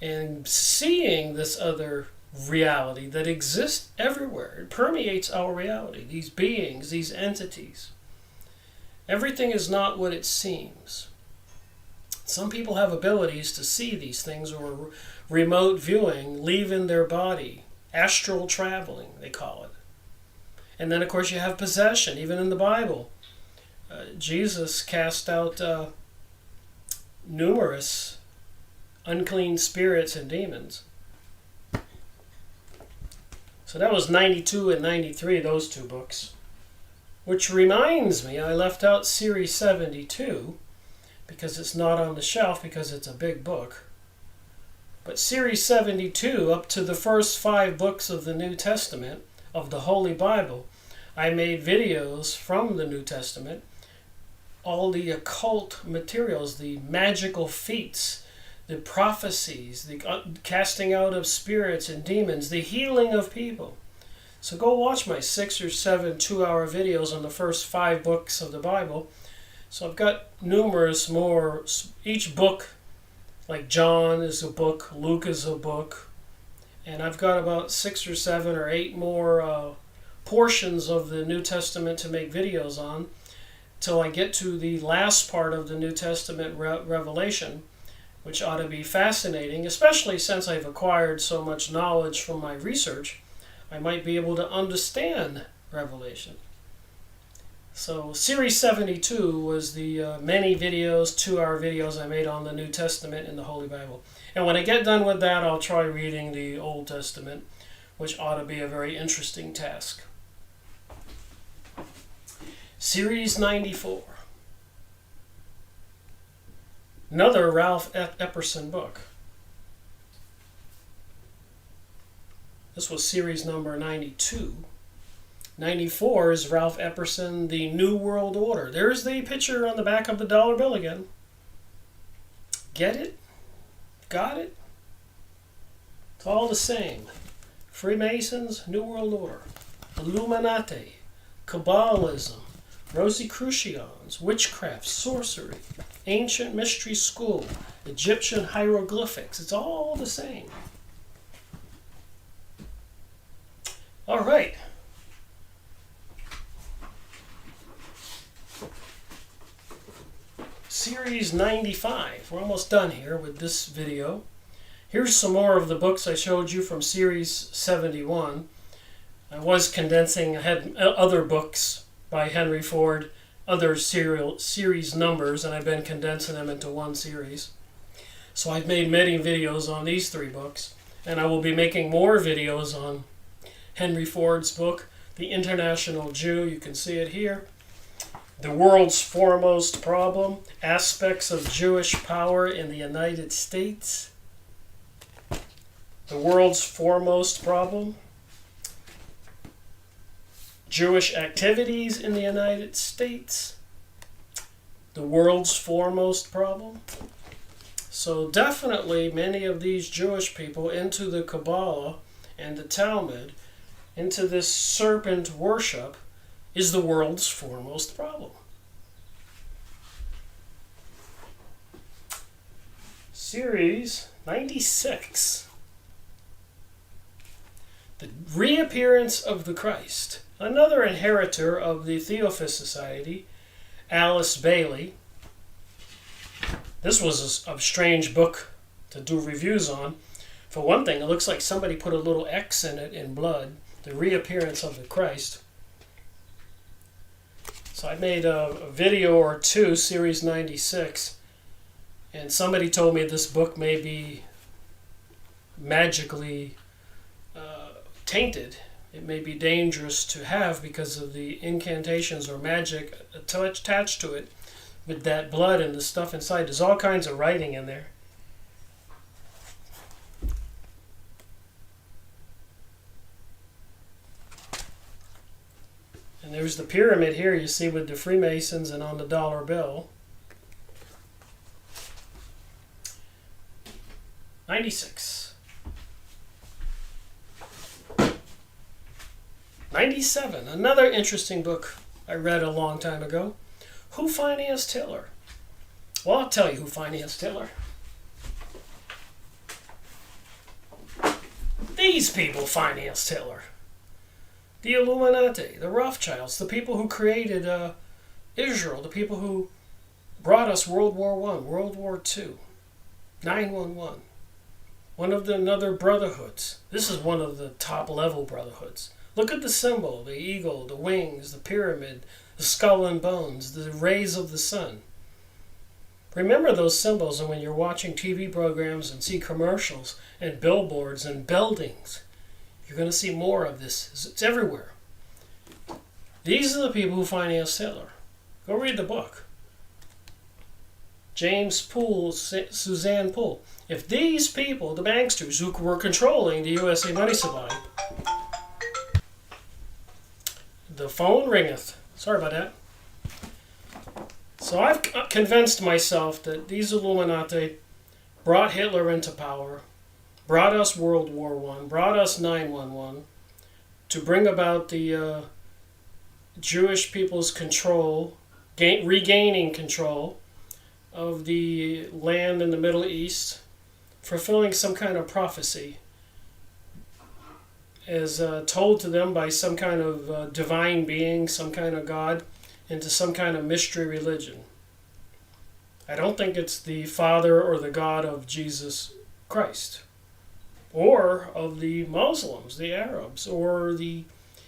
and seeing this other reality that exists everywhere. It permeates our reality. These beings, these entities. Everything is not what it seems. Some people have abilities to see these things, or remote viewing, leaving their body. Astral traveling, they call it. And then, of course, you have possession, even in the Bible. Jesus cast out numerous unclean spirits and demons. So that was 92 and 93, those two books. Which reminds me, I left out Series 72 because it's not on the shelf because it's a big book. But Series 72, up to the first 5 books of the New Testament, of the Holy Bible, I made videos from the New Testament, all the occult materials, the magical feats, the prophecies, the casting out of spirits and demons, the healing of people. So go watch my 6 or 7 2-hour videos on the first 5 books of the Bible. So I've got numerous more. Each book, like John is a book, Luke is a book, and I've got about 6 or 7 or 8 more portions of the New Testament to make videos on, till I get to the last part of the New Testament Revelation, which ought to be fascinating, especially since I've acquired so much knowledge from my research. I might be able to understand Revelation. So Series 72 was the many videos, 2-hour videos I made on the New Testament and the Holy Bible. And when I get done with that, I'll try reading the Old Testament, which ought to be a very interesting task. Series 94. Another Ralph Epperson book. This was series number 92. 94 is Ralph Epperson, The New World Order. There's the picture on the back of the dollar bill again. Get it? Got it? It's all the same. Freemasons, New World Order. Illuminati, Kabbalism, Rosicrucians, witchcraft, sorcery, ancient mystery school, Egyptian hieroglyphics. It's all the same. All right. Series 95. We're almost done here with this video. Here's some more of the books I showed you from Series 71. I was condensing, I had other books by Henry Ford, other series numbers, and I've been condensing them into one series. So I've made many videos on these 3 books, and I will be making more videos on Henry Ford's book, The International Jew. You can see it here. The World's Foremost Problem, Aspects of Jewish Power in the United States. The World's Foremost Problem, Jewish Activities in the United States. The World's Foremost Problem. So definitely many of these Jewish people into the Kabbalah and the Talmud, into this serpent worship, is the world's foremost problem. Series 96. The Reappearance of the Christ. Another inheritor of the Theophist Society, Alice Bailey. This was a strange book to do reviews on. For one thing, it looks like somebody put a little X in it in blood. The Reappearance of the Christ. So I made a video or 2, Series 96, and somebody told me this book may be magically tainted. It may be dangerous to have because of the incantations or magic attached to it with that blood and the stuff inside. There's all kinds of writing in there. And there's the pyramid here you see with the Freemasons and on the dollar bill. 96. 97, another interesting book I read a long time ago. Who Financed Hitler? Well, I'll tell you who financed Hitler. These people financed Hitler. The Illuminati, the Rothschilds, the people who created Israel, the people who brought us World War I, World War II, 9/11. One of the other brotherhoods. This is one of the top level brotherhoods. Look at the symbol, the eagle, the wings, the pyramid, the skull and bones, the rays of the sun. Remember those symbols, and when you're watching TV programs and see commercials and billboards and buildings, you're going to see more of this. It's everywhere. These are the people who financed Hitler. Go read the book. James Poole, Suzanne Poole. If these people, the banksters who were controlling the USA money supply, the phone ringeth. Sorry about that. So I've convinced myself that these Illuminati brought Hitler into power, brought us World War I, brought us 9/11, to bring about the Jewish people's control, regaining control of the land in the Middle East, fulfilling some kind of prophecy as told to them by some kind of divine being, some kind of God, into some kind of mystery religion. I don't think it's the Father or the God of Jesus Christ, or of the Muslims, the Arabs, or the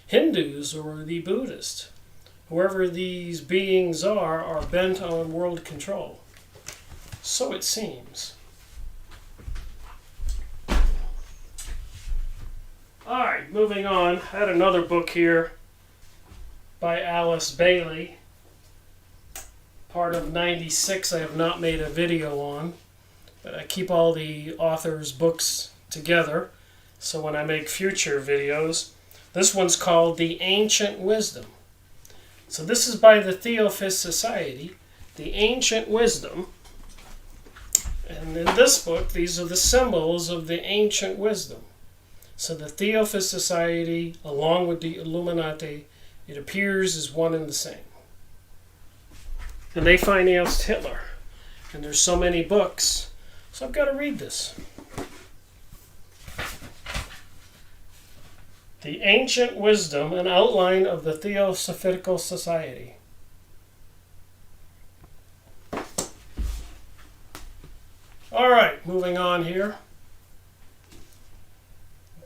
Hindus, or the Buddhists. Whoever these beings are bent on world control. So it seems. Alright, moving on. I had another book here by Alice Bailey. Part of 96 I have not made a video on, but I keep all the authors' books together, so when I make future videos. This one's called The Ancient Wisdom. So this is by the Theophist Society, The Ancient Wisdom. And in this book, these are the symbols of the ancient wisdom. So the Theophist Society, along with the Illuminati, it appears is one and the same. And they financed Hitler. And there's so many books, so I've got to read this. The Ancient Wisdom, an outline of the Theosophical Society. All right, moving on here.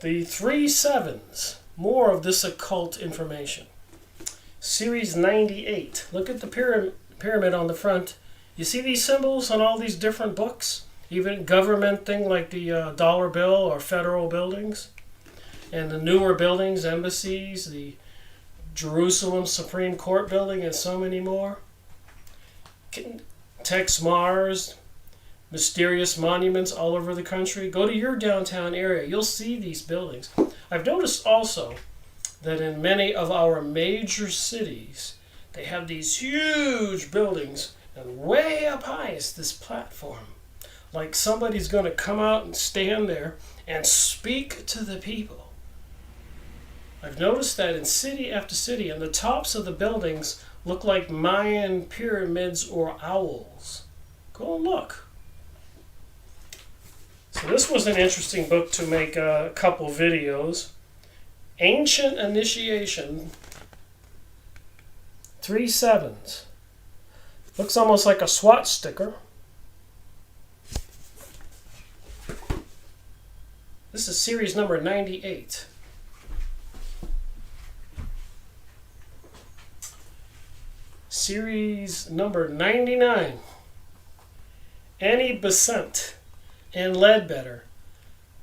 The 3 sevens. More of this occult information. Series 98. Look at the pyramid on the front. You see these symbols on all these different books? Even government thing like the dollar bill or federal buildings. And the newer buildings, embassies, the Jerusalem Supreme Court building, and so many more. Tex Mars, mysterious monuments all over the country. Go to your downtown area. You'll see these buildings. I've noticed also that in many of our major cities, they have these huge buildings, and way up high is this platform. Like somebody's going to come out and stand there and speak to the people. I've noticed that in city after city, and the tops of the buildings look like Mayan pyramids or owls. Go and look. So this was an interesting book to make a couple videos. Ancient Initiation, 3 sevens. Looks almost like a SWAT sticker. This is series number 98. Series number 99. Annie Besant and Ledbetter.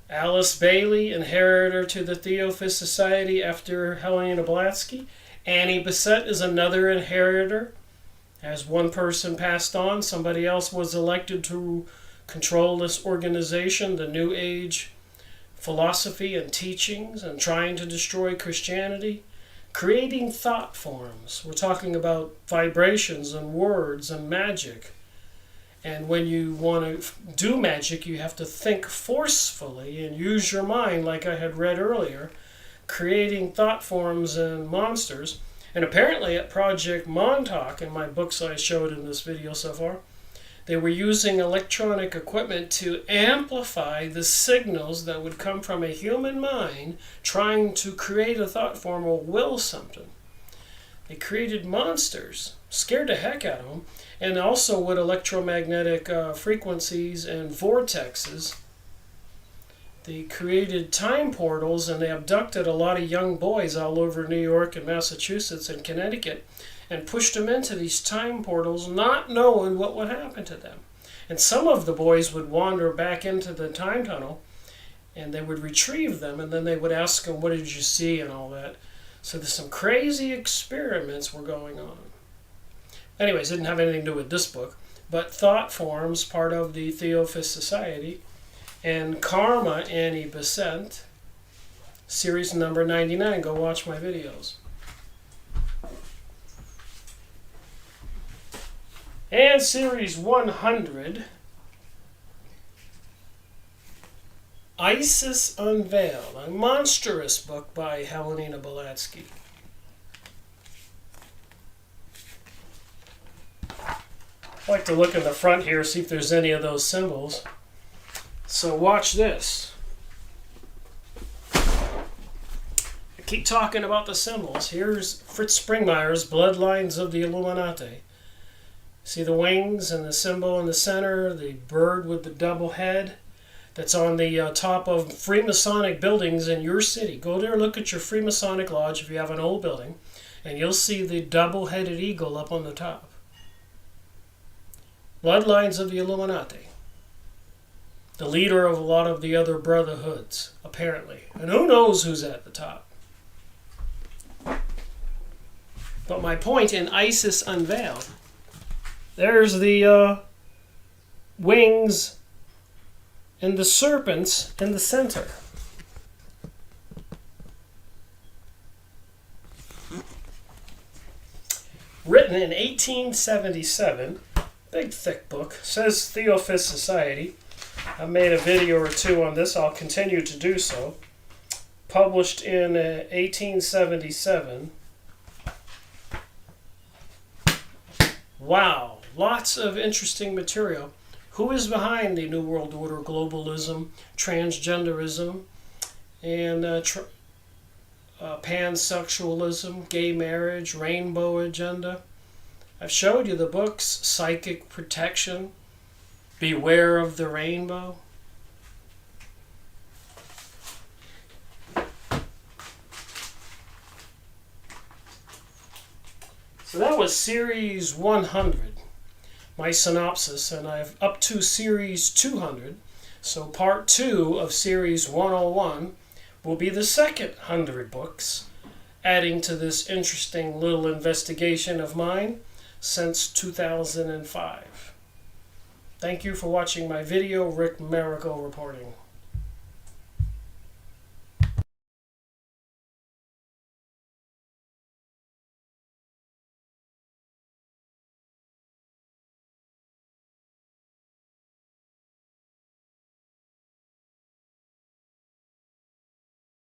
Alice Bailey, inheritor to the Theophist Society after Helena Blavatsky. Annie Besant is another inheritor. As one person passed on, somebody else was elected to control this organization, the New Age philosophy and teachings, and trying to destroy Christianity. Creating thought forms. We're talking about vibrations and words and magic. And when you want to do magic, you have to think forcefully and use your mind, like I had read earlier, creating thought forms and monsters. And apparently at Project Montauk, in my books I showed in this video so far, they were using electronic equipment to amplify the signals that would come from a human mind trying to create a thought form or will something. They created monsters, scared the heck out of them, and also with electromagnetic frequencies and vortexes. They created time portals, and they abducted a lot of young boys all over New York and Massachusetts and Connecticut and pushed them into these time portals, not knowing what would happen to them. And some of the boys would wander back into the time tunnel, and they would retrieve them, and then they would ask them, what did you see, and all that. So there's some crazy experiments were going on. Anyways, it didn't have anything to do with this book, but thought forms, part of the Theophist Society, and Karma, Annie Besant, series number 99. Go watch my videos. And series 100, Isis Unveiled, a monstrous book by Helena Blavatsky. I like to look in the front here, see if there's any of those symbols. So watch this. I keep talking about the symbols. Here's Fritz Springmeier's Bloodlines of the Illuminati. See the wings and the symbol in the center, the bird with the double head that's on the top of Freemasonic buildings in your city. Go there, look at your Freemasonic lodge if you have an old building, and you'll see the double-headed eagle up on the top. Bloodlines of the Illuminati. The leader of a lot of the other brotherhoods, apparently. And who knows who's at the top. But my point in Isis Unveiled, there's the wings and the serpents in the center. Written in 1877, big thick book, says Theophist Society. I made a video or two on this. I'll continue to do so. Published in 1877. Wow, lots of interesting material. Who is behind the New World Order, globalism, transgenderism, and pansexualism, gay marriage, rainbow agenda? I've showed you the books, Psychic Protection, Beware of the Rainbow. So that was Series 100, my synopsis, and I've up to Series 200. So Part 2 of Series 101 will be the second 100 books, adding to this interesting little investigation of mine since 2005. Thank you for watching my video. Rick Marico reporting.